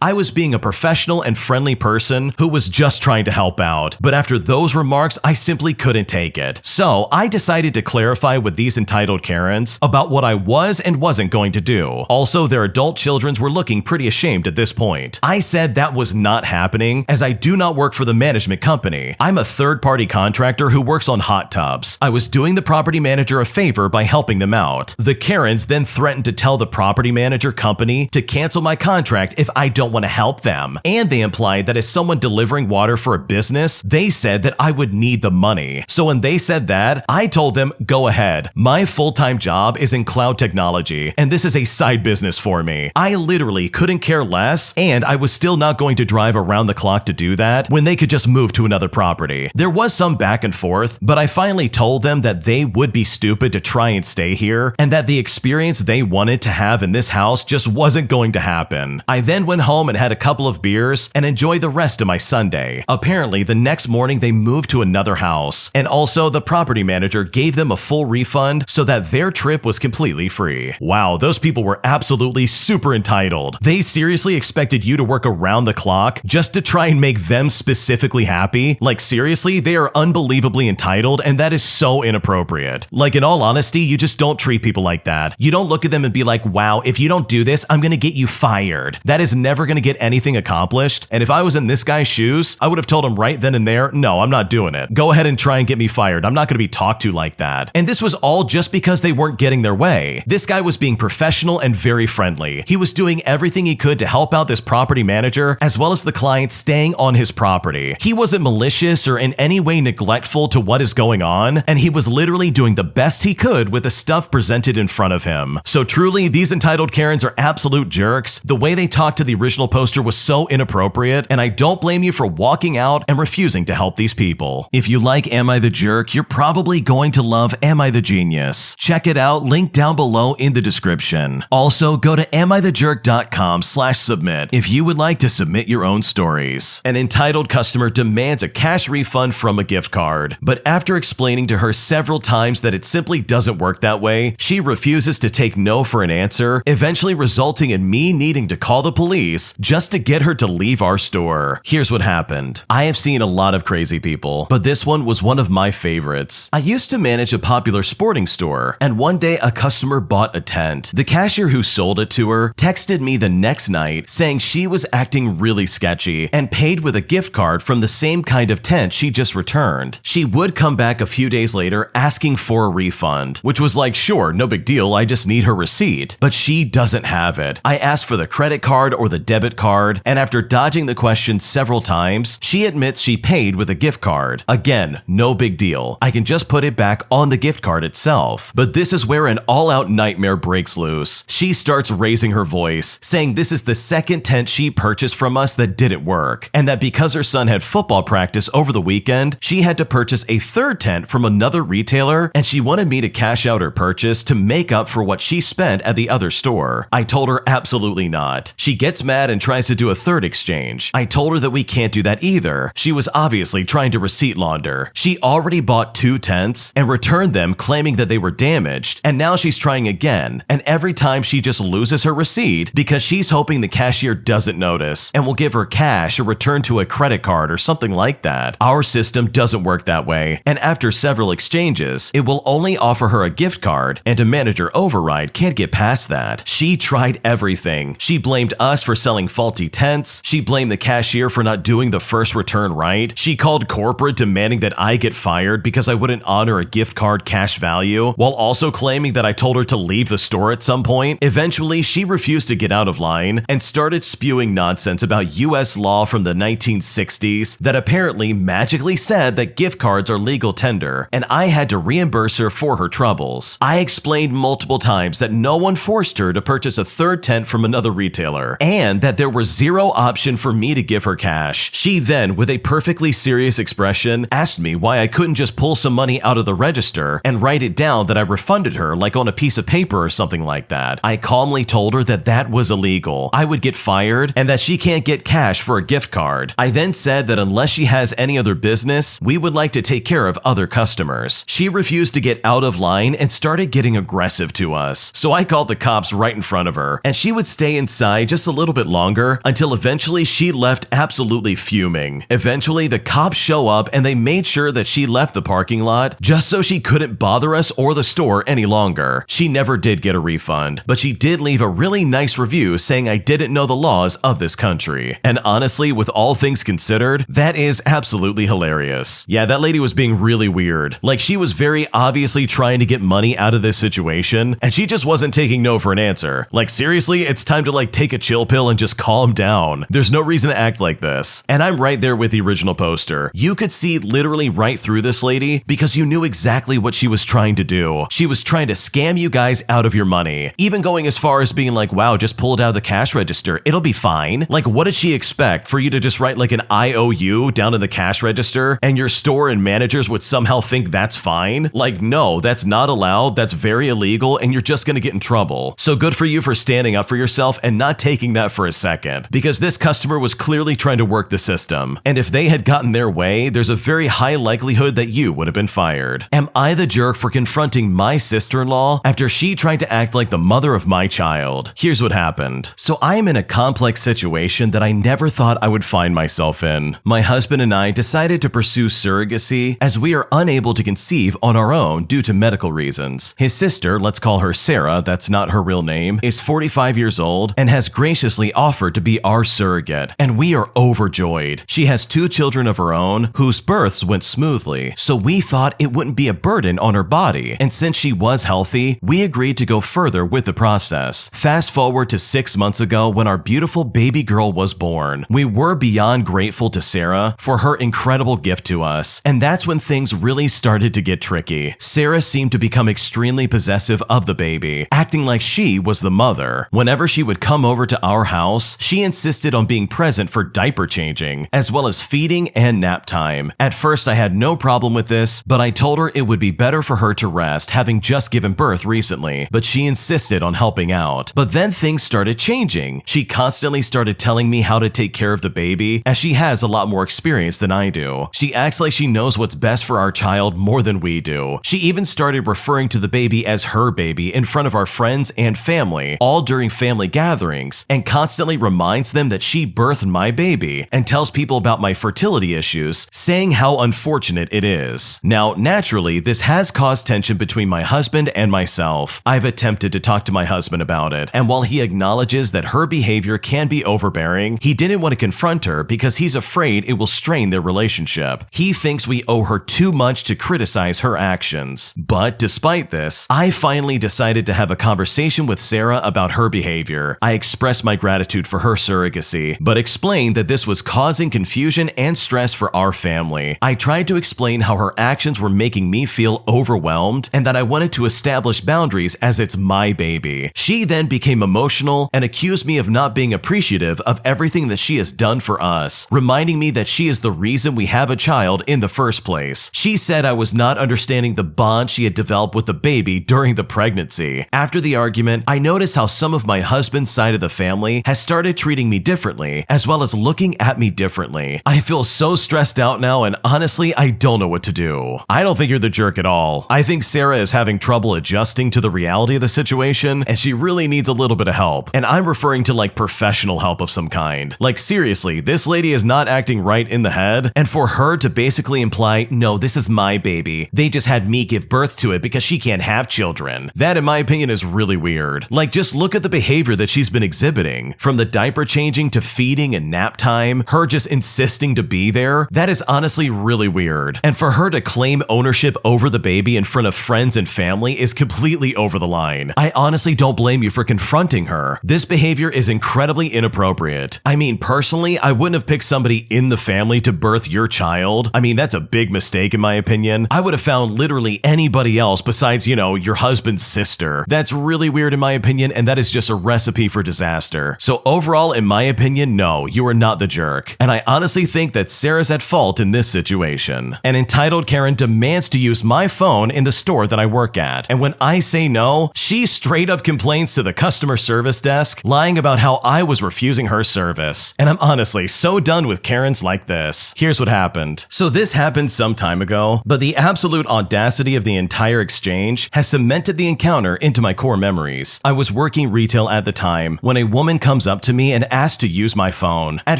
I was being a professional and friendly person who was just trying to help out, but after those remarks, I simply couldn't take it. So I decided to clarify with these entitled Karens about what I was and wasn't going to do. Also, their adult children were looking pretty ashamed at this point. I said that was not happening, as I do not work for the management company. I'm a third-party contractor who works on hot tubs. I was doing the property manager a favor by helping them out. The Karens then threatened to tell the property manager company to cancel my contract if I don't want to help them. And they implied that as someone delivering water for a business, they said that I would need the money. So when they said that, I told them, go ahead. My full-time job is in cloud technology, and this is a side business for me. I literally couldn't care less, and I was still not going to drive around the clock to do that when they could just move to another property. There was some back and forth, but I finally told them that they would be stupid to try and stay here, and that the experience they wanted to have in this house just wasn't wasn't going to happen. I then went home and had a couple of beers and enjoyed the rest of my Sunday. Apparently, the next morning they moved to another house, and also the property manager gave them a full refund so that their trip was completely free. Wow, those people were absolutely super entitled. They seriously expected you to work around the clock just to try and make them specifically happy? Like seriously, they are unbelievably entitled, and that is so inappropriate. Like in all honesty, you just don't treat people like that. You don't look at them and be like, wow, if you don't do this, I'm gonna get you fired. That is never gonna get anything accomplished, and if I was in this guy's shoes, I would have told him right then and there, no, I'm not doing it. Go ahead and try and get me fired. I'm not gonna be talked to like that. And this was all just because they weren't getting their way. This guy was being professional and very friendly. He was doing everything he could to help out this property manager as well as the client staying on his property. He wasn't malicious or in any way neglectful to what is going on, and he was literally doing the best he could with the stuff presented in front of him. So truly, these entitled Karens are absolute jerks. The way they talked to the original poster was so inappropriate, and I don't blame you for walking out and refusing to help these people. If you like Am I the Jerk, you're probably going to love Am I the Genius. Check it out, link down below in the description. Also, go to amithejerk.com/submit if you would like to submit your own stories. An entitled customer demands a cash refund from a gift card, but after explaining to her several times that it simply doesn't work that way, she refuses to take no for an answer, eventually resulting in me needing to call the police just to get her to leave our store. Here's what happened. I have seen a lot of crazy people, but this one was one of my favorites. I used to manage a popular sporting store, and one day a customer bought a tent. The cashier who sold it to her texted me the next night saying she was acting really sketchy and paid with a gift card from the same kind of tent she just returned. She would come back a few days later asking for a refund, which was like, sure, no big deal, I just need her receipt. But she doesn't have it. I asked for the credit card or the debit card, and after dodging the question several times, she admits she paid with a gift card. Again, no big deal. I can just put it back on the gift card itself. But this is where an all-out nightmare breaks loose. She starts raising her voice, saying this is the second tent she purchased from us that didn't work, and that because her son had football practice over the weekend, she had to purchase a third tent from another retailer, and she wanted me to cash out her purchase to make up for what she spent at the other store. I told her absolutely not. She gets mad and tries to do a third exchange. I told her that we can't do that either. She was obviously trying to receipt launder. She already bought 2 tents and returned them claiming that they were damaged, and now she's trying again, and every time she just loses her receipt because she's hoping the cashier doesn't notice and will give her cash or return to a credit card or something like that. Our system doesn't work that way, and after several exchanges, it will only offer her a gift card, and a manager override can't get past that. She tried everything. She blamed us for selling faulty tents. She blamed the cashier for not doing the first return right. She called corporate demanding that I get fired because I wouldn't honor a gift card cash value, while also claiming that I told her to leave the store at some point. Eventually, she refused to get out of line and started spewing nonsense about US law from the 1960s that apparently magically said that gift cards are legal tender, and I had to reimburse her for her troubles. I explained multiple times that no one forced her to purchase a third tent from another retailer, and that there was zero option for me to give her cash. She then, with a perfectly serious expression, asked me why I couldn't just pull some money out of the register and write it down that I refunded her like on a piece of paper or something like that. I calmly told her that that was illegal. I would get fired and that she can't get cash for a gift card. I then said that unless she has any other business, we would like to take care of other customers. She refused to get out of line and started getting aggressive to us. So I called the cops right in front of her, and she would stay inside just a little bit longer until eventually she left absolutely fuming. Eventually, the cops show up and they made sure that she left the parking lot just so she couldn't bother us or the store any longer. She never did get a refund, but she did leave a really nice review saying I didn't know the laws of this country. And honestly, with all things considered, that is absolutely hilarious. Yeah, that lady was being really weird. Like, she was very obviously trying to get money out of this situation, and she just wasn't taking no for an answer. Like, seriously, it's time to like take a chill pill and just calm down. There's no reason to act like this. And I'm right there with the original poster. You could see literally right through this lady because you knew exactly what she was trying to do. She was trying to scam you guys out of your money, even going as far as being like, wow, just pull it out of the cash register, it'll be fine. Like, what did she expect? For you to just write like an IOU down in the cash register and your store and managers would somehow think that's fine? Like, no, that's not allowed, that's very illegal, and you're just gonna get in trouble. So good for you for standing standing up for yourself and not taking that for a second, because this customer was clearly trying to work the system, and if they had gotten their way, there's a very high likelihood that you would have been fired. Am I the jerk for confronting my sister-in-law after she tried to act like the mother of my child? Here's what happened. So I am in a complex situation that I never thought I would find myself in. My husband and I decided to pursue surrogacy as we are unable to conceive on our own due to medical reasons. His sister, let's call her Sarah, that's not her real name, is 45 years old and has graciously offered to be our surrogate, and we are overjoyed. She has 2 children of her own whose births went smoothly, so we thought it wouldn't be a burden on her body, and since she was healthy, we agreed to go further with the process. Fast forward to 6 months ago when our beautiful baby girl was born. We were beyond grateful to Sarah for her incredible gift to us, and that's when things really started to get tricky. Sarah seemed to become extremely possessive of the baby, acting like she was the mother. Whenever she would come over to our house, she insisted on being present for diaper changing, as well as feeding and nap time. At first, I had no problem with this, but I told her it would be better for her to rest, having just given birth recently, but she insisted on helping out. But then things started changing. She constantly started telling me how to take care of the baby, as she has a lot more experience than I do. She acts like she knows what's best for our child more than we do. She even started referring to the baby as her baby in front of our friends and family, all during family gatherings, and constantly reminds them that she birthed my baby and tells people about my fertility issues, saying how unfortunate it is. Now, naturally, this has caused tension between my husband and myself. I've attempted to talk to my husband about it, and while he acknowledges that her behavior can be overbearing, he didn't want to confront her because he's afraid it will strain their relationship. He thinks we owe her too much to criticize her actions. But despite this, I finally decided to have a conversation with Sarah about her behavior. I expressed my gratitude for her surrogacy, but explained that this was causing confusion and stress for our family. I tried to explain how her actions were making me feel overwhelmed and that I wanted to establish boundaries as it's my baby. She then became emotional and accused me of not being appreciative of everything that she has done for us, reminding me that she is the reason we have a child in the first place. She said I was not understanding the bond she had developed with the baby during the pregnancy. After the argument, I noticed how some of my husband's side of the family has started treating me differently, as well as looking at me differently. I feel so stressed out now, and honestly, I don't know what to do. I don't think you're the jerk at all. I think Sarah is having trouble adjusting to the reality of the situation, and she really needs a little bit of help. And I'm referring to like professional help of some kind. Like seriously, this lady is not acting right in the head, and for her to basically imply, no, this is my baby, they just had me give birth to it because she can't have children. That, in my opinion, is really weird. Like, just look at the behavior that she's been exhibiting. From the diaper changing to feeding and nap time, her just insisting to be there, that is honestly really weird. And for her to claim ownership over the baby in front of friends and family is completely over the line. I honestly don't blame you for confronting her. This behavior is incredibly inappropriate. I mean, personally, I wouldn't have picked somebody in the family to birth your child. I mean, that's a big mistake in my opinion. I would have found literally anybody else besides, you know, your husband's sister. That's really weird in my opinion, and that is just a recipe for disaster. So overall, in my opinion, no, you are not the jerk. And I honestly think that Sarah's at fault in this situation. An entitled Karen demands to use my phone in the store that I work at, and when I say no, she straight up complains to the customer service desk, lying about how I was refusing her service. And I'm honestly so done with Karens like this. Here's what happened. So this happened some time ago, but the absolute audacity of the entire exchange has cemented the encounter into my core memories. I was working retail at the time when a woman comes up to me and asks to use my phone. At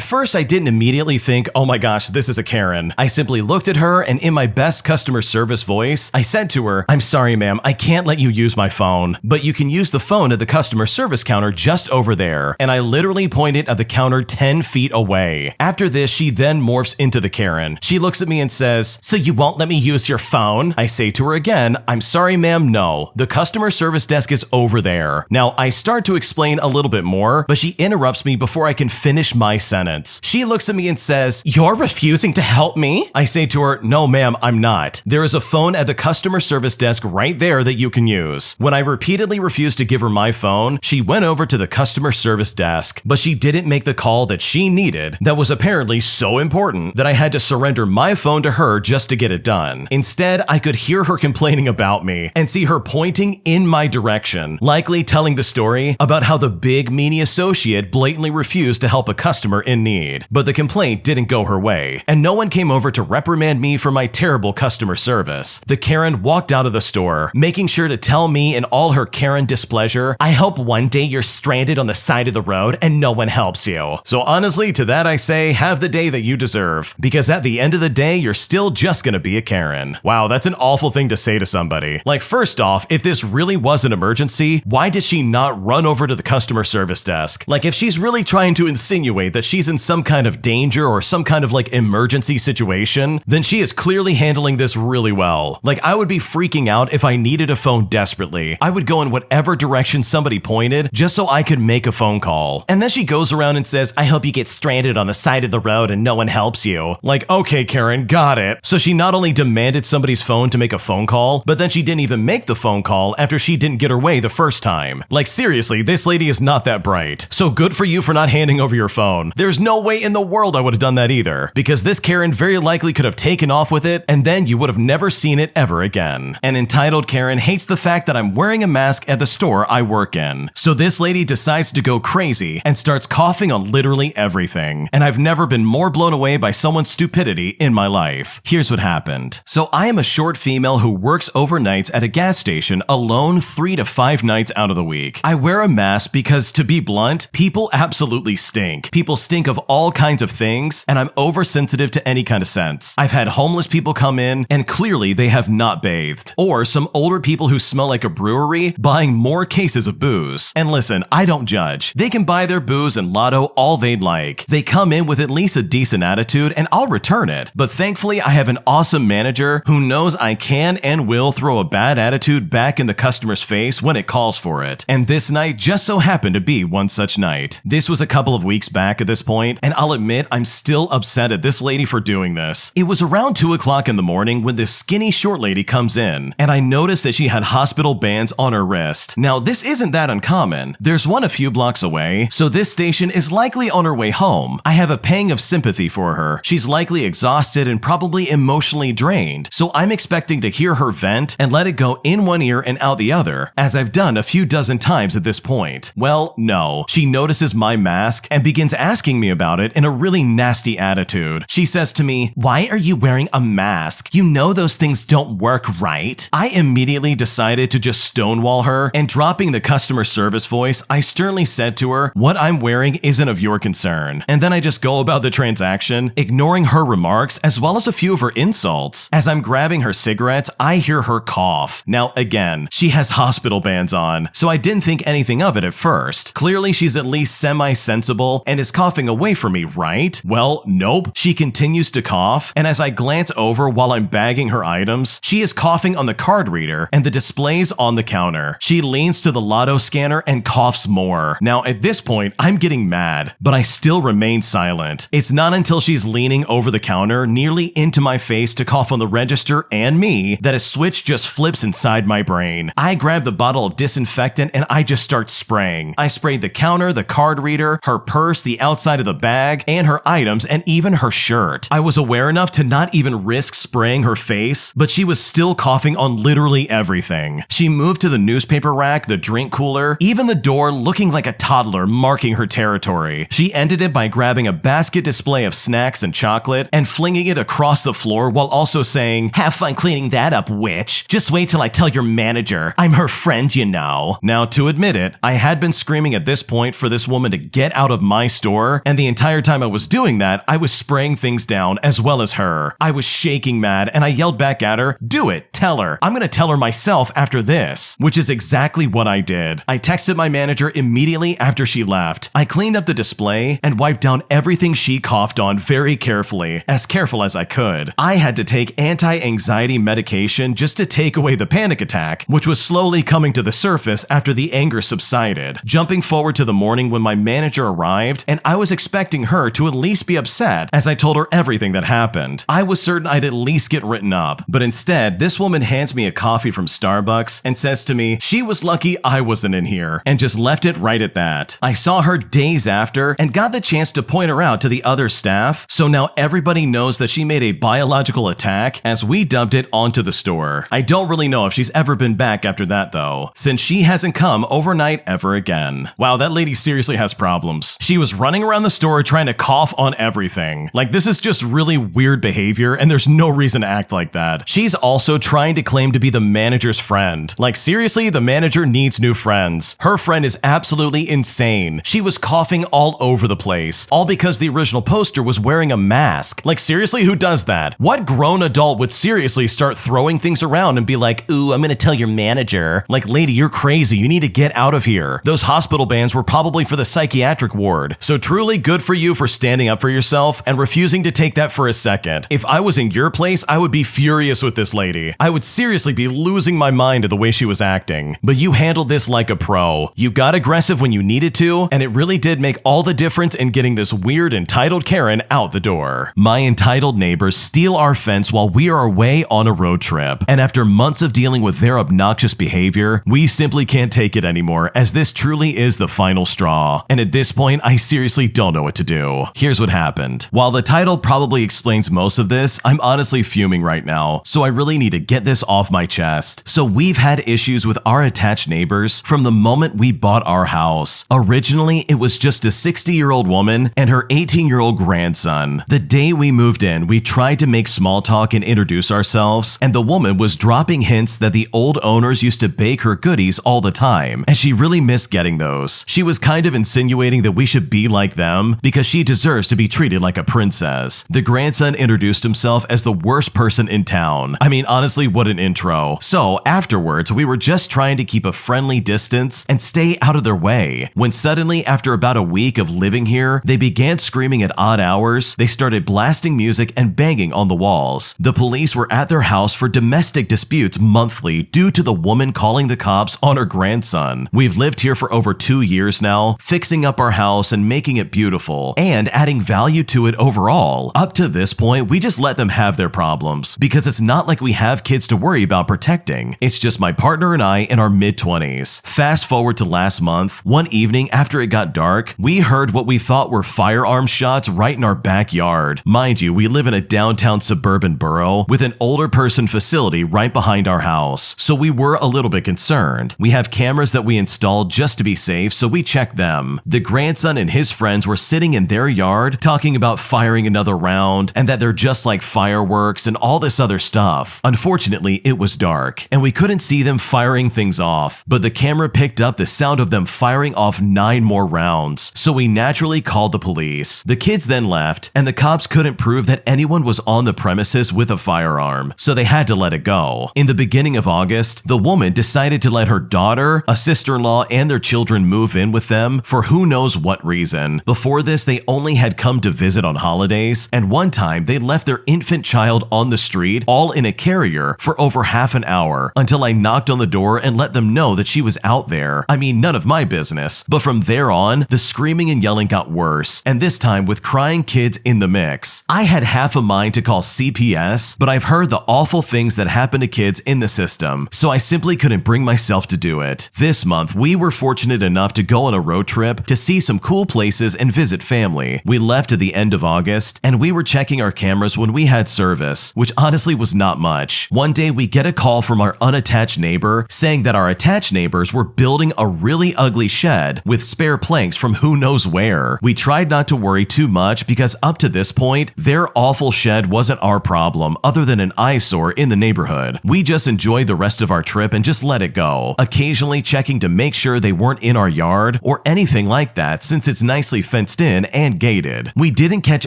first, I didn't immediately think, oh my gosh, this is a Karen. I simply looked at her and in my best customer service voice, I said to her, I'm sorry ma'am, I can't let you use my phone, but you can use the phone at the customer service counter just over there. And I literally pointed at the counter 10 feet away. After this, she then morphs into the Karen. She looks at me and says, so you won't let me use your phone? I say to her again, I'm sorry ma'am, no. The customer service desk is over there. Now, I start to explain a little bit more, but she interrupts me before I can finish my sentence. She looks at me and says, you're refusing to help me? I say to her, no ma'am, I'm not. There is a phone at the customer service desk right there that you can use. When I repeatedly refused to give her my phone, she went over to the customer service desk, but she didn't make the call that she needed that was apparently so important that I had to surrender my phone to her just to get it done. Instead, I could hear her complaining about me and see her pointing in my direction, likely telling the story story about how the big meanie associate blatantly refused to help a customer in need. But the complaint didn't go her way, and no one came over to reprimand me for my terrible customer service. The Karen walked out of the store, making sure to tell me in all her Karen displeasure, "I hope one day you're stranded on the side of the road and no one helps you." So honestly, to that I say, have the day that you deserve, because at the end of the day, you're still just gonna be a Karen. Wow, that's an awful thing to say to somebody. Like, first off, if this really was an emergency, why did she not run over to the customer service desk? Like, if she's really trying to insinuate that she's in some kind of danger or some kind of like emergency situation, then she is clearly handling this really well. Like, I would be freaking out if I needed a phone desperately. I would go in whatever direction somebody pointed just so I could make a phone call. And then she goes around and says, "I hope you get stranded on the side of the road and no one helps you." Like, okay, Karen, got it. So she not only demanded somebody's phone to make a phone call, but then she didn't even make the phone call after she didn't get her way the first time. Like, seriously, this lady is not that bright. So good for you for not handing over your phone. There's no way in the world I would have done that either, because this Karen very likely could have taken off with it and then you would have never seen it ever again. An entitled Karen hates the fact that I'm wearing a mask at the store I work in. So this lady decides to go crazy and starts coughing on literally everything. And I've never been more blown away by someone's stupidity in my life. Here's what happened. So I am a short female who works overnights at a gas station alone 3 to 5 nights out of the week. I wear a mask because, to be blunt, people absolutely stink. People stink of all kinds of things, and I'm oversensitive to any kind of scents. I've had homeless people come in, and clearly they have not bathed. Or some older people who smell like a brewery buying more cases of booze. And listen, I don't judge. They can buy their booze and Lotto all they'd like. They come in with at least a decent attitude, and I'll return it. But thankfully, I have an awesome manager who knows I can and will throw a bad attitude back in the customer's face when it calls for it. And this night just so happened to be one such night. This was a couple of weeks back at this point, and I'll admit I'm still upset at this lady for doing this. It was around 2 o'clock in the morning when this skinny short lady comes in, and I noticed that she had hospital bands on her wrist. Now, this isn't that uncommon. There's one a few blocks away, so this station is likely on her way home. I have a pang of sympathy for her. She's likely exhausted and probably emotionally drained, so I'm expecting to hear her vent and let it go in one ear and out the other, as I've done a few dozen times at this point. Well, no. She notices my mask and begins asking me about it in a really nasty attitude. She says to me, "Why are you wearing a mask? You know those things don't work, right?" I immediately decided to just stonewall her, and dropping the customer service voice, I sternly said to her, "What I'm wearing isn't of your concern." And then I just go about the transaction, ignoring her remarks as well as a few of her insults. As I'm grabbing her cigarettes, I hear her cough. Now again, she has hospital bands on, so I didn't think anything of it at first. Clearly she's at least semi-sensible and is coughing away from me, right? Well, nope. She continues to cough, and as I glance over while I'm bagging her items, she is coughing on the card reader and the displays on the counter. She leans to the Lotto scanner and coughs more. Now at this point, I'm getting mad, but I still remain silent. It's not until she's leaning over the counter nearly into my face to cough on the register and me that a switch just flips inside my brain. I grab the bottle of disinfectant and I just start spraying. I sprayed the counter, the card reader, her purse, the outside of the bag, and her items, and even her shirt. I was aware enough to not even risk spraying her face, but she was still coughing on literally everything. She moved to the newspaper rack, the drink cooler, even the door, looking like a toddler marking her territory. She ended it by grabbing a basket display of snacks and chocolate and flinging it across the floor while also saying, "Have fun cleaning that up, witch. Just wait till I tell your manager. I'm her friend, you know." Now, to admit it, I had been screaming at this point for this woman to get out of my store, and the entire time I was doing that, I was spraying things down as well as her. I was shaking mad, and I yelled back at her, "Do it, tell her. I'm gonna tell her myself after this," which is exactly what I did. I texted my manager immediately after she left. I cleaned up the display and wiped down everything she coughed on very carefully, as careful as I could. I had to take anti-anxiety medication just to take away the panic attack, which was slowly coming to the surface after the anger subsided. Jumping forward to the morning when my manager arrived, and I was expecting her to at least be upset as I told her everything that happened. I was certain I'd at least get written up, but instead, this woman hands me a coffee from Starbucks and says to me she was lucky I wasn't in here, and just left it right at that. I saw her days after and got the chance to point her out to the other staff, so now everybody knows that she made a biological attack, as we dubbed it, onto the store. I don't really know if she's ever been back after that though, since she hasn't come over overnight ever again. Wow, that lady seriously has problems. She was running around the store trying to cough on everything. Like, this is just really weird behavior, and there's no reason to act like that. She's also trying to claim to be the manager's friend. Like, seriously, the manager needs new friends. Her friend is absolutely insane. She was coughing all over the place, all because the original poster was wearing a mask. Like, seriously, who does that? What grown adult would seriously start throwing things around and be like, ooh, I'm gonna tell your manager? Like, lady, you're crazy. You need to get out of here. Those hospital bans were probably for the psychiatric ward. So truly good for you for standing up for yourself and refusing to take that for a second. If I was in your place, I would be furious with this lady. I would seriously be losing my mind at the way she was acting. But you handled this like a pro. You got aggressive when you needed to, and it really did make all the difference in getting this weird entitled Karen out the door. My entitled neighbors steal our fence while we are away on a road trip. And after months of dealing with their obnoxious behavior, we simply can't take it anymore, as this truly is the final straw. And at this point, I seriously don't know what to do. Here's what happened. While the title probably explains most of this, I'm honestly fuming right now, so I really need to get this off my chest. So we've had issues with our attached neighbors from the moment we bought our house. Originally, it was just a 60-year-old woman and her 18-year-old grandson. The day we moved in, we tried to make small talk and introduce ourselves, and the woman was dropping hints that the old owners used to bake her goodies all the time, and she really missed getting those. She was kind of insinuating that we should be like them because she deserves to be treated like a princess. The grandson introduced himself as the worst person in town. I mean, honestly, what an intro. So afterwards, we were just trying to keep a friendly distance and stay out of their way, when suddenly, after about a week of living here, they began screaming at odd hours. They started blasting music and banging on the walls. The police were at their house for domestic disputes monthly due to the woman calling the cops on her grandson. We've lived here for over 2 years now, fixing up our house and making it beautiful, and adding value to it overall. Up to this point, we just let them have their problems, because it's not like we have kids to worry about protecting. It's just my partner and I in our mid-20s. Fast forward to last month, one evening after it got dark, we heard what we thought were firearm shots right in our backyard. Mind you, we live in a downtown suburban borough with an older person facility right behind our house, so we were a little bit concerned. We have cameras that we installed just to be safe, so we checked them. The grandson and his friends were sitting in their yard talking about firing another round and that they're just like fireworks and all this other stuff. Unfortunately, it was dark and we couldn't see them firing things off, but the camera picked up the sound of them firing off 9 more rounds, so we naturally called the police. The kids then left, and the cops couldn't prove that anyone was on the premises with a firearm, so they had to let it go. In the beginning of August, the woman decided to let her daughter, a sister-in-law, and their children move in with them for who knows what reason. Before this, they only had come to visit on holidays, and one time they left their infant child on the street, all in a carrier, for over half an hour, until I knocked on the door and let them know that she was out there. I mean, none of my business. But from there on, the screaming and yelling got worse, and this time with crying kids in the mix. I had half a mind to call CPS, but I've heard the awful things that happen to kids in the system, so I simply couldn't bring myself to do it. This month, we were fortunate enough to go on a road trip to see some cool places and visit family. We left at the end of August, and we were checking our cameras when we had service, which honestly was not much. One day, we get a call from our unattached neighbor saying that our attached neighbors were building a really ugly shed with spare planks from who knows where. We tried not to worry too much because up to this point, their awful shed wasn't our problem other than an eyesore in the neighborhood. We just enjoyed the rest of our trip and just let it go, occasionally checking to make sure they weren't in our yard or anything like that since it's nicely fenced in and gated. We didn't catch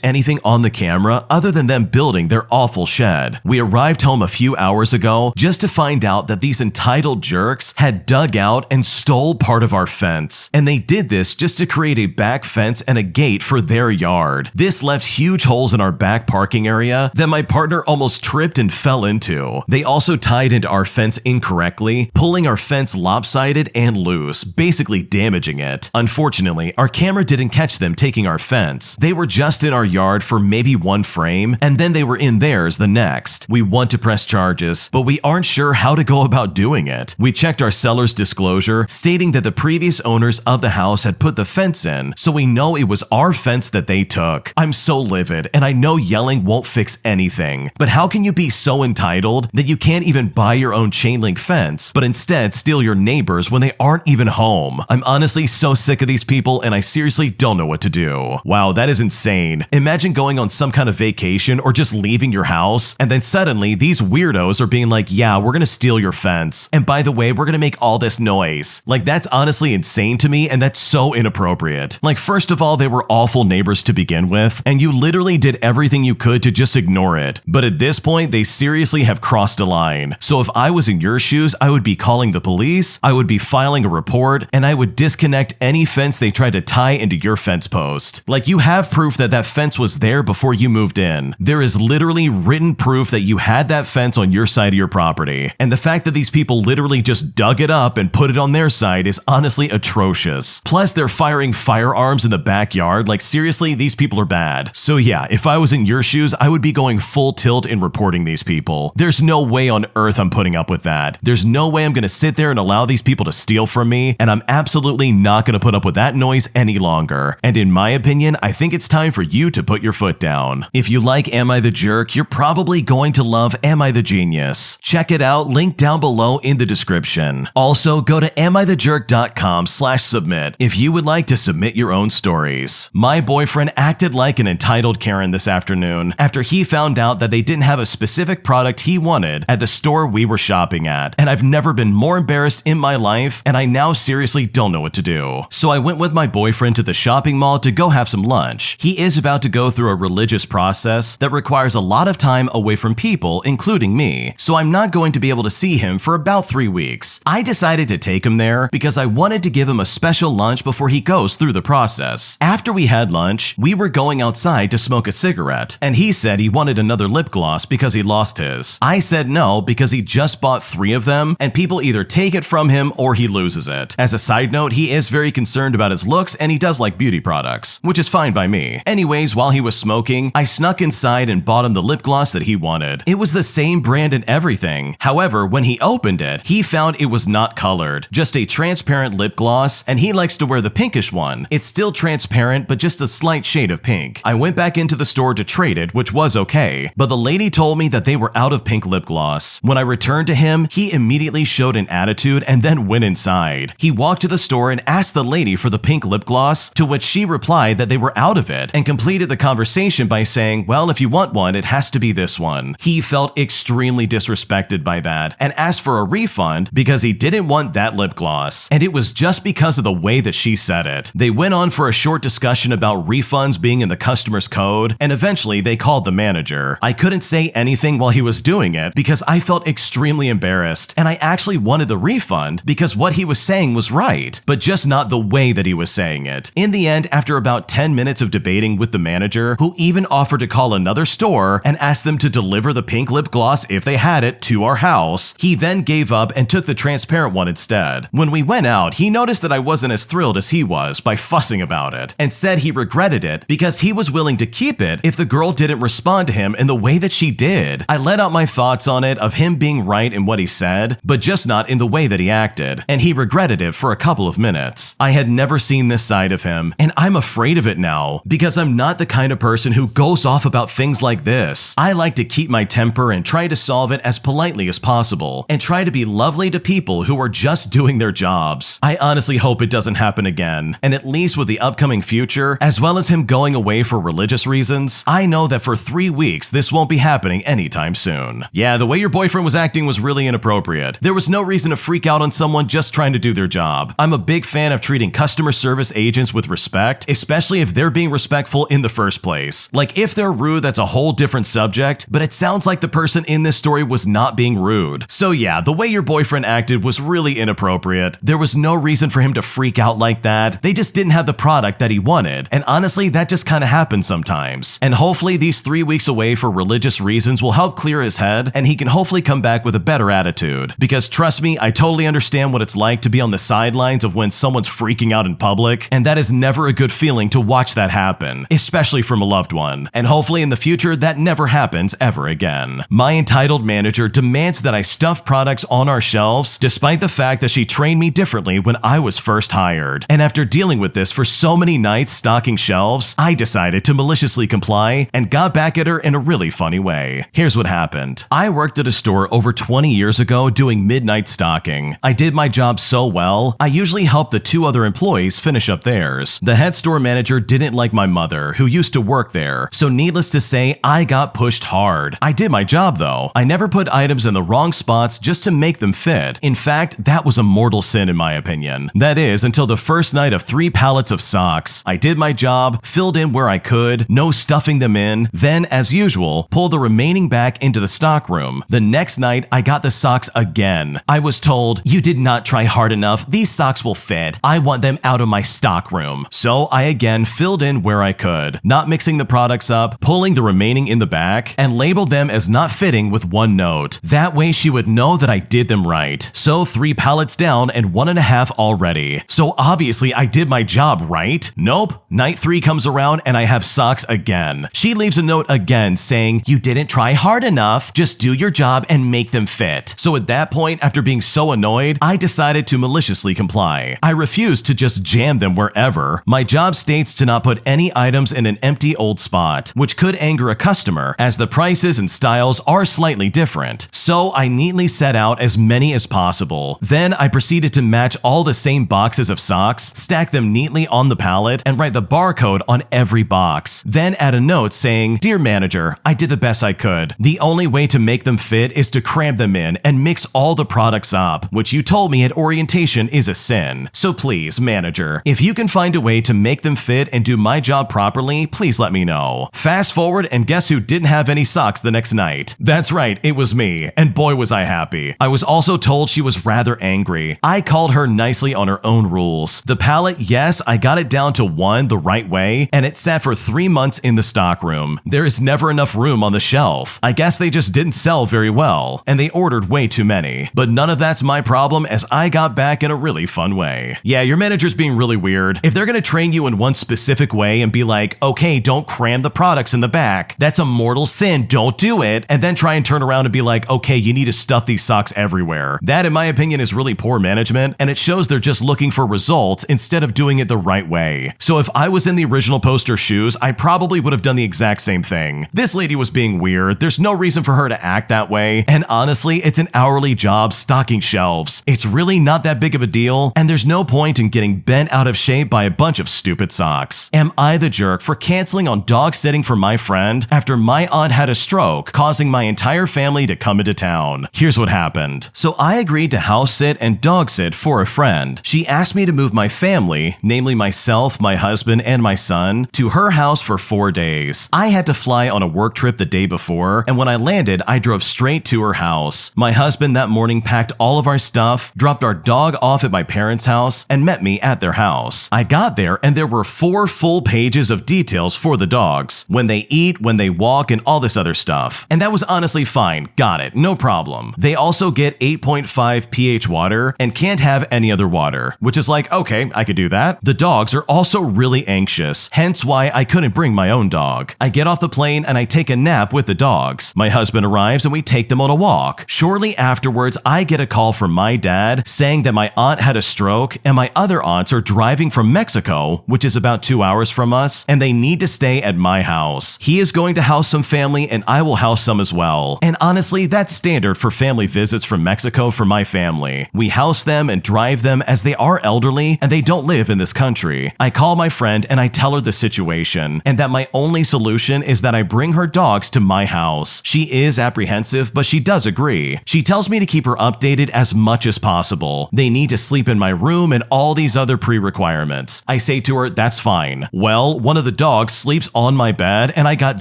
anything on the camera other than them building their awful shed. We arrived home a few hours ago just to find out that these entitled jerks had dug out and stole part of our fence, and they did this just to create a back fence and a gate for their yard. This left huge holes in our back parking area that my partner almost tripped and fell into. They also tied into our fence incorrectly, pulling our fence lopsided and loose, basically damaging it. Unfortunately, our camera didn't catch them taking our fence. They were just in our yard for maybe one frame, and then they were in theirs the next. We want to press charges, but we aren't sure how to go about doing it. We checked our seller's disclosure, stating that the previous owners of the house had put the fence in, so we know it was our fence that they took. I'm so livid, and I know yelling won't fix anything, but how can you be so entitled that you can't even buy your own chain link fence, but instead steal your neighbors when when they aren't even home. I'm honestly so sick of these people and I seriously don't know what to do. Wow, that is insane. Imagine going on some kind of vacation or just leaving your house and then suddenly these weirdos are being like, yeah, we're gonna steal your fence. And by the way, we're gonna make all this noise. Like, that's honestly insane to me and that's so inappropriate. Like, first of all, they were awful neighbors to begin with and you literally did everything you could to just ignore it. But at this point, they seriously have crossed a line. So if I was in your shoes, I would be calling the police, I would be filing a report, and I would disconnect any fence they tried to tie into your fence post. Like, you have proof that that fence was there before you moved in. There is literally written proof that you had that fence on your side of your property. And the fact that these people literally just dug it up and put it on their side is honestly atrocious. Plus, they're firing firearms in the backyard. Like, seriously, these people are bad. So yeah, if I was in your shoes, I would be going full tilt in reporting these people. There's no way on earth I'm putting up with that. There's no way I'm gonna sit there and allow these people to steal from me, and I'm absolutely not gonna put up with that noise any longer. And in my opinion, I think it's time for you to put your foot down. If you like Am I the Jerk, you're probably going to love Am I the Genius. Check it out, link down below in the description. Also, go to amithejerk.com/submit if you would like to submit your own stories. My boyfriend acted like an entitled Karen this afternoon after he found out that they didn't have a specific product he wanted at the store we were shopping at, and I've never been more embarrassed in my life, and I now seriously don't know what to do. So I went with my boyfriend to the shopping mall to go have some lunch. He is about to go through a religious process that requires a lot of time away from people, including me, so I'm not going to be able to see him for about 3 weeks. I decided to take him there because I wanted to give him a special lunch before he goes through the process. After we had lunch, we were going outside to smoke a cigarette, and he said he wanted another lip gloss because he lost his. I said no because he just bought 3 of them, and people either take it from him or he loses it. As a side note, he is very concerned about his looks and he does like beauty products, which is fine by me. Anyways, while he was smoking, I snuck inside and bought him the lip gloss that he wanted. It was the same brand and everything. However, when he opened it, he found it was not colored, just a transparent lip gloss, and he likes to wear the pinkish one. It's still transparent, but just a slight shade of pink. I went back into the store to trade it, which was okay, but the lady told me that they were out of pink lip gloss. When I returned to him, he immediately showed an attitude and then went inside. He walked to the store and asked the lady for the pink lip gloss, to which she replied that they were out of it, and completed the conversation by saying, well, if you want one, it has to be this one. He felt extremely disrespected by that and asked for a refund because he didn't want that lip gloss, and it was just because of the way that she said it. They went on for a short discussion about refunds being in the customer's code, and eventually they called the manager. I couldn't say anything while he was doing it because I felt extremely embarrassed, and I actually wanted the refund because what he was saying was right, but just not the way that he was saying it. In the end, after about 10 minutes of debating with the manager, who even offered to call another store and ask them to deliver the pink lip gloss if they had it to our house, he then gave up and took the transparent one instead. When we went out, he noticed that I wasn't as thrilled as he was by fussing about it, and said he regretted it because he was willing to keep it if the girl didn't respond to him in the way that she did. I let out my thoughts on it of him being right in what he said, but just not in the way that he acted, and he regretted it for a couple of minutes. I had never seen this side of him, and I'm afraid of it now because I'm not the kind of person who goes off about things like this. I like to keep my temper and try to solve it as politely as possible, and try to be lovely to people who are just doing their jobs. I honestly hope it doesn't happen again, and at least with the upcoming future, as well as him going away for religious reasons, I know that for 3 weeks this won't be happening anytime soon. Yeah, the way your boyfriend was acting was really inappropriate. There was no reason to freak out on someone just trying to do their job. I'm a big fan of treating customer service agents with respect, especially if they're being respectful in the first place. Like, if they're rude, that's a whole different subject, but it sounds like the person in this story was not being rude. So yeah, the way your boyfriend acted was really inappropriate. There was no reason for him to freak out like that. They just didn't have the product that he wanted, and honestly, that just kind of happens sometimes. And hopefully these 3 weeks away for religious reasons will help clear his head, and he can hopefully come back with a better attitude. Because trust me, I totally understand what it's like to be on the sidelines of when someone's freaking out in public, and that is never a good feeling to watch that happen, especially from a loved one. And hopefully in the future that never happens ever again. My entitled manager demands that I stuff products on our shelves, despite the fact that she trained me differently when I was first hired. And after dealing with this for so many nights stocking shelves, I decided to maliciously comply and got back at her in a really funny way. Here's what happened. I worked at a store over 20 years ago doing midnight stocking. I did my job so well, I usually help the 2 other employees finish up theirs. The head store manager didn't like my mother, who used to work there, so needless to say, I got pushed hard. I did my job though. I never put items in the wrong spots just to make them fit. In fact, that was a mortal sin in my opinion. That is, until the first night of 3 pallets of socks. I did my job, filled in where I could, no stuffing them in, then, as usual, pulled the remaining back into the stock room. The next night, I got the socks again. I was told, "You did not try hard enough. These socks will fit. I want them out of my stock room." So I again filled in where I could, not mixing the products up, pulling the remaining in the back, and labeled them as not fitting with 1 note. That way she would know that I did them right. So 3 pallets down and 1.5 already. So obviously I did my job, right? Nope. Night 3 comes around and I have socks again. She leaves a note again saying, "You didn't try hard enough. Just do your job and make them fit." So at that point, after being so annoyed, I decided to maliciously comply. I refused to just jam them wherever. My job states to not put any items in an empty old spot, which could anger a customer as the prices and styles are slightly different. So I neatly set out as many as possible. Then I proceeded to match all the same boxes of socks, stack them neatly on the pallet, and write the barcode on every box. Then add a note saying, "Dear manager, I did the best I could. The only way to make them fit is to cram them in and mix all the products up, which you told me at orientation is a sin. So please, manager, if you can find a way to make them fit and do my job properly, please let me know." Fast forward, and guess who didn't have any socks the next night? That's right, it was me, and boy was I happy. I was also told she was rather angry. I called her nicely on her own rules. The pallet, yes, I got it down to 1 the right way, and it sat for 3 months in the stockroom. There is never enough room on the shelf. I guess they just didn't sell very well, and they ordered way too many. But none of that's my problem, as I got back in a really fun way. Yeah, your manager's being really weird. If they're gonna train you in one specific way and be like, "Okay, don't cram the products in the back. That's a mortal sin, don't do it," and then try and turn around and be like, "Okay, you need to stuff these socks everywhere." That, in my opinion, is really poor management, and it shows they're just looking for results instead of doing it the right way. So if I was in the original poster's shoes, I probably would have done the exact same thing. This lady was being weird. There's no reason for her to act that way, and honestly, it's an hourly job stocking shelves. It's really not that big of a deal, and there's no point in getting bent out of shape by a bunch of stupid socks. Am I the jerk for canceling on dog sitting for my friend after my aunt had a stroke, causing my entire family to come into town? Here's what happened. So I agreed to house sit and dog sit for a friend. She asked me to move my family, namely myself, my husband, and my son, to her house for 4 days. I had to fly on a work trip the day before, and when I landed, I drove straight to her house. My husband that morning packed all of our stuff, dropped our dog off at my parents' house, and met me at their house. I got there, and there were 4 full pages of details for the dogs. When they eat, when they walk, and all this other stuff. And that was honestly fine. Got it. No problem. They also get 8.5 pH water and can't have any other water, which is like, okay, I could do that. The dogs are also really anxious, hence why I couldn't bring my own dog. I get off the plane and I take a nap with the dogs. My husband arrives and we take them on a walk. Shortly afterwards, I get a call from my dad saying that my aunt had a stroke and my other aunts are driving from Mexico, which is about 2 hours from us, and they need to stay at my house. He is going to house some family and I will house some as well. And honestly, that's standard for family visits from Mexico for my family. We house them and drive them as they are elderly and they don't live in this country. I call my friend and I tell her the situation and that my only solution is that I bring her dogs to my house. She is apprehensive, but she does agree. She tells me to keep her updated as much as possible. They need to sleep in my room and all these other pre-requirements. I say to her, that's fine. Well, one of the dogs sleeps on my bed and I got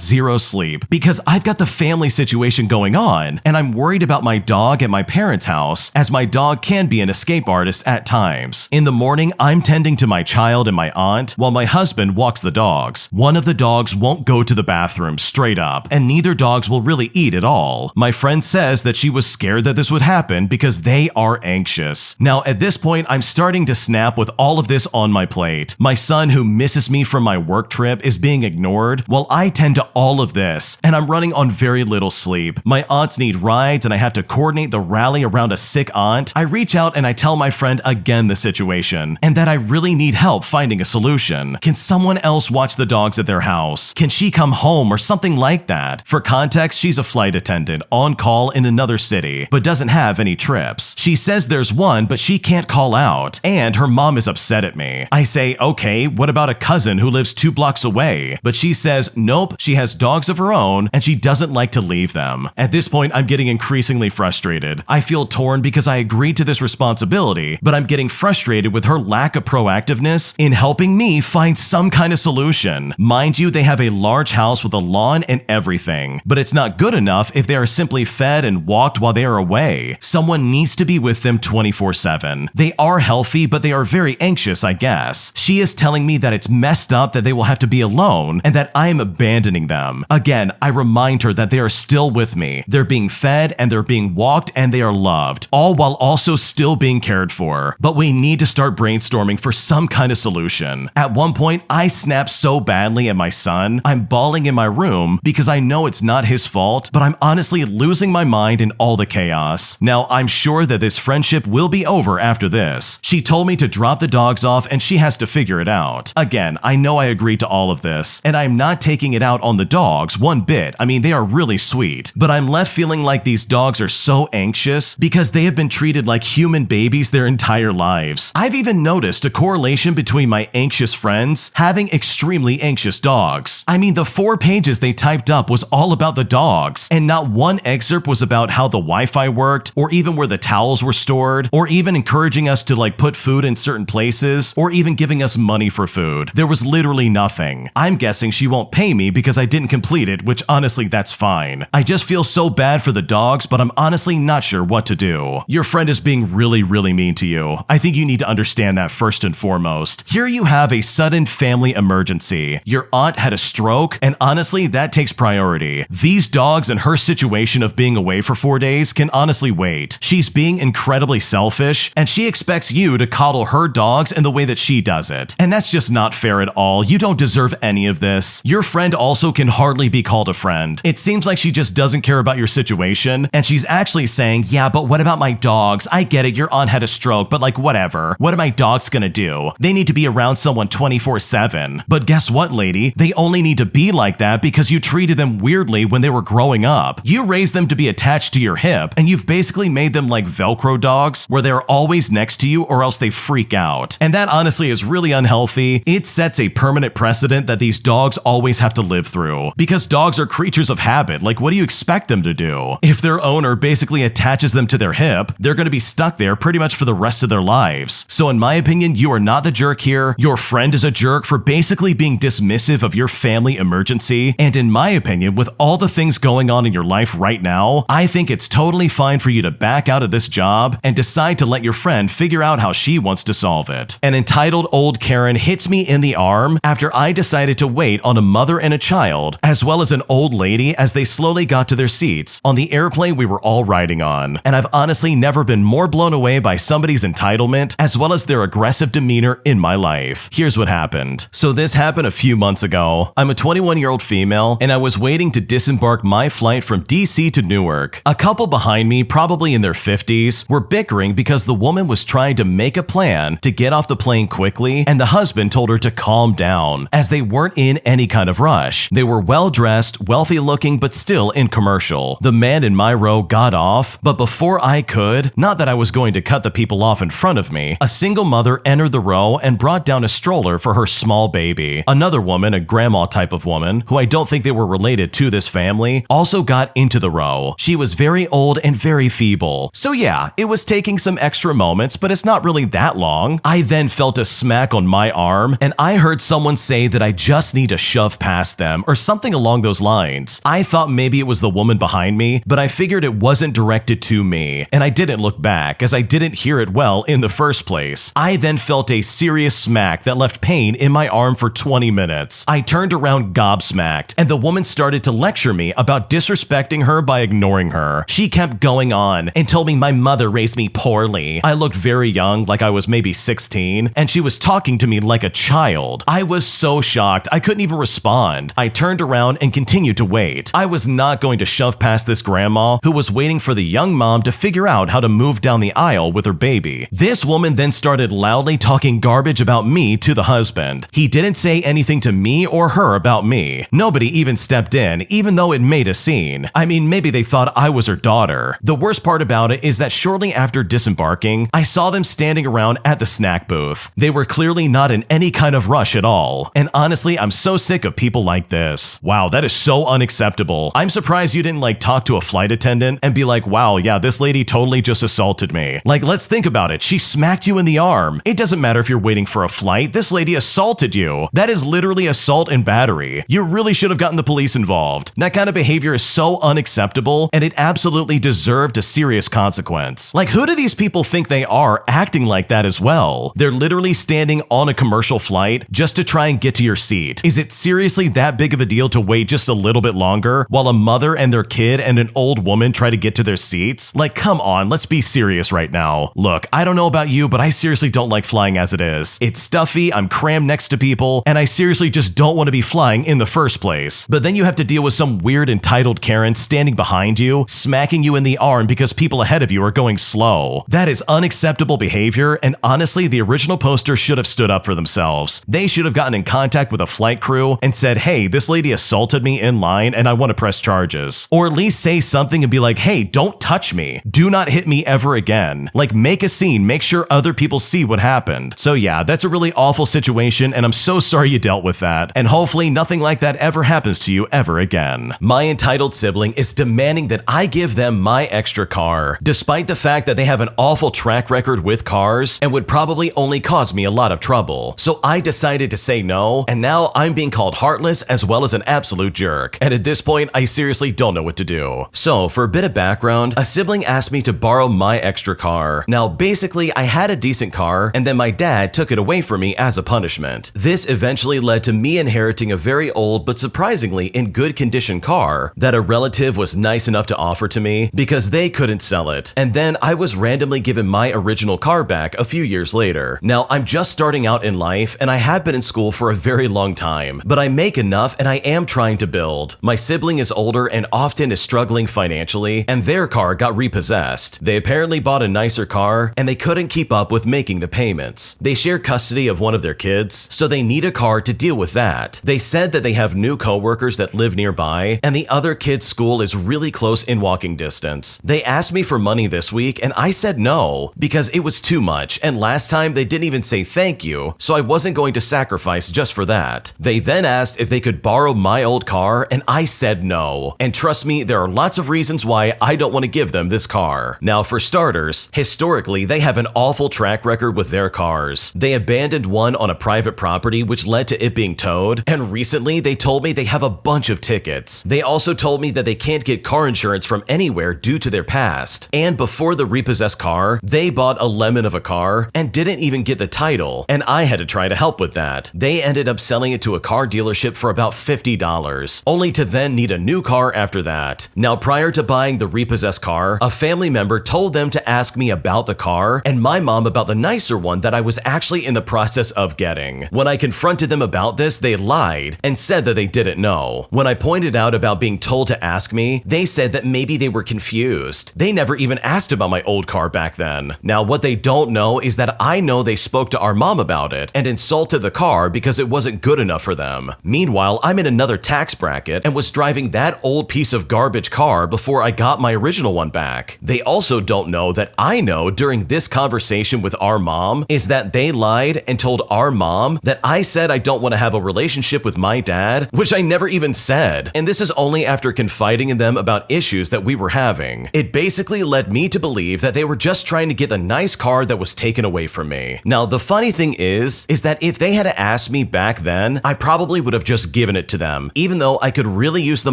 0 sleep because I've got the family situation going on and I'm worried about my dog at my parents' house, as my dog can be an escape artist at times. In the morning, I'm tending to my child and my aunt while my husband walks the dogs. One of the dogs won't go to the bathroom straight up, and neither dogs will really eat at all. My friend says that she was scared that this would happen because they are anxious. Now, at this point, I'm starting to snap with all of this on my plate. My son, who misses me from my work trip, is being ignored while I tend to all of this, and I'm running on very little sleep. My aunts need rides and I have to coordinate the rally around a sick aunt. I reach out and I tell my friend again the situation and that I really need help finding a solution. Can someone else watch the dogs at their house? Can she come home or something like that? For context, she's a flight attendant on call in another city, but doesn't have any trips. She says there's there's one, but she can't call out, and her mom is upset at me. I say, okay, what about a cousin who lives 2 blocks away? But she says, nope, she has dogs of her own, and she doesn't like to leave them. At this point, I'm getting increasingly frustrated. I feel torn because I agreed to this responsibility, but I'm getting frustrated with her lack of proactiveness in helping me find some kind of solution. Mind you, they have a large house with a lawn and everything, but it's not good enough if they are simply fed and walked while they are away. Someone needs to be with them 24/7. They are healthy, but they are very anxious, I guess. She is telling me that it's messed up that they will have to be alone and that I am abandoning them. Again, I remind her that they are still with me. They're being fed and they're being walked and they are loved, all while also still being cared for. But we need to start brainstorming for some kind of solution. At one point, I snapped so badly at my son, I'm bawling in my room because I know it's not his fault, but I'm honestly losing my mind in all the chaos. Now, I'm sure that this friendship will be over after this. She told me to drop the dogs off and she has to figure it out. Again, I know I agreed to all of this, and I'm not taking it out on the dogs one bit. I mean, they are really sweet, but I'm left feeling like these dogs are so anxious because they have been treated like human babies their entire lives. I've even noticed a correlation between my anxious friends having extremely anxious dogs. I mean, the 4 pages they typed up was all about the dogs, and not one excerpt was about how the Wi-Fi worked, or even where the towels were stored, or even encouraging us to put food in certain places, or even giving us money for food. There was literally nothing. I'm guessing she won't pay me because I didn't complete it, which honestly, that's fine. I just feel so bad for the dogs, but I'm honestly not sure what to do. Your friend is being really mean to you. I think you need to understand that first and foremost. Here you have a sudden family emergency. Your aunt had a stroke, and honestly, that takes priority. These dogs and her situation of being away for 4 days can honestly wait. She's being incredibly selfish, and she expects you to coddle her dogs in the way that she does it. And that's just not fair at all. You don't deserve any of this. Your friend also can hardly be called a friend. It seems like she just doesn't care about your situation, and she's actually saying, yeah, but what about my dogs? I get it, your aunt had a stroke, but whatever. What are my dogs gonna do? They need to be around someone 24/7. But guess what, lady? They only need to be like that because you treated them weirdly when they were growing up. You raised them to be attached to your hip, and you've basically made them like Velcro dogs, where they're always next to you or else they freak out. And that honestly is really unhealthy. It sets a permanent precedent that these dogs always have to live through. Because dogs are creatures of habit. What do you expect them to do? If their owner basically attaches them to their hip, they're going to be stuck there pretty much for the rest of their lives. So in my opinion, you are not the jerk here. Your friend is a jerk for basically being dismissive of your family emergency. And in my opinion, with all the things going on in your life right now, I think it's totally fine for you to back out of this job and decide to let your friend figure out how she wants to solve it. An entitled old Karen hits me in the arm after I decided to wait on a mother and a child, as well as an old lady as they slowly got to their seats on the airplane we were all riding on. And I've honestly never been more blown away by somebody's entitlement as well as their aggressive demeanor in my life. Here's what happened. So this happened a few months ago. I'm a 21-year-old female, and I was waiting to disembark my flight from DC to Newark. A couple behind me, probably in their 50s, were bickering because the woman was trying to make a plan to get off the plane quickly, and the husband told her to calm down, as they weren't in any kind of rush. They were well-dressed, wealthy-looking, but still in commercial. The man in my row got off, but before I could, not that I was going to cut the people off in front of me, a single mother entered the row and brought down a stroller for her small baby. Another woman, a grandma type of woman, who I don't think they were related to this family, also got into the row. She was very old and very feeble. So yeah, it was taking some extra moments, but it's not really that long. I then felt a smack on my arm, and I heard someone say that I just need to shove past them, or something along those lines. I thought maybe it was the woman behind me, but I figured it wasn't directed to me, and I didn't look back, as I didn't hear it well in the first place. I then felt a serious smack that left pain in my arm for 20 minutes. I turned around gobsmacked, and the woman started to lecture me about disrespecting her by ignoring her. She kept going on and told me my mother raised me poorly. I looked very young, like I was maybe 16, and she was talking to me like a child. I was so shocked, I couldn't even respond. I turned around and continued to wait. I was not going to shove past this grandma who was waiting for the young mom to figure out how to move down the aisle with her baby. This woman then started loudly talking garbage about me to the husband. He didn't say anything to me or her about me. Nobody even stepped in, even though it made a scene. I mean, maybe they thought I was her daughter. The worst part about it is that shortly after after disembarking, I saw them standing around at the snack booth. They were clearly not in any kind of rush at all. And honestly, I'm so sick of people like this. Wow, that is so unacceptable. I'm surprised you didn't talk to a flight attendant and be like, wow, yeah, this lady totally just assaulted me. Let's think about it. She smacked you in the arm. It doesn't matter if you're waiting for a flight. This lady assaulted you. That is literally assault and battery. You really should have gotten the police involved. That kind of behavior is so unacceptable, and it absolutely deserved a serious consequence. Who do these people think they are acting like that as well? They're literally standing on a commercial flight just to try and get to your seat. Is it seriously that big of a deal to wait just a little bit longer while a mother and their kid and an old woman try to get to their seats? Come on, let's be serious right now. Look, I don't know about you, but I seriously don't like flying as it is. It's stuffy, I'm crammed next to people, and I seriously just don't want to be flying in the first place. But then you have to deal with some weird entitled Karen standing behind you, smacking you in the arm because people ahead of you are going slow. That is unacceptable behavior, and honestly, the original poster should have stood up for themselves. They should have gotten in contact with a flight crew and said, hey, this lady assaulted me in line and I want to press charges. Or at least say something and be like, hey, don't touch me. Do not hit me ever again. Make a scene, make sure other people see what happened. So yeah, that's a really awful situation, and I'm so sorry you dealt with that. And hopefully nothing like that ever happens to you ever again. My entitled sibling is demanding that I give them my extra car, despite the fact that they have an awful track record with cars and would probably only cause me a lot of trouble. So I decided to say no, and now I'm being called heartless as well as an absolute jerk. And at this point, I seriously don't know what to do. So for a bit of background, a sibling asked me to borrow my extra car. Now basically, I had a decent car, and then my dad took it away from me as a punishment. This eventually led to me inheriting a very old but surprisingly in good condition car that a relative was nice enough to offer to me because they couldn't sell it. And then I was randomly given my original car back a few years later. Now I'm just starting out in life, and I have been in school for a very long time, but I make enough and I am trying to build. My sibling is older and often is struggling financially, and their car got repossessed. They apparently bought a nicer car, and they couldn't keep up with making the payments. They share custody of one of their kids, so they need a car to deal with that. They said that they have new coworkers that live nearby, and the other kid's school is really close in walking distance. They asked me for money this week, and I said no, because it was too much, and last time they didn't even say thank you, so I wasn't going to sacrifice just for that. They then asked if they could borrow my old car, and I said no. And trust me, there are lots of reasons why I don't want to give them this car. Now for starters, historically they have an awful track record with their cars. They abandoned one on a private property which led to it being towed, and recently they told me they have a bunch of tickets. They also told me that they can't get car insurance from anywhere due to their past. And before the repossessed car, they bought a lemon of a car and didn't even get the title, and I had to try to help with that. They ended up selling it to a car dealership for about $50, only to then need a new car after that. Now prior to buying the repossessed car, a family member told them to ask me about the car and my mom about the nicer one that I was actually in the process of getting. When I confronted them about this, they lied and said that they didn't know. When I pointed out about being told to ask me, they said that maybe they were confused. They never even asked about my old car back then. Now what they don't know is that I know they spoke to our mom about it and insulted the car because it wasn't good enough for them. Meanwhile, I'm in another tax bracket and was driving that old piece of garbage car before I got my original one back. They also don't know that I know during this conversation with our mom is that they lied and told our mom that I said I don't want to have a relationship with my dad, which I never even said. And this is only after confiding in them about issues that we were having. It basically led me to believe that they were just trying to get the nice car that was taken away from me. Now, the funny thing is that if they had asked me back then, I probably would have just given it to them, even though I could really use the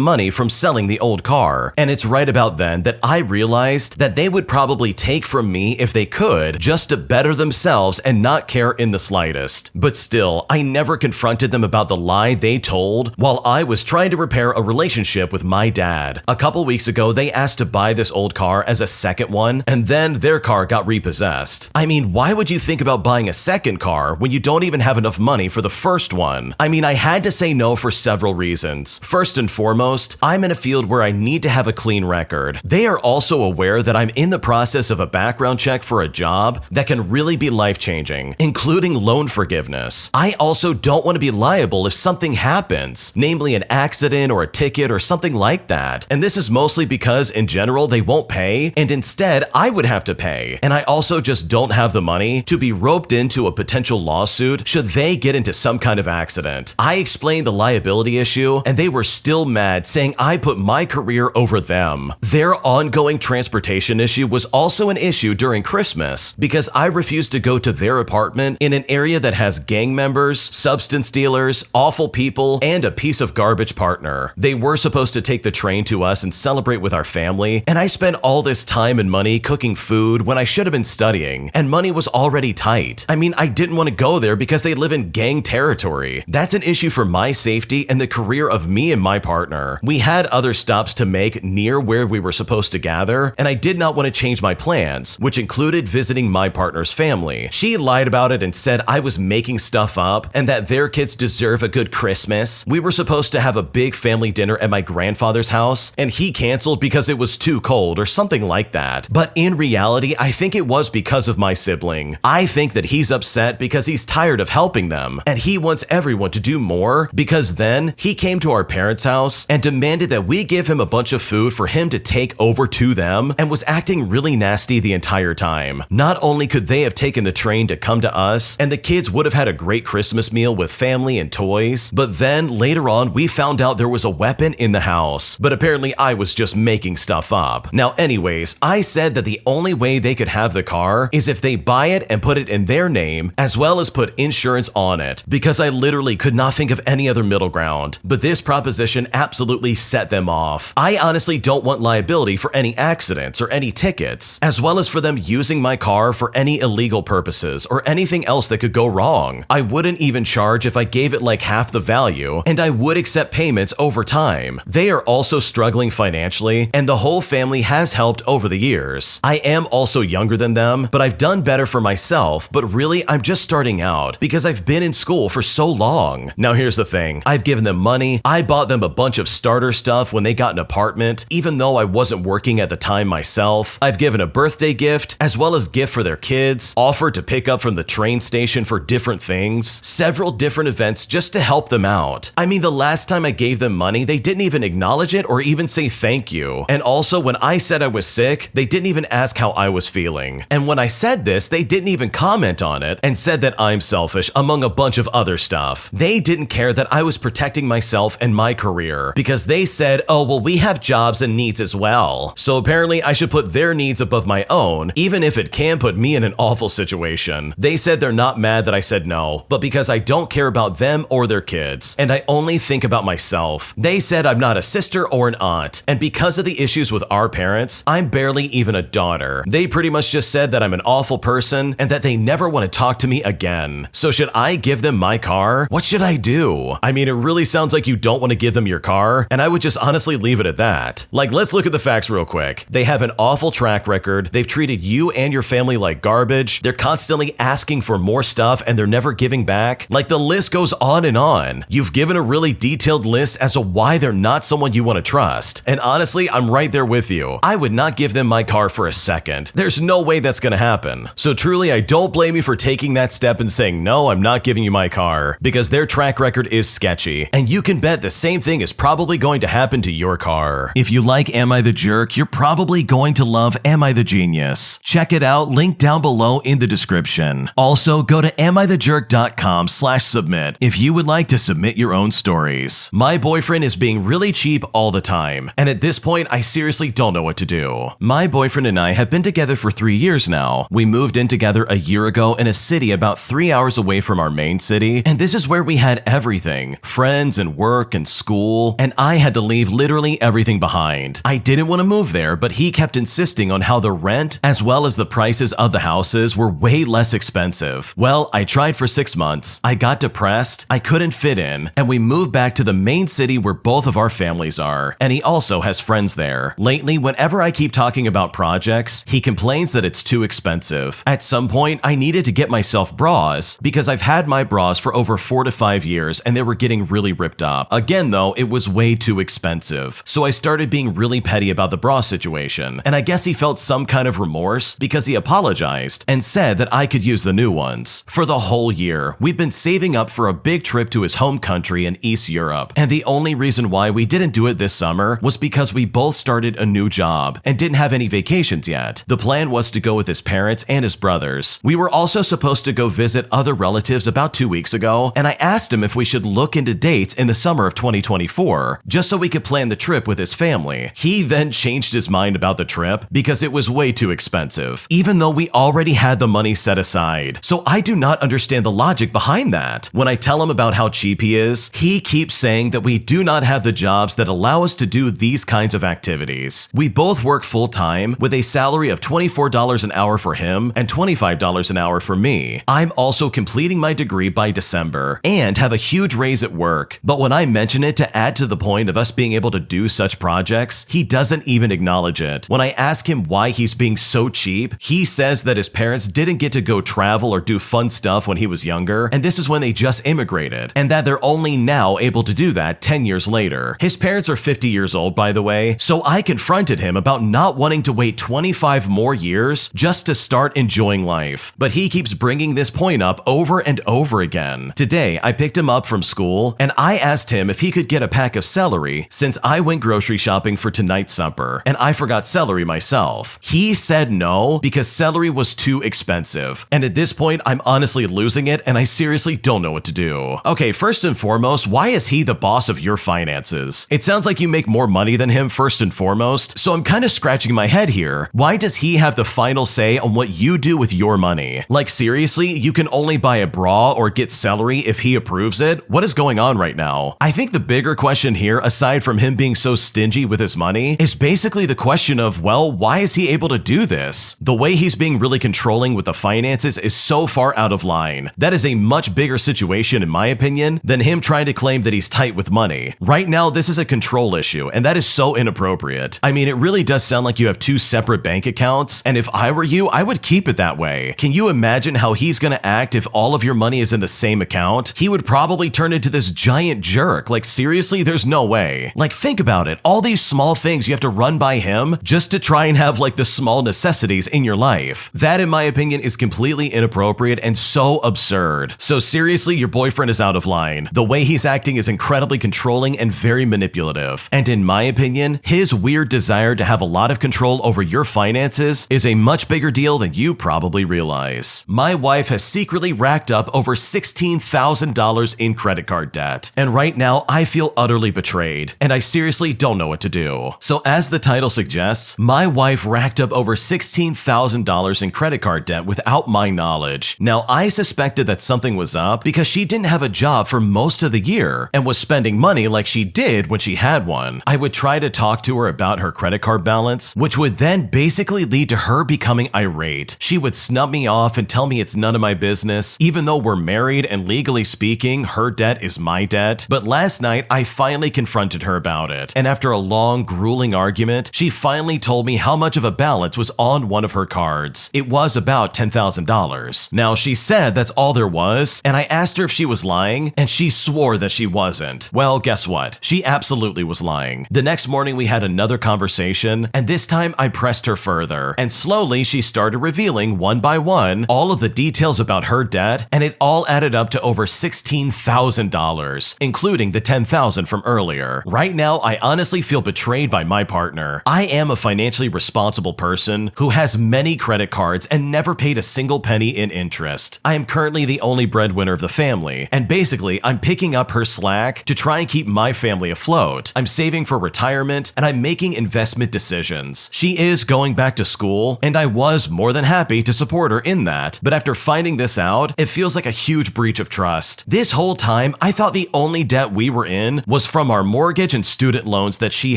money from selling the old car. And it's right about then that I realized that they would probably take from me if they could, just to better themselves and not care in the slightest. But still, I never confronted them about the lie they told while I was trying to repair a relationship with my dad. A couple weeks ago, they asked to buy this old car as a second one, and then their car got repossessed. I mean, why would you think about buying a second car when you don't even have enough money for the first one? I mean, I had to say no for several reasons. First and foremost, I'm in a field where I need to have a clean record. They are also aware that I'm in the process of a background check for a job that can really be life-changing, including loan forgiveness. I also don't want to be liable if something happens, namely an accident or a ticket or something like that. And this is mostly because in general they won't pay, and instead I would have to pay. And I also just don't have the money to be roped into a potential lawsuit should they get into some kind of accident. I explained the liability issue, and they were still mad, saying I put my career over them. Their ongoing transportation issue was also an issue during Christmas because I refused to go to their apartment in an area that has gang members, substance dealers, awful people, and a piece of garbage partner. They were supposed to take the train to us and celebrate with our family, and I spent all this time and money cooking food when I should have been studying, and money was already tight. I mean, I didn't want to go there because they live in gang territory. That's an issue for my safety and the career of me and my partner. We had other stops to make near where we were supposed to gather, and I did not want to change my plans, which included visiting my partner's family. She lied about it and said I was making stuff up and that their kids deserve a good Christmas. We were supposed to have a big family dinner at my grandfather's house, and he canceled because it was too cold or something like that. But in reality, I think it was because of my sibling. I think that he's upset because he's tired of helping them, and he wants everyone to do more because then he came to our parents' house and demanded that we give him a bunch of food for him to take over to them and was acting really nasty the entire time. Not only could they have taken the train to come to us and the kids would have had a great Christmas meal with family and toys, but then later on we found out there was a weapon in the house, but apparently I was just making stuff up. Now anyways, I said that the only way they could have the car is if they buy it and put it in their name as well as put insurance on it, because I literally could not think of any other middle ground. But this proposition absolutely set them off. I honestly don't want liability for any accidents or any tickets, as well as for them using my car for any illegal purposes or anything else that could go wrong. I wouldn't even charge if I gave it like half the value, and I would accept payments over time. They are also struggling financially, and the whole family has helped over the years. I am also younger than them, but I've done better for myself, but really I'm just starting out because I've been in school for so long. Now here's the thing, I've given them money, I bought them a bunch of starter stuff when they got an apartment, even though I wasn't working at the time myself. I've given a birthday gift, as well as gift for their kids, offered to pick up from the train station for different things, several different events just to help them out. I mean, the last time I gave them money, they didn't even acknowledge it or even say thank you. And also when I said I was sick, they didn't even ask how I was feeling. And when I said this, they didn't even comment on it and said that I'm selfish, among a bunch of other stuff. They didn't care that I was protecting myself and my career because they said, oh, well, we have jobs and needs as well. So apparently I should put their needs above my own, even if it can put me in an awful situation. They said they're not mad that I said no, but because I don't care about them or their kids, and I only think about myself. They said I'm not a sister or an aunt, and because of the issues with our parents, I'm barely even a daughter. They pretty much just said that I'm an awful person and that they never want to talk to me again. So should I give them my car? What should I do? I mean, it really sounds like you don't want to give them your car, and I would just honestly leave it at that. Like, let's look at the facts real quick. They have an awful track record. They've treated you and your family like garbage. They're constantly asking for more stuff and they're never giving back. Like, the list goes on and on. You've given a really detailed list as to why they're not someone you want to trust. And honestly, I'm right there with you. I would not give them my car for a second. There's no way that's gonna happen. So truly, I don't blame you for taking that step and saying, no, I'm not giving you my car, because their track record is sketchy. And you can bet the same thing is probably going to happen to your car. If you like Am I the Jerk, you're probably going to love Am I the Genius. Check it out, link down below in the description. Also, go to amithejerk.com/submit if you would like to submit your own stories. My boyfriend is being really cheap all the time, and at this point, I seriously don't know what to do. My boyfriend and I have been together for 3 years now. We moved in together a year ago in a city about 3 hours away from our main city, and this is where we had everything, friends and work and school, and I had to leave literally everything behind. I didn't want to move there, but he kept insisting on how the rent, as well as the prices of the houses, were way less expensive. Well, I tried for 6 months, I got depressed, I couldn't fit in, and we moved back to the main city where both of our families are, and he also has friends there. Lately, whenever I keep talking about projects, he complains that it's too expensive. At some point, I needed to get myself bras, because I've had my bras for over 4 to 5 years and they were getting really ripped up. Again though, it was way too expensive. So I started being really petty about the bra situation, and I guess he felt some kind of remorse because he apologized and said that I could use the new ones. For the whole year, we've been saving up for a big trip to his home country in East Europe, and the only reason why we didn't do it this summer was because we both started a new job and didn't have any vacation vacations yet. The plan was to go with his parents and his brothers. We were also supposed to go visit other relatives about 2 weeks ago, and I asked him if we should look into dates in the summer of 2024, just so we could plan the trip with his family. He then changed his mind about the trip because it was way too expensive, even though we already had the money set aside. So I do not understand the logic behind that. When I tell him about how cheap he is, he keeps saying that we do not have the jobs that allow us to do these kinds of activities. We both work full-time with a salary of $24 an hour for him and $25 an hour for me. I'm also completing my degree by December and have a huge raise at work, but when I mention it to add to the point of us being able to do such projects, he doesn't even acknowledge it. When I ask him why he's being so cheap, he says that his parents didn't get to go travel or do fun stuff when he was younger, and this is when they just immigrated, and that they're only now able to do that 10 years later. His parents are 50 years old, by the way, so I confronted him about not wanting to wait 25 more years just to start enjoying life, but he keeps bringing this point up over and over again. Today, I picked him up from school, and I asked him if he could get a pack of celery since I went grocery shopping for tonight's supper, and I forgot celery myself. He said no because celery was too expensive, and at this point, I'm honestly losing it, and I seriously don't know what to do. Okay, first and foremost, why is he the boss of your finances? It sounds like you make more money than him first and foremost, so I'm kind of scratching my head here. Why does he have the final say on what you do with your money? Like seriously, you can only buy a bra or get celery if he approves it? What is going on right now? I think the bigger question here, aside from him being so stingy with his money, is basically the question of, well, why is he able to do this? The way he's being really controlling with the finances is so far out of line. That is a much bigger situation, in my opinion, than him trying to claim that he's tight with money. Right now, this is a control issue, and that is so inappropriate. I mean, it really does sound like you have two separate bank accounts, and if I were you, I would keep it that way. Can you imagine how he's gonna act if all of your money is in the same account? He would probably turn into this giant jerk. Like seriously, there's no way. Like think about it, all these small things you have to run by him just to try and have like the small necessities in your life. That, in my opinion, is completely inappropriate and so absurd. So seriously, your boyfriend is out of line. The way he's acting is incredibly controlling and very manipulative. And in my opinion, his weird desire to have a lot of control over your finances is a much bigger deal than you probably realize. My wife has secretly racked up over $16,000 in credit card debt. And right now, I feel utterly betrayed, and I seriously don't know what to do. So as the title suggests, my wife racked up over $16,000 in credit card debt without my knowledge. Now, I suspected that something was up because she didn't have a job for most of the year and was spending money like she did when she had one. I would try to talk to her about her credit card balance, which would then basically lead to her becoming irate. She would snub me off and tell me it's none of my business, even though we're married and legally speaking, her debt is my debt. But last night, I finally confronted her about it, and after a long, grueling argument, she finally told me how much of a balance was on one of her cards. It was about $10,000. Now, she said that's all there was, and I asked her if she was lying, and she swore that she wasn't. Well, guess what? She absolutely was lying. The next morning, we had another conversation, and this time I pressed her further, and slowly she started revealing one by one all of the details about her debt, and it all added up to over $16,000, including the $10,000 from earlier. Right now, I honestly feel betrayed by my partner. I am a financially responsible person who has many credit cards and never paid a single penny in interest. I am currently the only breadwinner of the family, and basically, I'm picking up her slack to try and keep my family afloat. I'm saving for retirement, and I'm making investment decisions. She is going back to school, and I was more than happy to support her in that, but after finding this out, it feels like a huge breach of trust. This whole time, I thought the only debt we were in was from our mortgage and student loans that she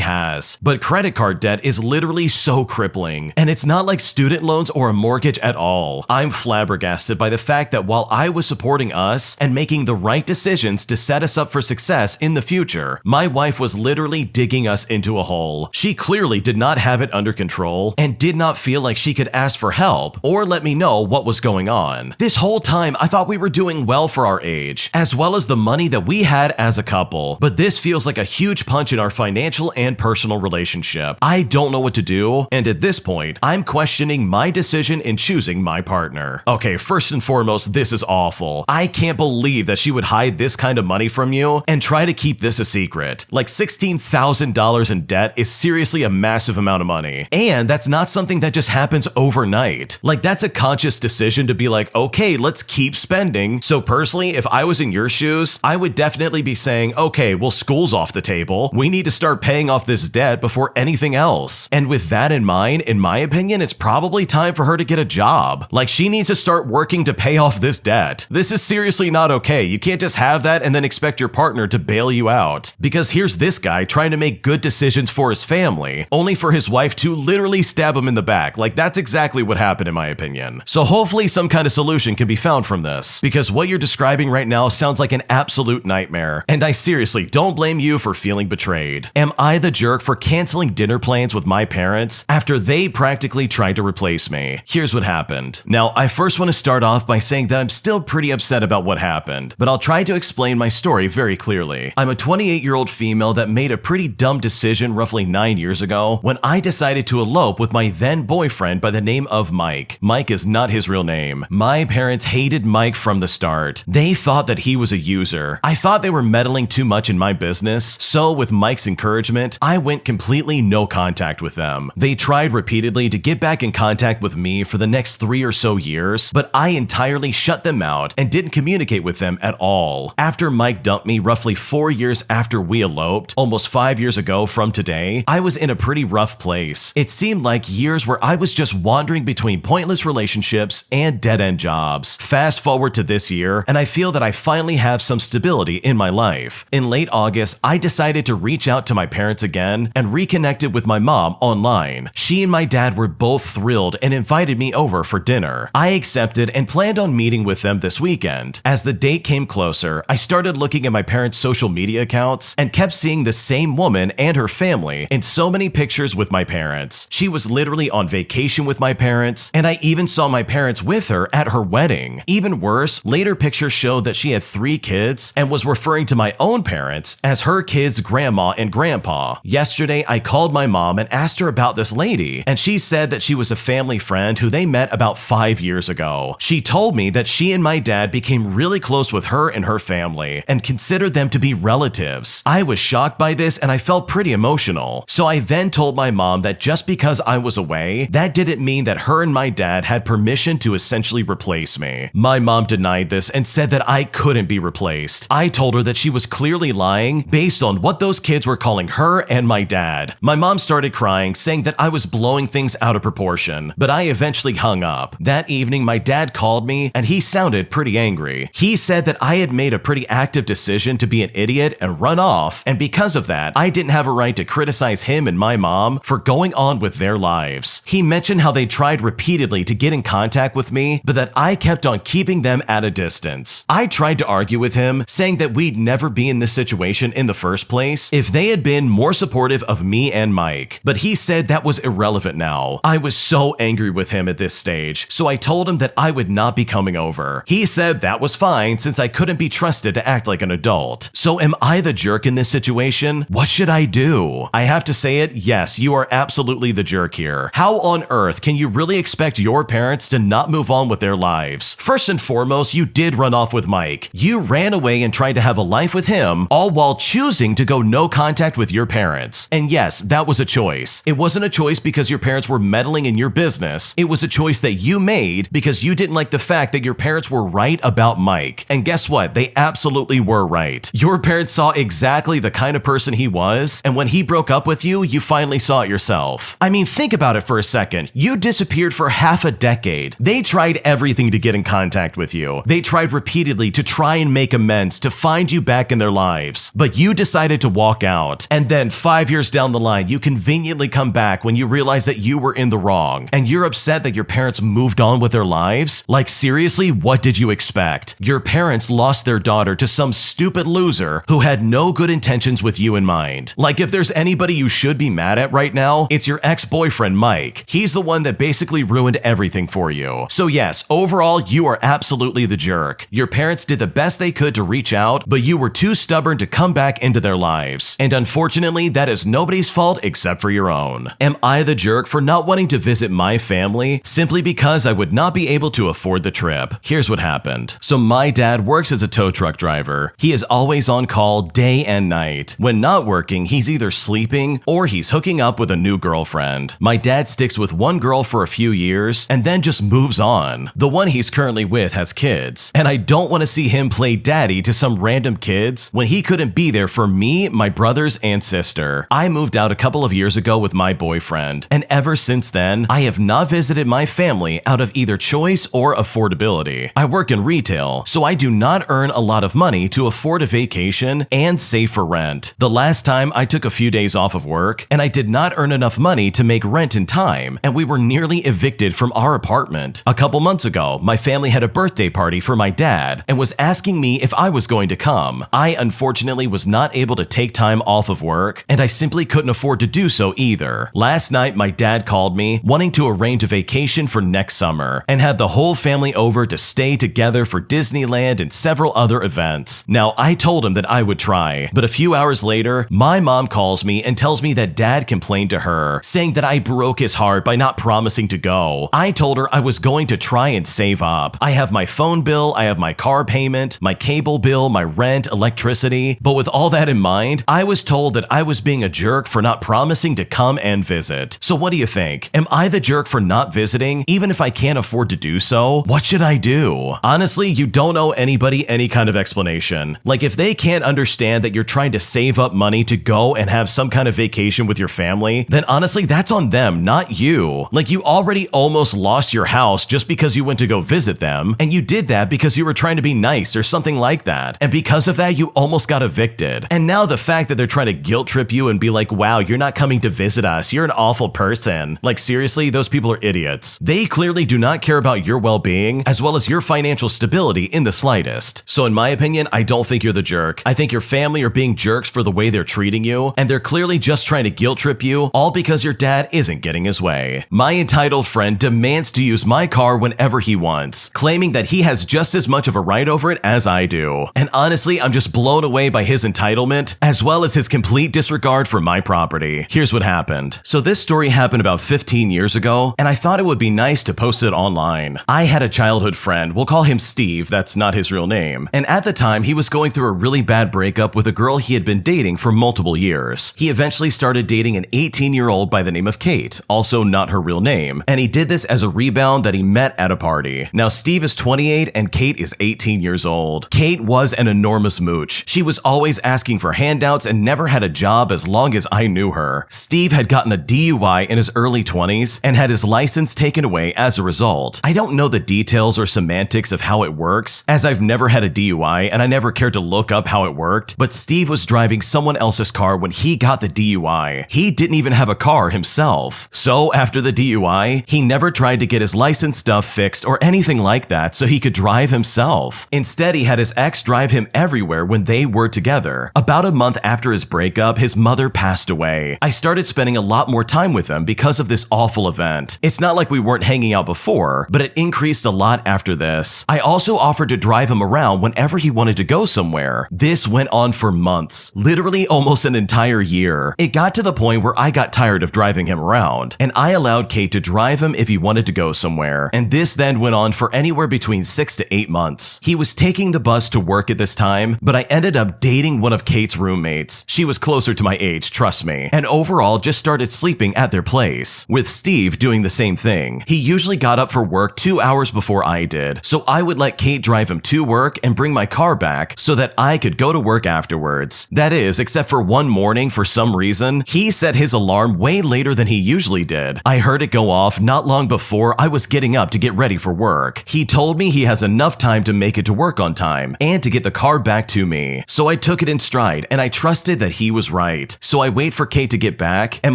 has, but credit card debt is literally so crippling, and it's not like student loans or a mortgage at all. I'm flabbergasted by the fact that while I was supporting us and making the right decisions to set us up for success in the future, my wife was literally digging us into a hole. She clearly did not have it under control and did not feel like she could ask for help or let me know what was going on. This whole time, I thought we were doing well for our age, as well as the money that we had as a couple, but this feels like a huge punch in our financial and personal relationship. I don't know what to do, and at this point, I'm questioning my decision in choosing my partner. Okay, first and foremost, this is awful. I can't believe that she would hide this kind of money from you and try to keep this a secret. Like $16,000 in debt is seriously a massive amount of money, and man, that's not something that just happens overnight. Like, that's a conscious decision to be like, okay, let's keep spending. So personally, if I was in your shoes, I would definitely be saying, okay, well, school's off the table. We need to start paying off this debt before anything else. And with that in mind, in my opinion, it's probably time for her to get a job. Like, she needs to start working to pay off this debt. This is seriously not okay. You can't just have that and then expect your partner to bail you out. Because here's this guy trying to make good decisions for his family, only for his wife to literally stab him in the back. Like, that's exactly what happened in my opinion. So hopefully some kind of solution can be found from this, because what you're describing right now sounds like an absolute nightmare. And I seriously don't blame you for feeling betrayed. Am I the jerk for canceling dinner plans with my parents after they practically tried to replace me? Here's what happened. Now, I first want to start off by saying that I'm still pretty upset about what happened, but I'll try to explain my story very clearly. I'm a 28-year-old female that made a pretty dumb decision roughly 9 years ago when I decided to elope with my then boyfriend by the name of Mike. Mike is not his real name. My parents hated Mike from the start. They thought that he was a user. I thought they were meddling too much in my business, so with Mike's encouragement, I went completely no contact with them. They tried repeatedly to get back in contact with me for the next 3 or so years, but I entirely shut them out and didn't communicate with them at all. After Mike dumped me roughly 4 years after we eloped, almost 5 years ago from today, I was in a pretty rough place. It seemed like years where I was just wandering between pointless relationships and dead-end jobs. Fast forward to this year, and I feel that I finally have some stability in my life. In late August, I decided to reach out to my parents again and reconnected with my mom online. She and my dad were both thrilled and invited me over for dinner. I accepted and planned on meeting with them this weekend. As the date came closer, I started looking at my parents' social media accounts and kept seeing the same woman and her family in so many pictures with my parents. She was literally on vacation with my parents, and I even saw my parents with her at her wedding. Even worse, later pictures showed that she had 3 kids and was referring to my own parents as her kids' grandma and grandpa. Yesterday, I called my mom and asked her about this lady, and she said that she was a family friend who they met about 5 years ago. She told me that she and my dad became really close with her and her family and considered them to be relatives. I was shocked by this and I felt pretty emotional. So I then told my mom that just because I was away, that didn't mean that her and my dad had permission to essentially replace me. My mom denied this and said that I couldn't be replaced. I told her that she was clearly lying based on what those kids were calling her and my dad. My mom started crying, saying that I was blowing things out of proportion, but I eventually hung up. That evening, my dad called me and he sounded pretty angry. He said that I had made a pretty active decision to be an idiot and run off, and because of that, I didn't have a right to criticize him and my mom for going on with their lives. He mentioned how they tried repeatedly to get in contact with me, but that I kept on keeping them at a distance. I tried to argue with him, saying that we'd never be in this situation in the first place if they had been more supportive of me and Mike, but he said that was irrelevant now. I was so angry with him at this stage, so I told him that I would not be coming over. He said that was fine since I couldn't be trusted to act like an adult. So am I the jerk in this situation? What should I do? I have to say it, yes, you are absolutely the jerk here. How on earth can you really expect your parents to not move on with their lives? First and foremost, you did run off with Mike. You ran away and tried to have a life with him, all while choosing to go no contact with your parents. And yes, that was a choice. It wasn't a choice because your parents were meddling in your business. It was a choice that you made because you didn't like the fact that your parents were right about Mike. And guess what? They absolutely were right. Your parents saw exactly the kind of person he was, and when he broke up with you, you finally saw it yourself. I mean, think about it for a second. You disappeared for half a decade. They tried everything to get in contact with you. They tried repeatedly to try and make amends, to find you back in their lives. But you decided to walk out. And then 5 years down the line, you conveniently come back when you realize that you were in the wrong. And you're upset that your parents moved on with their lives? Like, seriously, what did you expect? Your parents lost their daughter to some stupid loser who had no good intentions with you in mind. Like, if there's anybody you should be mad at right now, it's your ex-boyfriend, Mike. He's the one that basically ruined everything for you. So yes, overall, you are absolutely the jerk. Your parents did the best they could to reach out, but you were too stubborn to come back into their lives. And unfortunately, that is nobody's fault except for your own. Am I the jerk for not wanting to visit my family simply because I would not be able to afford the trip? Here's what happened. So my dad works as a tow truck driver. He is always on call day and night. When not working, he's either sleeping or he's hooking up with a new girlfriend. boyfriend. My dad sticks with one girl for a few years and then just moves on. The one he's currently with has kids, and I don't want to see him play daddy to some random kids when he couldn't be there for me, my brothers, and sister. I moved out a couple of years ago with my boyfriend, and ever since then, I have not visited my family out of either choice or affordability. I work in retail, so I do not earn a lot of money to afford a vacation and save for rent. The last time I took a few days off of work, and I did not earn enough money to make rent in time, and we were nearly evicted from our apartment. A couple months ago, my family had a birthday party for my dad and was asking me if I was going to come. I unfortunately was not able to take time off of work, and I simply couldn't afford to do so either. Last night, my dad called me wanting to arrange a vacation for next summer and had the whole family over to stay together for Disneyland and several other events. Now, I told him that I would try, but a few hours later, my mom calls me and tells me that dad complained to her, saying that I broke his heart by not promising to go. I told her I was going to try and save up. I have my phone bill, I have my car payment, my cable bill, my rent, electricity, but with all that in mind, I was told that I was being a jerk for not promising to come and visit. So what do you think? Am I the jerk for not visiting, even if I can't afford to do so? What should I do? Honestly, you don't owe anybody any kind of explanation. Like, if they can't understand that you're trying to save up money to go and have some kind of vacation with your family, then honestly, that's on them, not you. Like, you already almost lost your house just because you went to go visit them, and you did that because you were trying to be nice or something like that. And because of that, you almost got evicted. And now the fact that they're trying to guilt trip you and be like, wow, you're not coming to visit us, you're an awful person. Like, seriously, those people are idiots. They clearly do not care about your well-being as well as your financial stability in the slightest. So in my opinion, I don't think you're the jerk. I think your family are being jerks for the way they're treating you, and they're clearly just trying to guilt trip you, all because your dad isn't getting his way. My entitled friend demands to use my car whenever he wants, claiming that he has just as much of a right over it as I do. And honestly, I'm just blown away by his entitlement, as well as his complete disregard for my property. Here's what happened. So this story happened about 15 years ago, and I thought it would be nice to post it online. I had a childhood friend, we'll call him Steve, that's not his real name, and at the time he was going through a really bad breakup with a girl he had been dating for multiple years. He eventually started dating an 18-year-old by the name of Kate, also not her real name, and he did this as a rebound that he met at a party. Now Steve is 28 and Kate is 18 years old. Kate was an enormous mooch. She was always asking for handouts and never had a job as long as I knew her. Steve had gotten a DUI in his early 20s and had his license taken away as a result. I don't know the details or semantics of how it works, as I've never had a DUI and I never cared to look up how it worked, but Steve was driving someone else's car when he got the DUI. He didn't even have a car himself. So after the DUI, he never tried to get his license stuff fixed or anything like that so he could drive himself. Instead, he had his ex drive him everywhere when they were together. About a month after his breakup, his mother passed away. I started spending a lot more time with him because of this awful event. It's not like we weren't hanging out before, but it increased a lot after this. I also offered to drive him around whenever he wanted to go somewhere. This went on for months, literally almost an entire year. It got to the point where I got tired of driving him around, and I allowed Kate to drive him if he wanted to go somewhere. And this then went on for anywhere between 6 to 8 months. He was taking the bus to work at this time, but I ended up dating one of Kate's roommates. She was closer to my age, trust me, and overall just started sleeping at their place, with Steve doing the same thing. He usually got up for work 2 hours before I did, so I would let Kate drive him to work and bring my car back so that I could go to work afterwards. That is, except for one morning, for some reason, he set his alarm way later than he usually did. I heard it go off not long before I was getting up to get ready for work. He told me he has enough time to make it to work on time and to get the car back to me. So I took it in stride and I trusted that he was right. So I wait for Kate to get back, and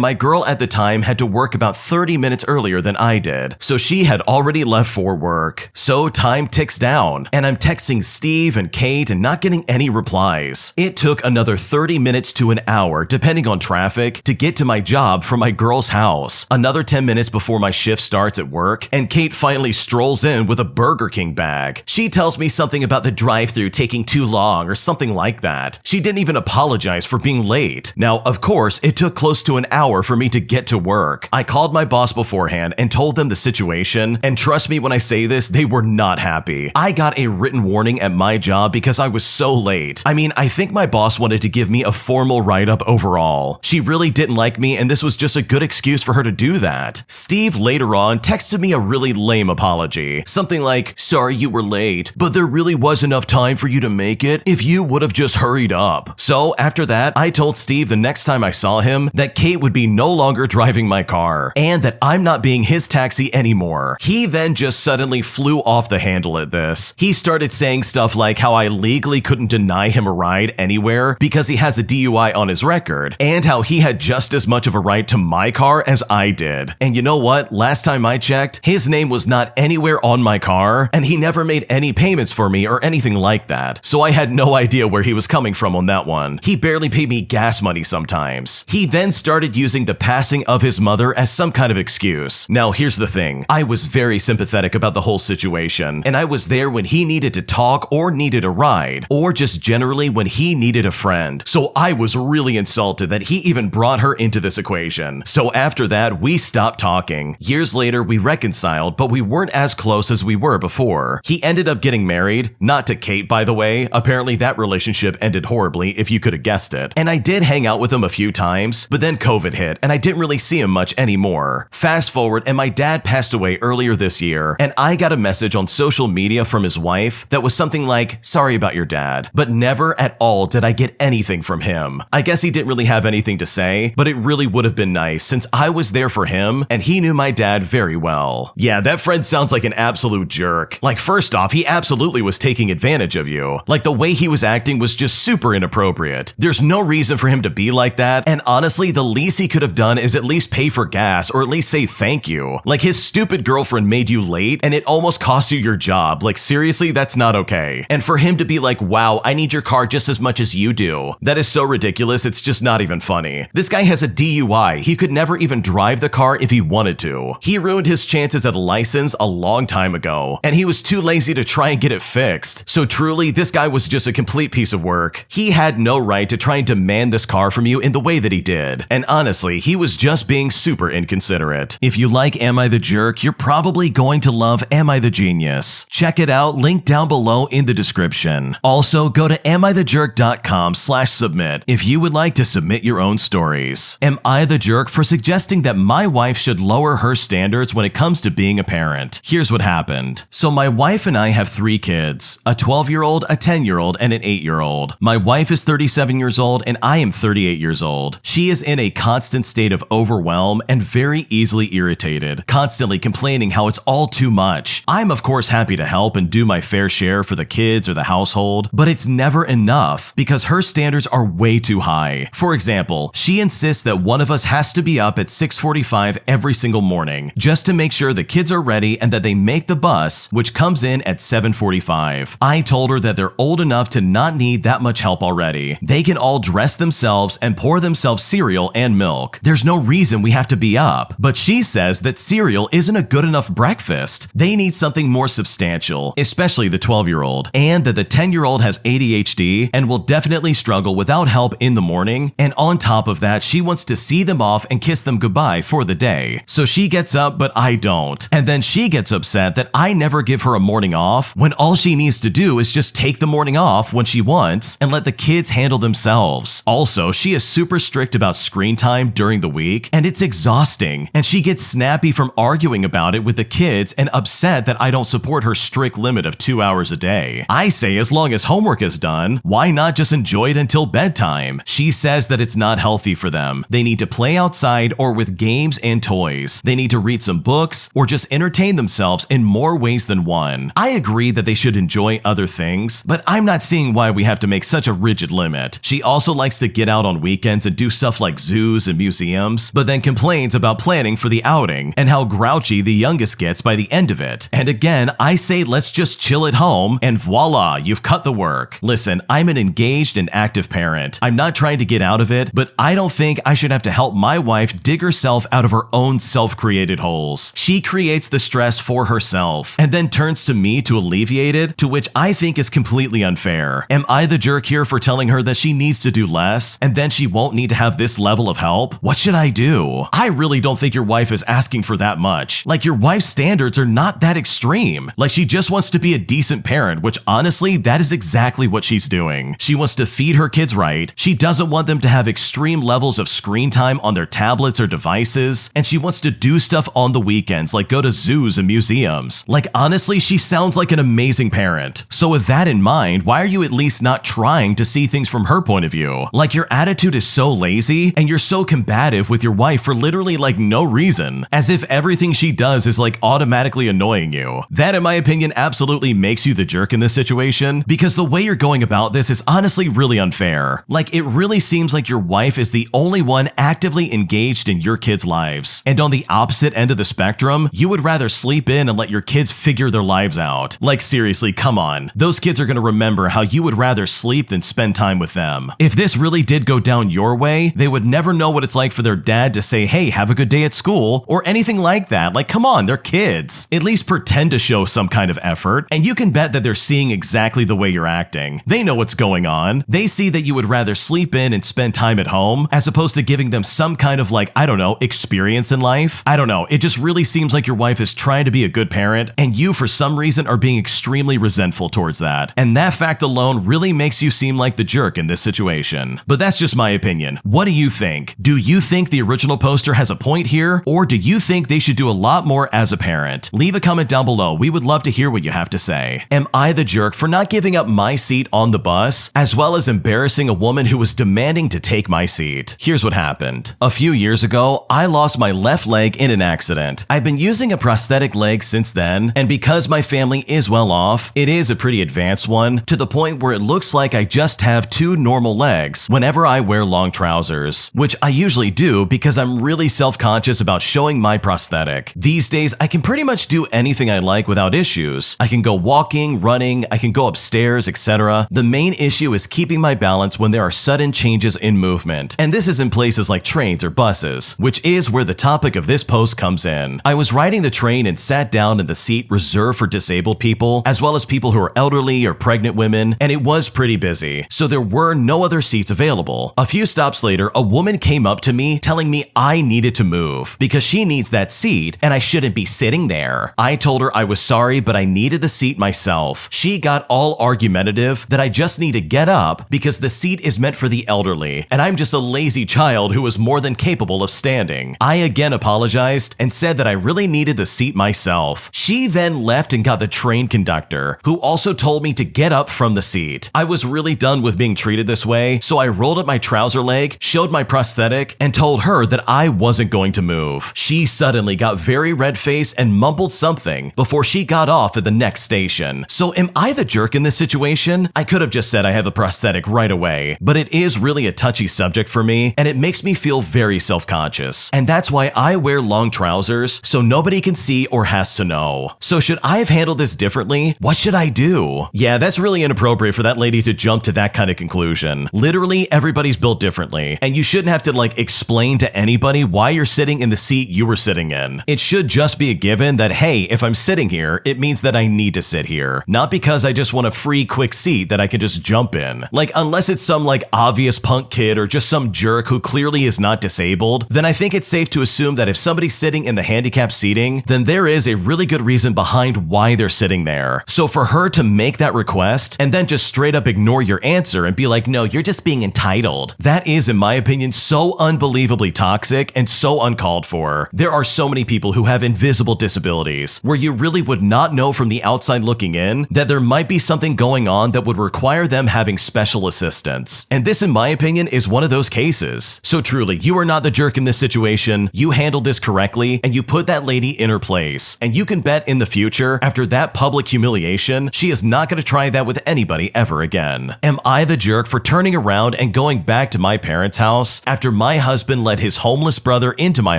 my girl at the time had to work about 30 minutes earlier than I did. So she had already left for work. So time ticks down, and I'm texting Steve and Kate and not getting any replies. It took another 30 minutes to an hour, depending on traffic, to get to my job from my girl's house. Another 10 minutes before my shift starts at work, and Kate finally strolls in with a Burger King bag. She tells me something about the drive-thru taking too long or something like that. She didn't even apologize for being late. Now, of course, it took close to an hour for me to get to work. I called my boss beforehand and told them the situation, and trust me when I say this, they were not happy. I got a written warning at my job because I was so late. I mean, I think my boss wanted to give me a formal write-up overall. She really didn't like me, and this was just a good excuse for her to do that. Steve later on texted me a really lame apology. Something like, "Sorry you were late, but there really was enough time for you to make it if you would have just hurried up." So after that, I told Steve the next time I saw him that Kate would be no longer driving my car and that I'm not being his taxi anymore. He then just suddenly flew off the handle at this. He started saying stuff like how I legally couldn't deny him a ride anywhere because he has a DUI on his record, and how he had just as much of a right to my car as I did. And you know what? Last time I checked, his name was not anywhere on my car, and he never made any payments for me or anything like that. So I had no idea where he was coming from on that one. He barely paid me gas money sometimes. He then started using the passing of his mother as some kind of excuse. Now here's the thing. I was very sympathetic about the whole situation, and I was there when he needed to talk or needed a ride, or just generally when he needed a friend. So I was really insulted that he even brought her into this equation. So after that, we stopped talking. Years later, we reconciled, but we weren't as close as we were before. He ended up getting married, not to Kate, by the way. Apparently that relationship ended horribly, if you could have guessed it. And I did hang out with him a few times, but then COVID hit, and I didn't really see him much anymore. Fast forward, and my dad passed away earlier this year, and I got a message on social media from his wife that was something like, "Sorry about your dad," but never at all did I get anything from him. I guess he didn't really have anything to say, but it really would have been nice since I was there for him and he knew my dad very well. Yeah, that friend sounds like an absolute jerk. Like, first off, he absolutely was taking advantage of you. Like, the way he was acting was just super inappropriate. There's no reason for him to be like that, and honestly, the least he could have done is at least pay for gas or at least say thank you. Like, his stupid girlfriend made you late and it almost cost you your job. Like, seriously, that's not okay. And for him to be like, "Wow, I need your car just as much as you do," that is so ridiculous, it's just not even funny. This guy has a DUI. He could never even drive the car if he wanted to. He ruined his chances at a license a long time ago, and he was too lazy to try and get it fixed. So truly, this guy was just a complete piece of work. He had no right to try and demand this car from you in the way that he did. And honestly, he was just being super inconsiderate. If you like Am I the Jerk, you're probably going to love Am I the Genius. Check it out, link down below in the description. Also, go to amithejerk.com/submit if you would like to submit your own stories. Am I the jerk for suggesting that my wife should lower her standards when it comes to being a parent? Here's what happened. So my wife and I have 3 kids, a 12-year-old, a 10-year-old, and an 8-year-old. My wife is 37 years old and I am 38 years old. She is in a constant state of overwhelm and very easily irritated, constantly complaining how it's all too much. I'm of course happy to help and do my fair share for the kids or the household, but it's never enough because her standards are way too high. For example, she insists that one of us has to be up at 6:45 every single morning just to make sure the kids are ready and that they make the bus, which comes in at 7:45. I told her that they're old enough to not need that much help already. They can all dress themselves and pour themselves cereal and milk. There's no reason we have to be up. But she says that cereal isn't a good enough breakfast. They need something more substantial, especially the 12-year-old, and that the 10-year-old has ADHD and will definitely struggle without help in the morning. And on top of that, she wants to see them off and kiss them goodbye for the day. So she gets up, but I don't. And then she gets upset that I never give her a morning off when all she needs to do is just take the morning off when she wants and let the kids handle themselves. Also, she is super strict about screen time during the week, and it's exhausting. And she gets snappy from arguing about it with the kids and upset that I don't support her strict limit of 2 hours a day. I say as long as homework is done, why not just enjoy it until bedtime? She says that it's not healthy for them. They need to play outside or with games and toys. They need to read some books or just entertain themselves in more ways than one. I agree that they should enjoy other things, but I'm not seeing why we have to make such a rigid limit. She also likes to get out on weekends and do stuff like zoos and museums, but then complains about planning for the outing and how grouchy the youngest gets by the end of it. And again, I say let's just chill at home and voila, you've cut the work. Listen, I'm an engaged and active parent. I'm not trying to get out of it, but I don't think I should have to help my wife dig herself out of her own self-created holes. She creates the stress for herself and then turns to me to alleviate it, to which I think is completely unfair. Am I the jerk here for telling her that she needs to do less and then she won't need to have this level of help? What should I do? I really don't think your wife is asking for that much. Like, your wife's standards are not that extreme. Like, she just wants to be a decent parent, which honestly, that is exactly what she's doing. She wants to feed her kids right. She doesn't want them to have extreme levels of screen time on their tablets or devices, and she wants to do stuff on the weekends like go to zoos and museums. Like honestly, she sounds like an amazing parent. So with that in mind, why are you at least not trying to see things from her point of view? Like your attitude is so lazy and you're so combative with your wife for literally like no reason, as if everything she does is like automatically annoying you. That in my opinion absolutely makes you the jerk in this situation, because the way you're going about this is honestly really unfair. Like it really seems like your wife is the only one actively engaged in your kids' lives. And on the opposite end of the spectrum, you would rather sleep in and let your kids figure their lives out. Like seriously, come on. Those kids are gonna remember how you would rather sleep than spend time with them. If this really did go down your way, they would never know what it's like for their dad to say, hey, have a good day at school, or anything like that. Like, come on, they're kids. At least pretend to show some kind of effort, and you can bet that they're seeing exactly the way you're acting. They know what's going on. They see that you would rather sleep in and spend time at home, as opposed to giving them some kind of like, I don't know, experience in life. I don't know, it just really seems like your wife is trying to be a good parent, and you for some reason are being extremely resentful towards that. And that fact alone really makes you seem like the jerk in this situation. But that's just my opinion. What do you think? Do you think the original poster has a point here, or do you think they should do a lot more as a parent? Leave a comment down below. We would love to hear what you have to say. Am I the jerk for not giving up my seat on the bus, as well as embarrassing a woman who was demanding to take my seat? Here's what happened. A few years ago, I lost my left leg in an accident. I've been using a prosthetic leg since then, and because my family is well off, it is a pretty advanced one, to the point where it looks like I just have two normal legs whenever I wear long trousers, which I usually do because I'm really self-conscious about showing my prosthetic. These days, I can pretty much do anything I like without issues. I can go walking, running, I can go upstairs, etc. The main issue is keeping my balance when there are sudden changes in movement, and this is in places like trains or buses, which is where the topic of this post comes in. I was riding the train and sat down in the seat reserved for disabled people, as well as people who are elderly or pregnant women, and it was pretty busy, so there were no other seats available. A few stops later, a woman came up to me telling me I needed to move because she needs that seat and I shouldn't be sitting there. I told her I was sorry, but I needed the seat myself. She got all argumentative that I just need to get up because the seat is meant for the elderly, and I'm just a lazy child who is more than capable of standing. I again apologized and said that I really needed the seat myself. She then left and got the train conductor, who also told me to get up from the seat. I was really done with being treated this way, so I rolled up my trouser leg, showed my prosthetic, and told her that I wasn't going to move. She suddenly got very red-faced and mumbled something before she got off at the next station. So am I the jerk in this situation? I could have just said I have a prosthetic right away, but it is really a touchy subject for me, and it makes me feel very self-conscious. And that's why I wear long trousers, so nobody can see or has to know. So should I have handled this differently? What should I do? Yeah, that's really inappropriate for that lady to jump to that kind of conclusion. Literally, everybody's built differently, and you shouldn't have to like explain to anybody why you're sitting in the seat you were sitting in. It should just be a given that, hey, if I'm sitting here, it means that I need to sit here, not because I just want a free quick seat that I can just jump in. Like, unless it's some like obvious punk kid or just some jerk who clearly is not disabled, then I think it's safe to assume that if somebody's sitting in the handicapped seating, then there is a really good reason behind why they're sitting there. So for her to make that request and then just straight up ignore your answer and be like, no, you're just being entitled, that is, in my opinion, so unbelievably toxic and so uncalled for. There are so many people who have invisible disabilities where you really would not know from the outside looking in that there might be something going on that would require them having special assistance. And this, in my opinion, is one of those cases. So truly, you are not the jerk in this situation. You handled this correctly and you put that lady in her place. And you can bet in the future, after that public humiliation, she is not going to try that with anybody ever again. Am I the jerk for turning around and going back to my parents' house after my husband let his homeless brother into my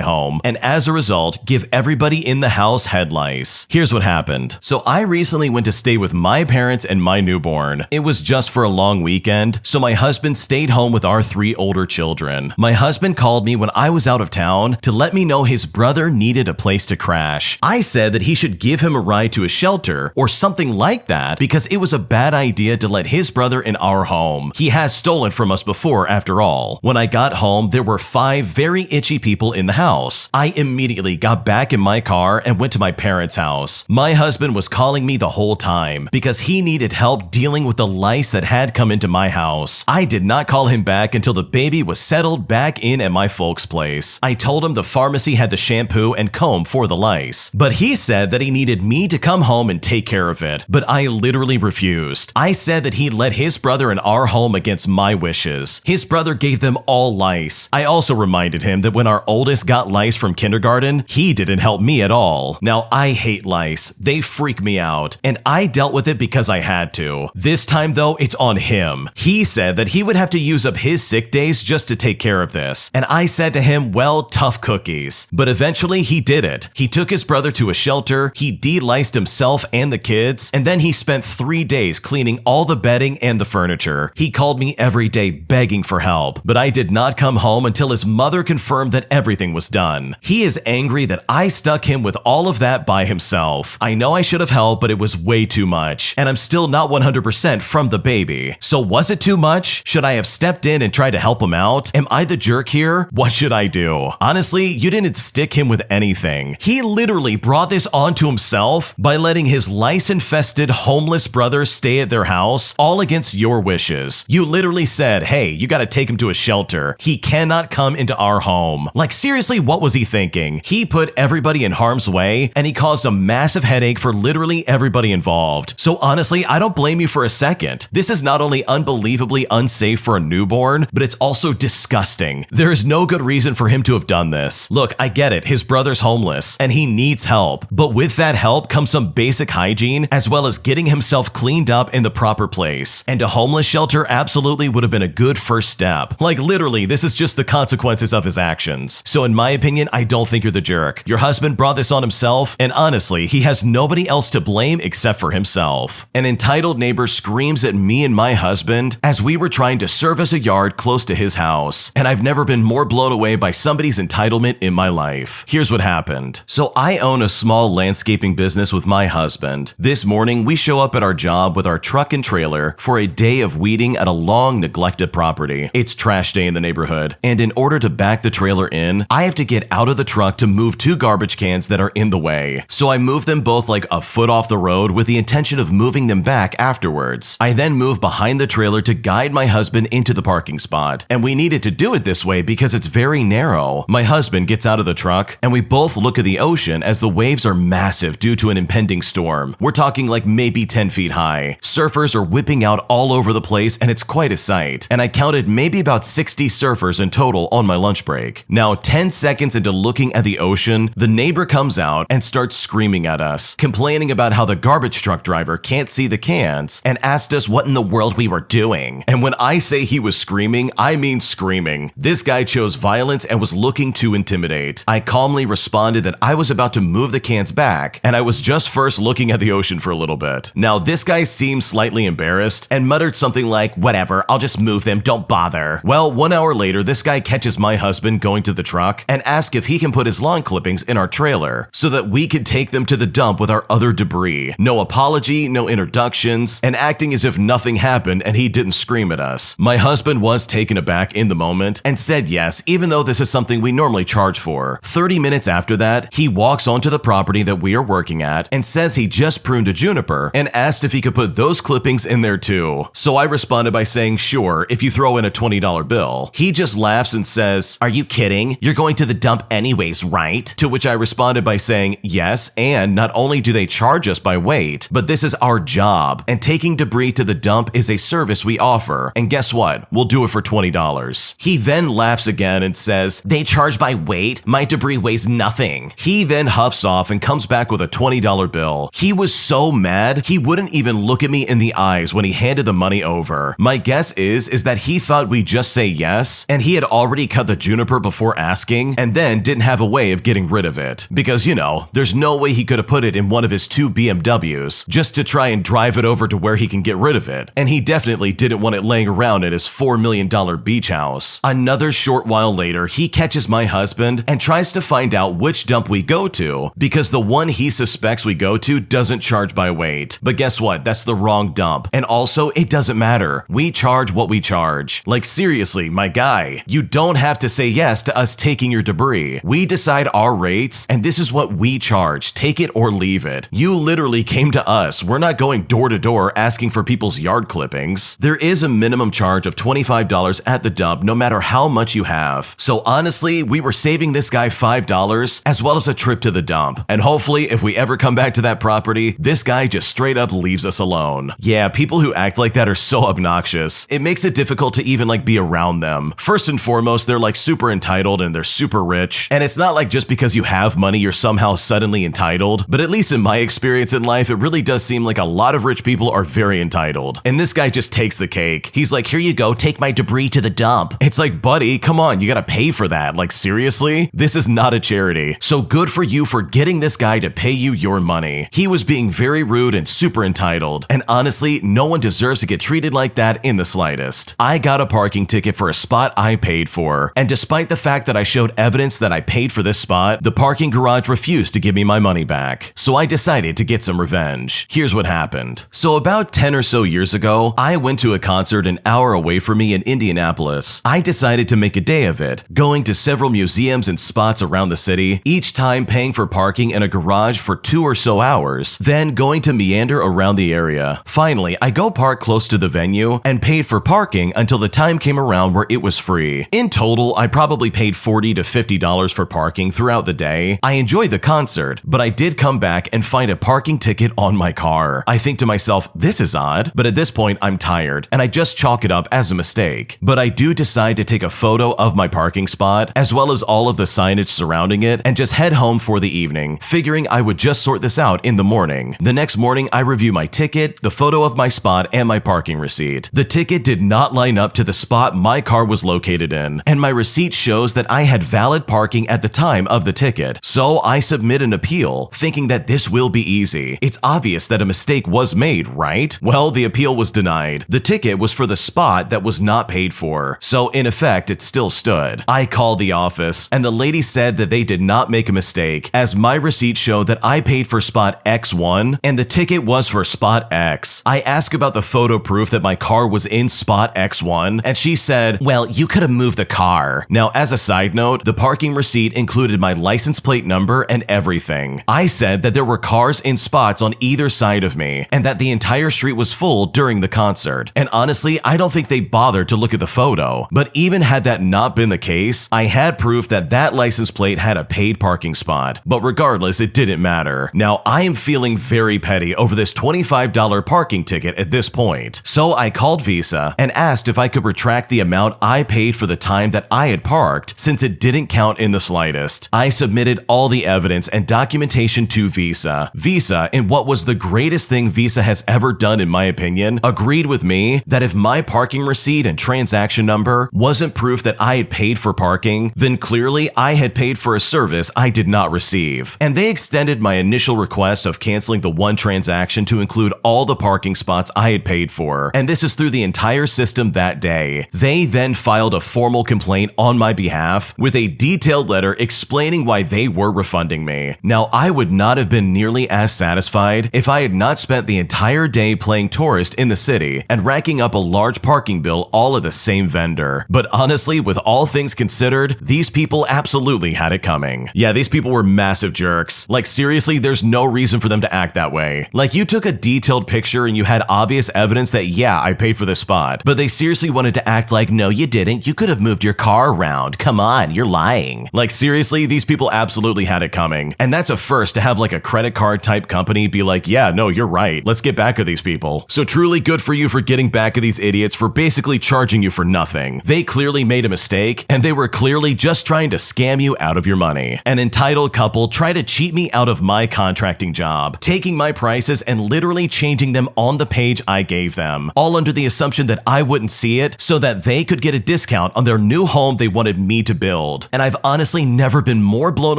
home and as a result give everybody in the house head lice? Here's what happened. So I recently went to stay with my parents and my newborn. It was just for a long weekend, so my husband stayed home with our 3 older children. My husband called me when I was out of town to let me know his brother needed a place to crash. I said that he should give him a ride to a shelter or something like that because it was a bad idea to let his brother in our home. He has stolen from us before, after all. When I got home, there were 5 very itchy people in the house. I immediately got back in my car and went to my parents' house. My husband was calling me the whole time because he needed help dealing with the lice that had come into my house. I did not call him back until the baby was settled back in at my my folks' place. I told him the pharmacy had the shampoo and comb for the lice, but he said that he needed me to come home and take care of it, but I literally refused. I said that he'd let his brother in our home against my wishes. His brother gave them all lice. I also reminded him that when our oldest got lice from kindergarten, he didn't help me at all. Now, I hate lice. They freak me out, and I dealt with it because I had to. This time, though, it's on him. He said that he would have to use up his sick days just to take care of this, and I said to him, well, tough cookies. But eventually, he did it. He took his brother to a shelter, he de-liced himself and the kids, and then he spent 3 days cleaning all the bedding and the furniture. He called me every day begging for help, but I did not come home until his mother confirmed that everything was done. He is angry that I stuck him with all of that by himself. I know I should have helped, but it was way too much, and I'm still not 100% from the baby. So was it too much? Should I have stepped in and tried to help him out? Am I the jerk here? What should I do? Honestly, you didn't stick him with anything. He literally brought this onto himself by letting his lice-infested homeless brother stay at their house, all against your wishes. You literally said, hey, you gotta take him to a shelter. He cannot come into our home. Like, seriously, what was he thinking? He put everybody in harm's way, and he caused a massive headache for literally everybody involved. So honestly, I don't blame you for a second. This is not only unbelievably unsafe for a newborn, but it's also disgusting. There is no good reason for him to have done this. Look, I get it. His brother's homeless, and he needs help. But with that help comes some basic hygiene, as well as getting himself cleaned up in the proper place. And a homeless shelter absolutely would have been a good first step. Like, literally, this is just the consequences of his actions. So in my opinion, I don't think you're the jerk. Your husband brought this on himself, and honestly, he has nobody else to blame except for himself. An entitled neighbor screams at me and my husband as we were trying to service a yard close to his house, and I've never been more blown away by somebody's entitlement in my life. Here's what happened. So I own a small landscaping business with my husband. This morning, we show up at our job with our truck and trailer for a day of weeding at a long neglected property. It's trash day in the neighborhood, and in order to back the trailer in, I have to get out of the truck to move 2 garbage cans that are in the way. So I move them both like a foot off the road with the intention of moving them back afterwards. I then move behind the trailer to guide my husband into the parking spot, and we needed to do it this way because it's very narrow. My husband gets out of the truck, and we both look at the ocean as the waves are massive due to an impending storm. We're talking like maybe 10 feet high. Surfers are whipping out all over the place, and it's quite a sight. And I counted maybe about 60 surfers in total on my lunch break. Now, 10 seconds into looking at the ocean, the neighbor comes out and starts screaming at us, complaining about how the garbage truck driver can't see the cans, and asked us what in the world we were doing. And when I say he was screaming, I mean screaming. This guy chose violence and was looking to intimidate. I calmly responded that I was about to move the cans back, and I was just first looking at the ocean for a little bit. Now, this guy seemed slightly embarrassed and muttered something like, whatever, I'll just move them, don't bother. Well, 1 hour later, this guy catches my husband going to the truck and asks if he can put his lawn clippings in our trailer so that we could take them to the dump with our other debris. No apology, no introductions, and acting as if nothing happened and he didn't scream at us. My husband was taken aback in the moment and said yes, even though this is something we normally charge for. 30 minutes after that, he walks onto the property that we are working at and says he just pruned a juniper and asked if he could put those clippings in there too. So I responded by saying, sure, if you throw in a $20 bill. He just laughs and says, are you kidding? You're going to the dump anyways, right? To which I responded by saying, yes, and not only do they charge us by weight, but this is our job, and taking debris to the dump is a service we offer, and guess what? We'll do it for $20. He then laughs again and says, they charge by weight? My debris weighs nothing. He then huffs off and comes back with a $20 bill. He was so mad, he wouldn't even look at me in the eyes when he handed the money over. My guess is that he thought we'd just say yes, and he had already cut the juniper before asking, and then didn't have a way of getting rid of it. Because, you know, there's no way he could have put it in one of his 2 BMWs just to try and drive it over to where he can get rid of it. And he definitely didn't want it laying around at his $4 million beach house. Another short while later, he catches my husband and tries to find out which dump we go to, because the one he suspects we go to doesn't charge by weight. But guess what? That's the wrong dump. And also, it doesn't matter. We charge what we charge. Like, seriously, my guy, you don't have to say yes to us taking your debris. We decide our rates, and this is what we charge. Take it or leave it. You literally came to us. We're not going door to door asking for people's yard clippings. There is a minimum charge of $25 at the dump, no matter how much you have. So honestly, we were saving this guy $5 as well as a trip to the dump. And hopefully, if we ever come back to that property, this guy just straight up leaves us alone. Yeah, people who act like that are so obnoxious. It makes it difficult to even be around them. First and foremost, they're super entitled and they're super rich. And it's not just because you have money, you're somehow suddenly entitled. But at least in my experience in life, it really does seem like a lot of rich people are very entitled. And this guy just takes the cake. He's like, here you go, take my debris to the dump. It's like, buddy, come on, you gotta pay for that. Seriously? This is not a charity. So good for you for getting this guy to pay you your money. He was being very rude and super entitled. And honestly, no one deserves to get treated like that in the slightest. I got a parking ticket for a spot I paid for. And despite the fact that I showed evidence that I paid for this spot, the parking garage refused to give me my money back. So I decided to get some revenge. Here's what happened. So about 10 or so years ago, I went to a concert an hour away from me in Indianapolis. I decided to make a day of it, going to several museums and spots around the city, each time paying for parking in a garage for 2 or so hours, then going to meander around the area. Finally, I go park close to the venue and paid for parking until the time came around where it was free. In total, I probably paid $40 to $50 for parking throughout the day. I enjoyed the concert, but I did come back and find a parking ticket on my car. I think to myself, this is odd, but at this point I'm tired and I just chalk it up as a mistake. But I do decide to take a photo of my parking spot as well as all of the signage surrounding it and just head home for the evening, figuring I would just sort this out in the morning. The next morning, I review my ticket, the photo of my spot, and my parking receipt. The ticket did not line up to the spot my car was located in, and my receipt shows that I had valid parking at the time of the ticket. So I submit an appeal, thinking that this will be easy. It's obvious that a mistake was made, right? Well, the appeal was denied. The ticket was for the spot that was not paid for, so in effect, it still stood. I called the office, and the lady said that they did not make a mistake, as my receipt showed that I paid for spot X1, and the ticket was for spot X. I asked about the photo proof that my car was in spot X1, and she said, well, you could have moved the car. Now, as a side note, the parking receipt included my license plate number and everything. I said that there were cars in spots on either side of me, and that the entire street was full during the concert. And honestly, I don't think they bothered to look at the photo. But even had that not been the case, I had proof that that license plate had a paid parking spot. But regardless, it didn't matter. Now, I am feeling very petty over this $25 parking ticket at this point. So I called Visa and asked if I could retract the amount I paid for the time that I had parked, since it didn't count in the slightest. I submitted all the evidence and documentation to Visa. Visa, in what was the greatest thing Visa has ever done in my opinion, agreed with me that if my parking receipt and transaction number wasn't proof that I had paid for parking, then clearly I had paid for a service I did not receive. And they extended my initial request of canceling the one transaction to include all the parking spots I had paid for. And this is through the entire system that day. They then filed a formal complaint on my behalf with a detailed letter explaining why they were refunding me. Now, I would not have been nearly as satisfied if I had not spent the entire day playing tourist in the city and racking up a large parking bill all at the same vendor. But honestly, with all things considered, these people absolutely had it coming. Yeah, these people were massive jerks. Seriously, there's no reason for them to act that way. You took a detailed picture and you had obvious evidence that, yeah, I paid for this spot. But they seriously wanted to act like, no, you didn't. You could have moved your car around. Come on, you're lying. Seriously, these people absolutely had it coming. And that's a first to have a credit card type company be like, yeah, no, you're right. Let's get back at these people. So truly good for you for getting back at these idiots for basically charging you for nothing. They clearly made a mistake, and they were clearly just trying to scam you out of your money. An entitled couple tried to cheat me out of my contracting job, taking my prices and literally changing them on the page I gave them, all under the assumption that I wouldn't see it so that they could get a discount on their new home they wanted me to build. And I've honestly never been more blown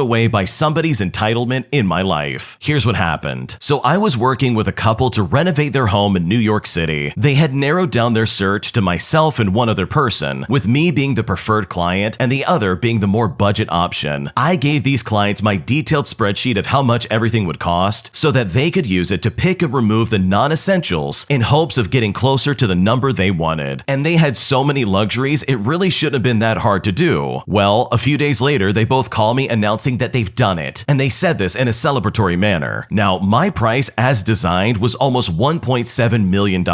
away by somebody's entitlement in my life. Here's what happened. So I was working with a couple to renovate their home in New York City. They had narrowed down their search to myself and one other person, with me being the preferred client and the other being the more budget option. I gave these clients my detailed spreadsheet of how much everything would cost so that they could use it to pick and remove the non-essentials in hopes of getting closer to the number they wanted. And they had so many luxuries, it really shouldn't have been that hard to do. Well, a few days later, they both call me announcing that they've done it, and they said this in a celebratory manner. Now, my price as designed was almost $1.7 million.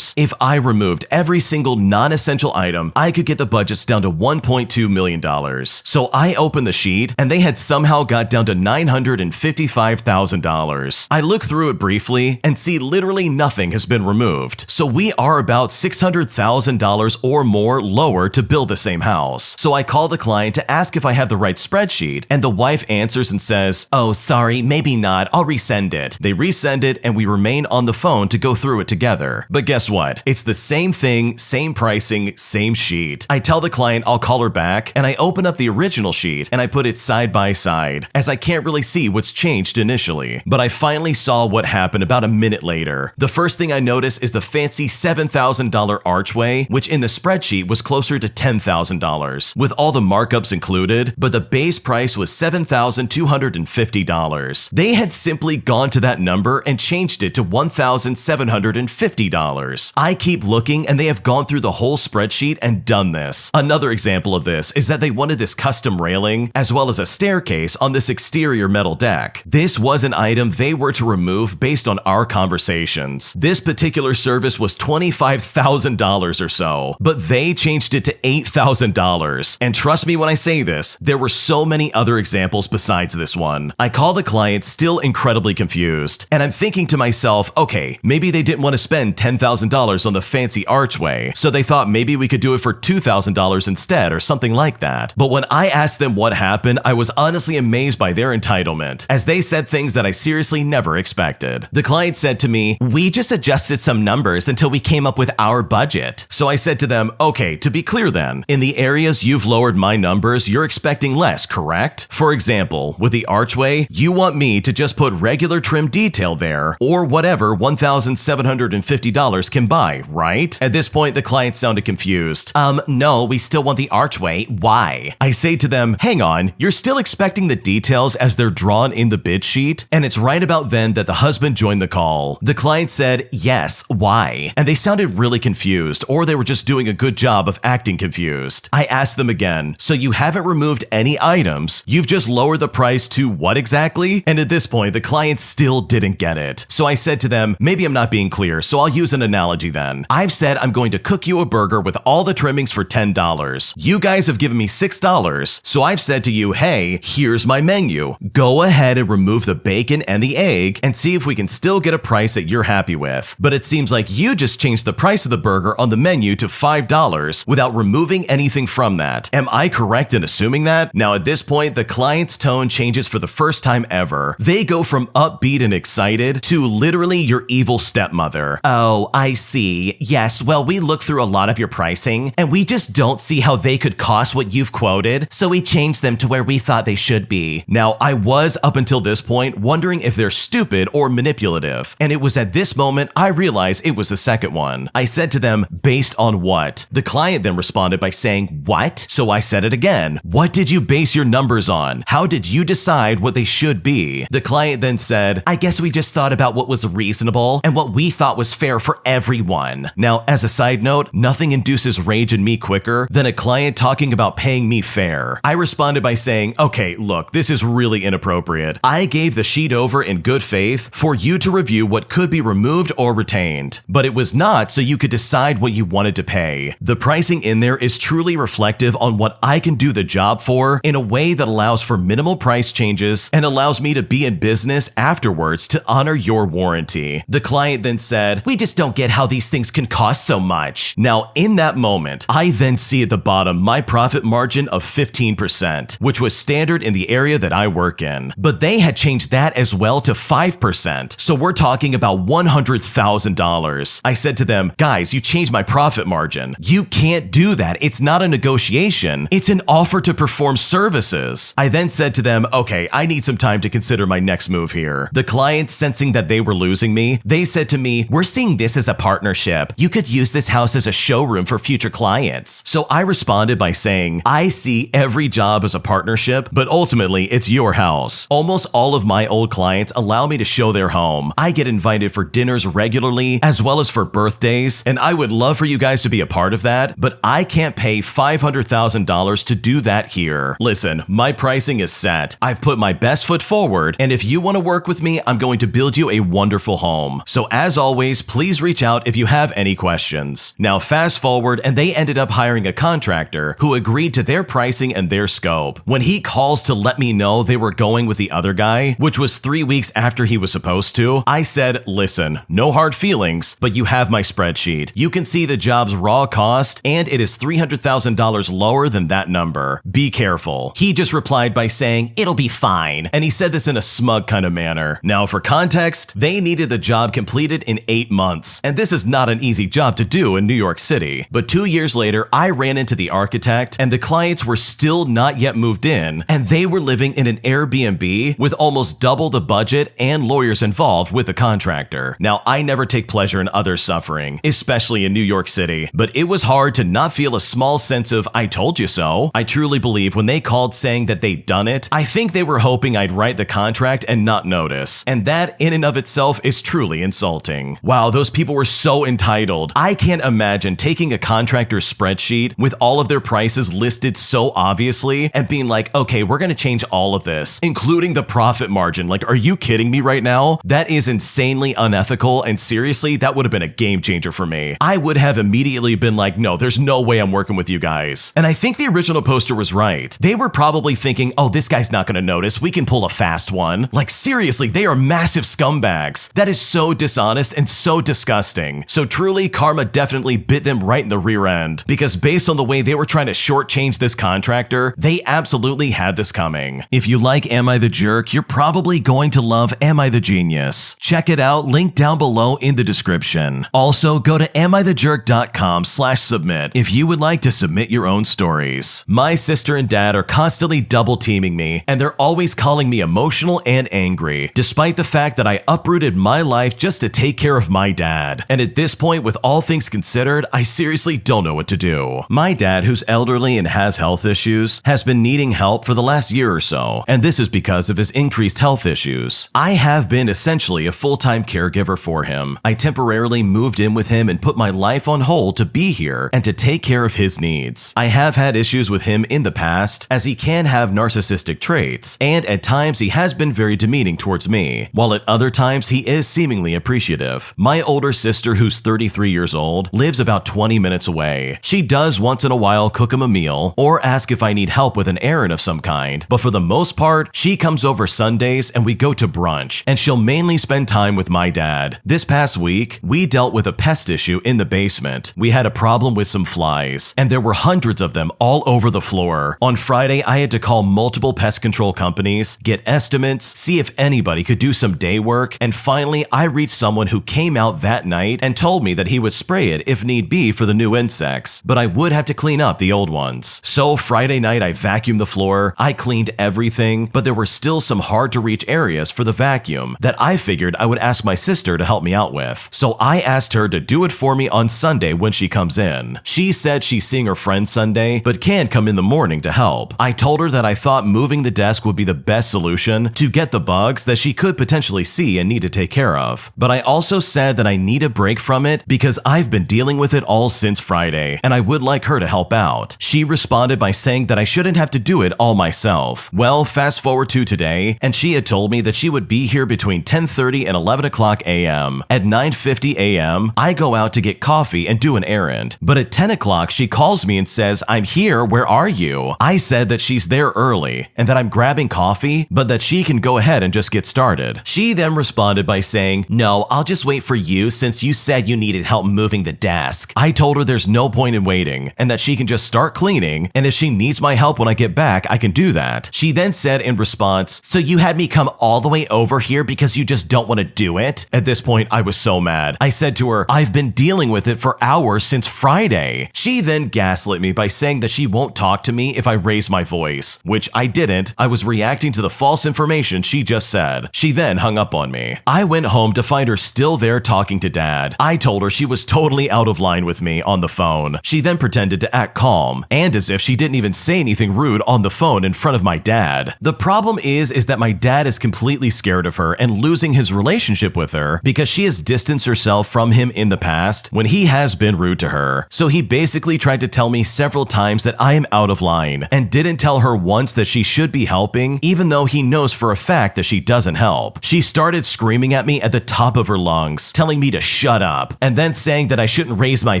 If I removed every single non-essential item, I could get the budgets down to to $1.2 million. So I opened the sheet and they had somehow got down to $955,000. I look through it briefly and see literally nothing has been removed. So we are about $600,000 or more lower to build the same house. So I call the client to ask if I have the right spreadsheet, and the wife answers and says, "Oh, sorry, maybe not. I'll resend it." They resend it and we remain on the phone to go through it together. But guess what? It's the same thing, same pricing, same sheet. I tell the client I'll call her back, and I open up the original sheet and I put it side by side, as I can't really see what's changed initially. But I finally saw what happened about a minute later. The first thing I notice is the fancy $7,000 archway, which in the spreadsheet was closer to $10,000, with all the markups included, but the base price was $7,250. They had simply gone to that number and changed it to $1,750. I keep looking and they have gone through the whole spreadsheet and done this. Another example of this is that they wanted this custom railing as well as a staircase on this exterior metal deck. This was an item they were to remove based on our conversations. This particular service was $25,000 or so, but they changed it to $8,000. And trust me when I say this, there were so many other examples besides this one. I call the client still incredibly confused, and I'm thinking to myself, okay, maybe they didn't want to spend $10,000 on the fancy archway, so they thought maybe we could do it for $2,000 instead or something like that. But when I asked them what happened, I was honestly amazed by their entitlement, as they said things that I seriously never expected. The client said to me, "We just adjusted some numbers until we came up with our budget." So I said to them, "Okay, to be clear then, in the areas you've lowered my numbers, you're expecting less, correct? For example, with the archway, you want me to just put regular trim detail there, or whatever $1,750 can buy, right?" At this point, the client sounded confused. No, we still want the archway. Why?" I say to them, "Hang on, you're still expecting the details as they're drawn in the bid sheet?" And it's right about then that the husband joined the call. The client said, "Yes, why?" And they sounded really confused, or they were just doing a good job of acting confused. I asked them again, "So you haven't removed any items? You've just lowered the price to what exactly?" And at this point, the client still didn't get it. So I said to them, "Maybe I'm not being clear, so I'll use an analogy then. I've said I'm going to cook you a burger with all the trimmings for $10. You guys have given me $6, so I've said to you, hey, here's my menu. Go ahead and remove the bacon and the egg and see if we can still get a price that you're happy with. But it seems like you just changed the price of the burger on the menu to $5 without removing anything from that. Am I correct in assuming that?" Now at this point, the client's tone changes for the first time ever. They go from upbeat and excited to literally your evil stepmother. "Oh, I see. Yes, well, we looked through a lot of your pricing, and we just don't see how they could cost what you've quoted, so we changed them to where we thought they should be." Now, I was, up until this point, wondering if they're stupid or manipulative, and it was at this moment I realized it was the second one. I said to them, "Based on what?" The client then responded by saying, "What?" So I said it again. "What did you base your numbers on? How did you decide what they should be?" The client then said, "I guess we just thought about what was reasonable and what we thought was fair for everyone." Now, as a side note, nothing induces rage in me quicker than a client talking about paying me fair. I responded by saying, "Okay, look, this is really inappropriate. I gave the sheet over in good faith for you to review what could be removed or retained, but it was not so you could decide what you wanted to pay. The pricing in there is truly reflective on what I can do the job for in a way that allows for minimal price changes and allows me to be in business afterwards to honor your warranty." The client then said, "We just don't get how these things can cost so much." Now, in that moment, I then see at the bottom my profit margin of 15%, which was standard in the area that I work in. But they had changed that as well to 5%, so we're talking about $100,000. I said to them, "Guys, you changed my profit margin. You can't do that. It's not a negotiation. It's an offer to perform services." I then said to them, "Okay, I need some time to consider my next move here." The client, sensing that they were losing me, they said to me, "We're seeing this as a partnership. You could use this house as a showroom for future clients." So I responded by saying, "I see every job as a partnership, but ultimately it's your house. Almost all of my old clients allow me to show their home. I get invited for dinners regularly as well as for birthdays, and I would love for you guys to be a part of that, but I can't pay $500,000 to do that here. Listen, my pricing is set. I've put my best foot forward, and if you want to work with me, I'm going to build you a wonderful home. So as always, please reach out if you have any questions." Now fast forward, and they ended up hiring a contractor contractor who agreed to their pricing and their scope. When he calls to let me know they were going with the other guy, which was 3 weeks after he was supposed to, I said, listen, no hard feelings, but you have my spreadsheet. You can see the job's raw cost, and it is $300,000 lower than that number. Be careful. He just replied by saying, it'll be fine, and he said this in a smug kind of manner. Now, for context, they needed the job completed in 8 months, and this is not an easy job to do in New York City. But 2 years later, I ran into the architect, and the clients were still not yet moved in, and they were living in an Airbnb with almost double the budget and lawyers involved with the contractor. Now, I never take pleasure in others suffering, especially in New York City, but it was hard to not feel a small sense of I told you so. I truly believe when they called saying that they'd done it, I think they were hoping I'd write the contract and not notice, and that in and of itself is truly insulting. Wow, those people were so entitled. I can't imagine taking a contractor's spreadsheet with all of their prices listed so obviously and being like, okay, we're gonna change all of this, including the profit margin. Like, are you kidding me right now? That is insanely unethical, and seriously, that would have been a game changer for me. I would have immediately been like, no, there's no way I'm working with you guys. And I think the original poster was right. They were probably thinking, oh, this guy's not gonna notice, we can pull a fast one. Like, seriously, they are massive scumbags. That is so dishonest and so disgusting. So truly, karma definitely bit them right in the rear end, because based on the way they were trying to shortchange this contractor, they absolutely had this coming. If you like Am I the Jerk, you're probably going to love Am I the Genius. Check it out, link down below in the description. Also, go to amithejerk.com/submit if you would like to submit your own stories. My sister and dad are constantly double teaming me, and they're always calling me emotional and angry, despite the fact that I uprooted my life just to take care of my dad. And at this point, with all things considered, I seriously don't know what to do. My dad, who's elderly and has health issues, has been needing help for the last year or so, and this is because of his increased health issues. I have been essentially a full-time caregiver for him. I temporarily moved in with him and put my life on hold to be here and to take care of his needs. I have had issues with him in the past, as he can have narcissistic traits, and at times he has been very demeaning towards me, while at other times he is seemingly appreciative. My older sister, who's 33 years old, lives about 20 minutes away. She does once in a while cook him a meal or ask if I need help with an errand of some kind, but for the most part, she comes over Sundays and we go to brunch, and she'll mainly spend time with my dad. This past week, we dealt with a pest issue in the basement. We had a problem with some flies, and there were hundreds of them all over the floor. On Friday, I had to call multiple pest control companies, get estimates, see if anybody could do some day work, and finally, I reached someone who came out that night and told me that he would spray it if need be for the new insects, but I would have to clean up the old ones. So Friday night, I vacuumed the floor, I cleaned everything, but there were still some hard to reach areas for the vacuum that I figured I would ask my sister to help me out with. So I asked her to do it for me on Sunday when she comes in. She said she's seeing her friend Sunday, but can't come in the morning to help. I told her that I thought moving the desk would be the best solution to get the bugs that she could potentially see and need to take care of. But I also said that I need a break from it because I've been dealing with it all since Friday, and I would like her to help out. She responded by saying that I shouldn't have to do it all myself. Well, fast forward to today, and she had told me that she would be here between 10:30 and 11 o'clock a.m. At 9:50 a.m., I go out to get coffee and do an errand. But at 10 o'clock, she calls me and says, I'm here, where are you? I said that she's there early, and that I'm grabbing coffee, but that she can go ahead and just get started. She then responded by saying, no, I'll just wait for you since you said you needed help moving the desk. I told her there's no point in waiting, and that she can just start cleaning, and if she needs my help when I get back, I can do that. She then said in response, so you had me come all the way over here because you just don't want to do it? At this point, I was so mad. I said to her, I've been dealing with it for hours since Friday. She then gaslit me by saying that she won't talk to me if I raise my voice, which I didn't. I was reacting to the false information she just said. She then hung up on me. I went home to find her still there talking to dad. I told her she was totally out of line with me on the phone. She then pretended to act calm, and as if she didn't even say anything rude on the phone in front of my dad. The problem is that my dad is completely scared of her and losing his relationship with her because she has distanced herself from him in the past when he has been rude to her. So he basically tried to tell me several times that I am out of line and didn't tell her once that she should be helping, even though he knows for a fact that she doesn't help. She started screaming at me at the top of her lungs, telling me to shut up, and then saying that I shouldn't raise my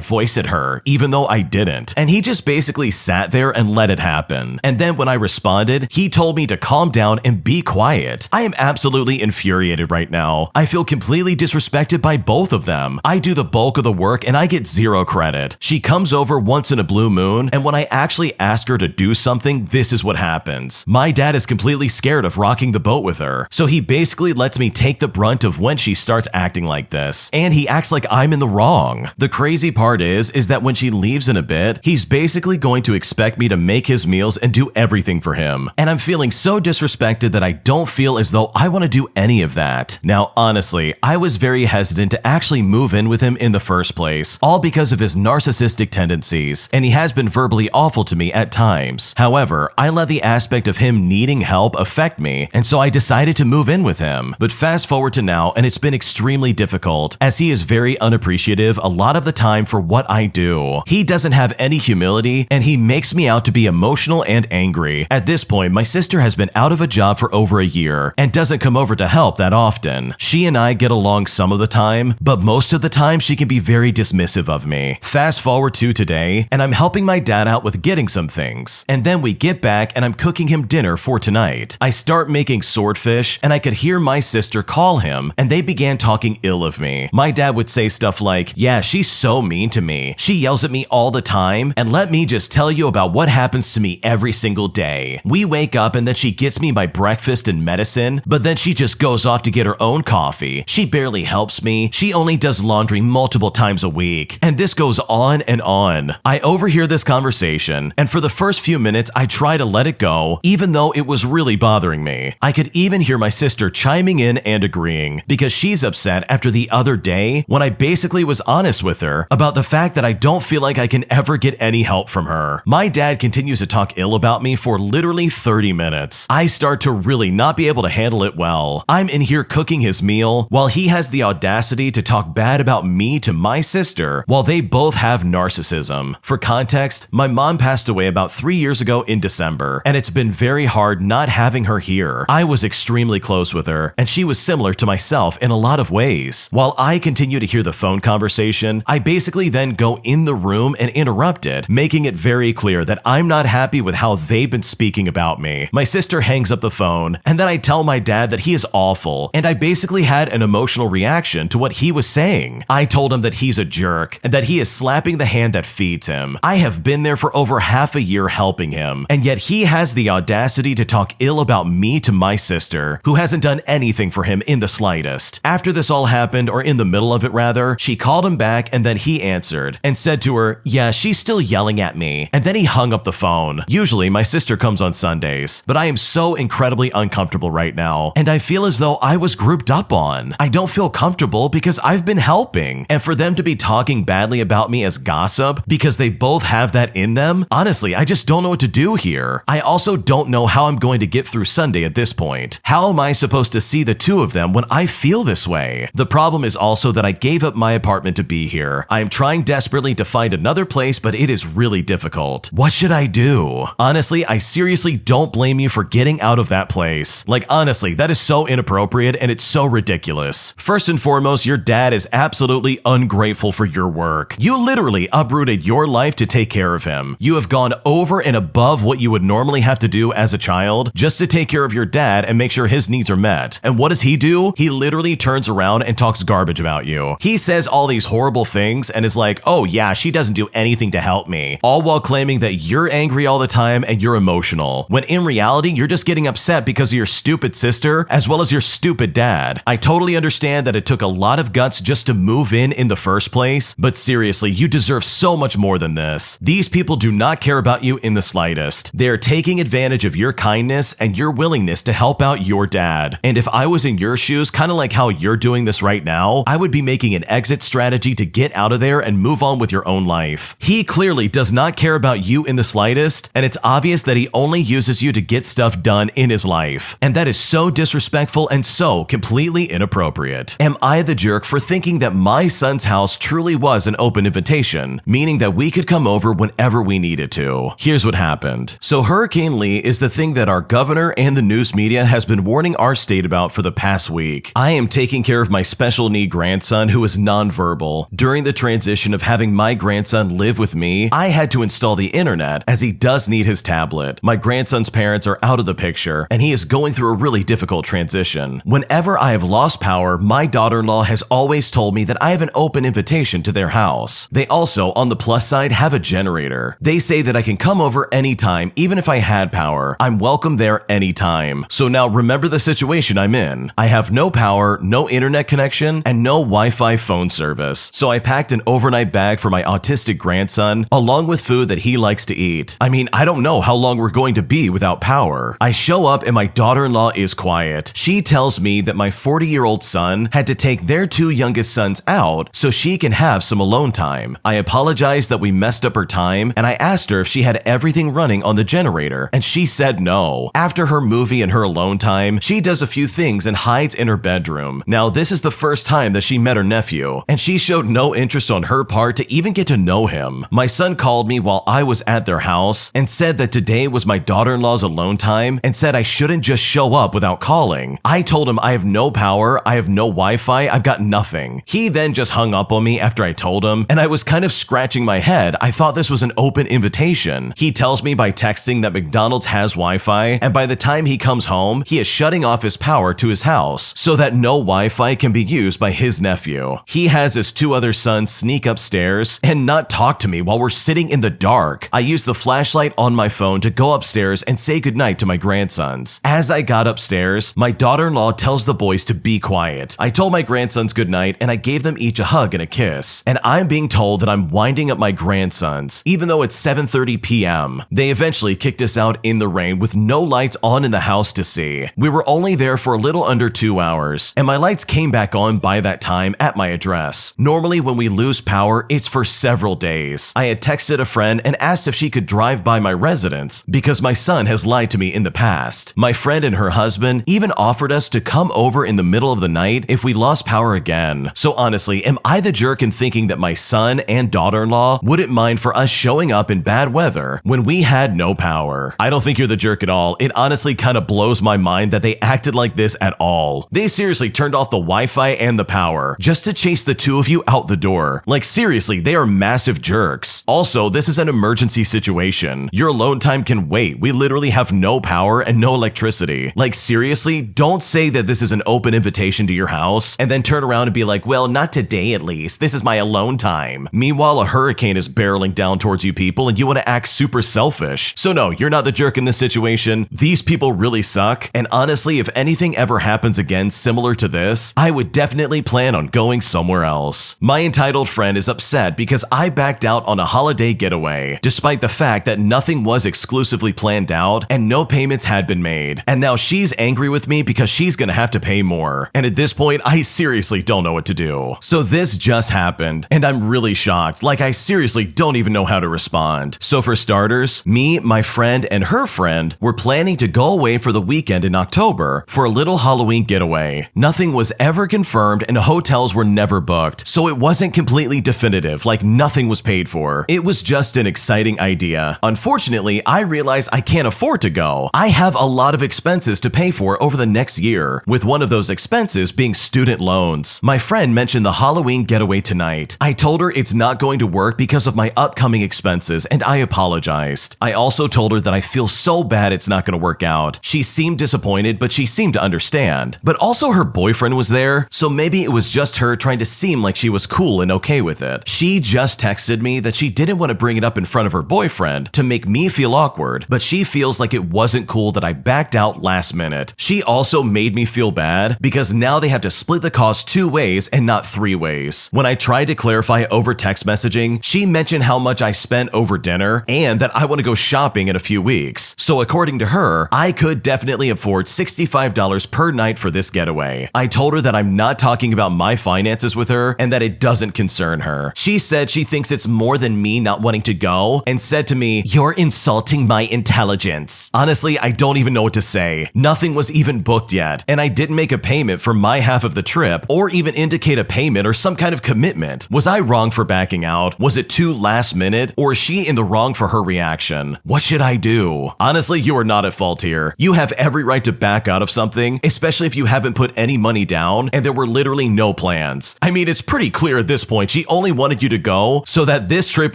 voice at her, even though I didn't. didn't. And he just basically sat there and let it happen. And then when I responded, he told me to calm down and be quiet. I am absolutely infuriated right now. I feel completely disrespected by both of them. I do the bulk of the work and I get zero credit. She comes over once in a blue moon, and when I actually ask her to do something, this is what happens. My dad is completely scared of rocking the boat with her, so he basically lets me take the brunt of when she starts acting like this, and he acts like I'm in the wrong. The crazy part is that when she leaves in a bit, he's basically going to expect me to make his meals and do everything for him, and I'm feeling so disrespected that I don't feel as though I want to do any of that. Now, honestly, I was very hesitant to actually move in with him in the first place, all because of his narcissistic tendencies, and he has been verbally awful to me at times. However, I let the aspect of him needing help affect me, and so I decided to move in with him. But fast forward to now, and it's been extremely difficult, as he is very unappreciative a lot of the time for what I do. He doesn't have any humility, and he makes me out to be emotional and angry. At this point, my sister has been out of a job for over a year, and doesn't come over to help that often. She and I get along some of the time, but most of the time she can be very dismissive of me. Fast forward to today, and I'm helping my dad out with getting some things. And then we get back and I'm cooking him dinner for tonight. I start making swordfish, and I could hear my sister call him, and they began talking ill of me. My dad would say stuff like, "Yeah, she's so mean to me. She yells at me all the time, and let me just tell you about what happens to me every single day. We wake up and then she gets me my breakfast and medicine, but then she just goes off to get her own coffee. She barely helps me. She only does laundry multiple times a week." And this goes on and on. I overhear this conversation, and for the first few minutes I try to let it go, even though it was really bothering me. I could even hear my sister chiming in and agreeing, because she's upset after the other day when I basically was honest with her about the fact that I don't feel like I can ever get any help from her. My dad continues to talk ill about me for literally 30 minutes. I start to really not be able to handle it well. I'm in here cooking his meal while he has the audacity to talk bad about me to my sister, while they both have narcissism. For context, my mom passed away about 3 years ago in December, and it's been very hard not having her here. I was extremely close with her, and she was similar to myself in a lot of ways. While I continue to hear the phone conversation, I basically then go in the room and interrupt it, making it very clear that I'm not happy with how they've been speaking about me. My sister hangs up the phone, and then I tell my dad that he is awful, and I basically had an emotional reaction to what he was saying. I told him that he's a jerk, and that he is slapping the hand that feeds him. I have been there for over half a year helping him, and yet he has the audacity to talk ill about me to my sister, who hasn't done anything for him in the slightest. After this all happened, or in the middle of it rather, she called him back, and then he answered and said to her, "Yeah, she's still yelling at me," and then he hung up the phone. Usually my sister comes on Sundays, but I am so incredibly uncomfortable right now, and I feel as though I was grouped up on. I don't feel comfortable because I've been helping, and for them to be talking badly about me as gossip because they both have that in them, honestly, I just don't know what to do here. I also don't know how I'm going to get through Sunday at this point. How am I supposed to see the two of them when I feel this way? The problem is also that I gave up my apartment to be here. I am trying desperately to find another place, but it is really difficult. What should I do? Honestly, I seriously don't blame you for getting out of that place. Like, honestly, that is so inappropriate and it's so ridiculous. First and foremost, your dad is absolutely ungrateful for your work. You literally uprooted your life to take care of him. You have gone over and above what you would normally have to do as a child just to take care of your dad and make sure his needs are met. And what does he do? He literally turns around and talks garbage about you. He says all these horrible things and is like, "Oh yeah, she doesn't do anything to help me," all while claiming that you're angry all the time and you're emotional, when in reality, you're just getting upset because of your stupid sister as well as your stupid dad. I totally understand that it took a lot of guts just to move in the first place, but seriously, you deserve so much more than this. These people do not care about you in the slightest. They are taking advantage of your kindness and your willingness to help out your dad. And if I was in your shoes, kind of like how you're doing this right now, I would be making an exit strategy to get out of there and move on with your own life. He clearly does not care about you in the slightest, and it's obvious that he only uses you to get stuff done in his life. And that is so disrespectful and so completely inappropriate. Am I the jerk for thinking that my son's house truly was an open invitation, meaning that we could come over whenever we needed to? Here's what happened. So Hurricane Lee is the thing that our governor and the news media has been warning our state about for the past week. I am taking care of my special need grandson who is nonverbal during the transition of having my grandson live with with me, I had to install the internet as he does need his tablet. My grandson's parents are out of the picture and he is going through a really difficult transition. Whenever I have lost power, my daughter-in-law has always told me that I have an open invitation to their house. They also, on the plus side, have a generator. They say that I can come over anytime, even if I had power. I'm welcome there anytime. So now remember the situation I'm in. I have no power, no internet connection, and no Wi-Fi phone service. So I packed an overnight bag for my autistic grandson, along with food that he likes to eat. I mean, I don't know how long we're going to be without power. I show up and my daughter-in-law is quiet. She tells me that my 40-year-old son had to take their 2 youngest sons out so she can have some alone time. I apologized that we messed up her time, and I asked her if she had everything running on the generator, and she said no. After her movie and her alone time, she does a few things and hides in her bedroom. Now, this is the first time that she met her nephew, and she showed no interest on her part to even get to know him. My son called me while I was at their house and said that today was my daughter-in-law's alone time and said I shouldn't just show up without calling. I told him I have no power, I have no Wi-Fi, I've got nothing. He then just hung up on me after I told him, and I was kind of scratching my head. I thought this was an open invitation. He tells me by texting that McDonald's has Wi-Fi, and by the time he comes home, he is shutting off his power to his house so that no Wi-Fi can be used by his nephew. He has his 2 other sons sneak upstairs and not talk to me while we're sitting in the dark. I used the flashlight on my phone to go upstairs and say goodnight to my grandsons. As I got upstairs, my daughter-in-law tells the boys to be quiet. I told my grandsons goodnight and I gave them each a hug and a kiss. And I'm being told that I'm winding up my grandsons, even though it's 7:30 p.m. They eventually kicked us out in the rain with no lights on in the house to see. We were only there for a little under 2 hours, and my lights came back on by that time at my address. Normally when we lose power, it's for several days. I had texted a friend and asked if she could drive by my residence because my son has lied to me in the past. My friend and her husband even offered us to come over in the middle of the night if we lost power again. So honestly, am I the jerk in thinking that my son and daughter-in-law wouldn't mind for us showing up in bad weather when we had no power? I don't think you're the jerk at all. It honestly kind of blows my mind that they acted like this at all. They seriously turned off the Wi-Fi and the power just to chase the 2 of you out the door. Like seriously, they are massive jerks. Also, this is an emergency situation. Your alone time can wait. We literally have no power and no electricity. Like seriously, don't say that this is an open invitation to your house and then turn around and be like, well, not today at least. This is my alone time. Meanwhile, a hurricane is barreling down towards you people and you want to act super selfish. So no, you're not the jerk in this situation. These people really suck. And honestly, if anything ever happens again similar to this, I would definitely plan on going somewhere else. My entitled friend is upset because I backed out on a holiday getaway, despite the fact that nothing was exclusively planned out and no payments had been made. And now she's angry with me because she's gonna have to pay more. And at this point, I seriously don't know what to do. So this just happened, and I'm really shocked. Like, I seriously don't even know how to respond. So for starters, me, my friend, and her friend were planning to go away for the weekend in October for a little Halloween getaway. Nothing was ever confirmed and hotels were never booked, so it wasn't completely definitive, like nothing was paid for. It was just an exciting idea. Unfortunately, I realized I can't afford to go. I have a lot of expenses to pay for over the next year, with one of those expenses being student loans. My friend mentioned the Halloween getaway tonight. I told her it's not going to work because of my upcoming expenses, and I apologized. I also told her that I feel so bad it's not going to work out. She seemed disappointed, but she seemed to understand. But also her boyfriend was there, so maybe it was just her trying to seem like she was cool and okay with it. She just texted me that she didn't want to bring it up in front of her boyfriend to make me feel awkward, but she feels like it wasn't cool that I backed out last minute. She also made me feel bad because now they have to split the cost 2 ways and not 3 ways. When I tried to clarify over text messaging, she mentioned how much I spent over dinner and that I want to go shopping in a few weeks. So according to her, I could definitely afford $65 per night for this getaway. I told her that I'm not talking about my finances with her and that it doesn't concern her. She said she thinks it's more than me not wanting to go and said to me, "You're insulting my intelligence." Honestly, I don't even know what to say. Nothing was even booked yet, and I didn't make a payment for my half of the trip or even indicate a payment or some kind of commitment. Was I wrong for backing out? Was it too last minute, or is she in the wrong for her reaction? What should I do? Honestly, you are not at fault here. You have every right to back out of something, especially if you haven't put any money down and there were literally no plans. I mean, it's pretty clear at this point she only wanted you to go so that this this trip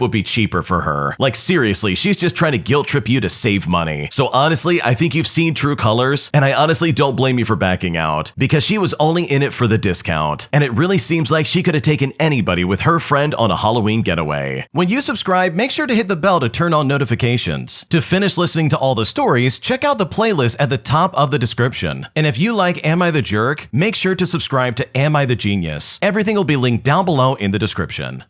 would be cheaper for her. Like seriously, she's just trying to guilt trip you to save money. So honestly, I think you've seen true colors, and I honestly don't blame you for backing out, because she was only in it for the discount, and it really seems like she could have taken anybody with her friend on a Halloween getaway. When you subscribe, make sure to hit the bell to turn on notifications. To finish listening to all the stories, check out the playlist at the top of the description. And if you like Am I the Jerk, make sure to subscribe to Am I the Genius. Everything will be linked down below in the description.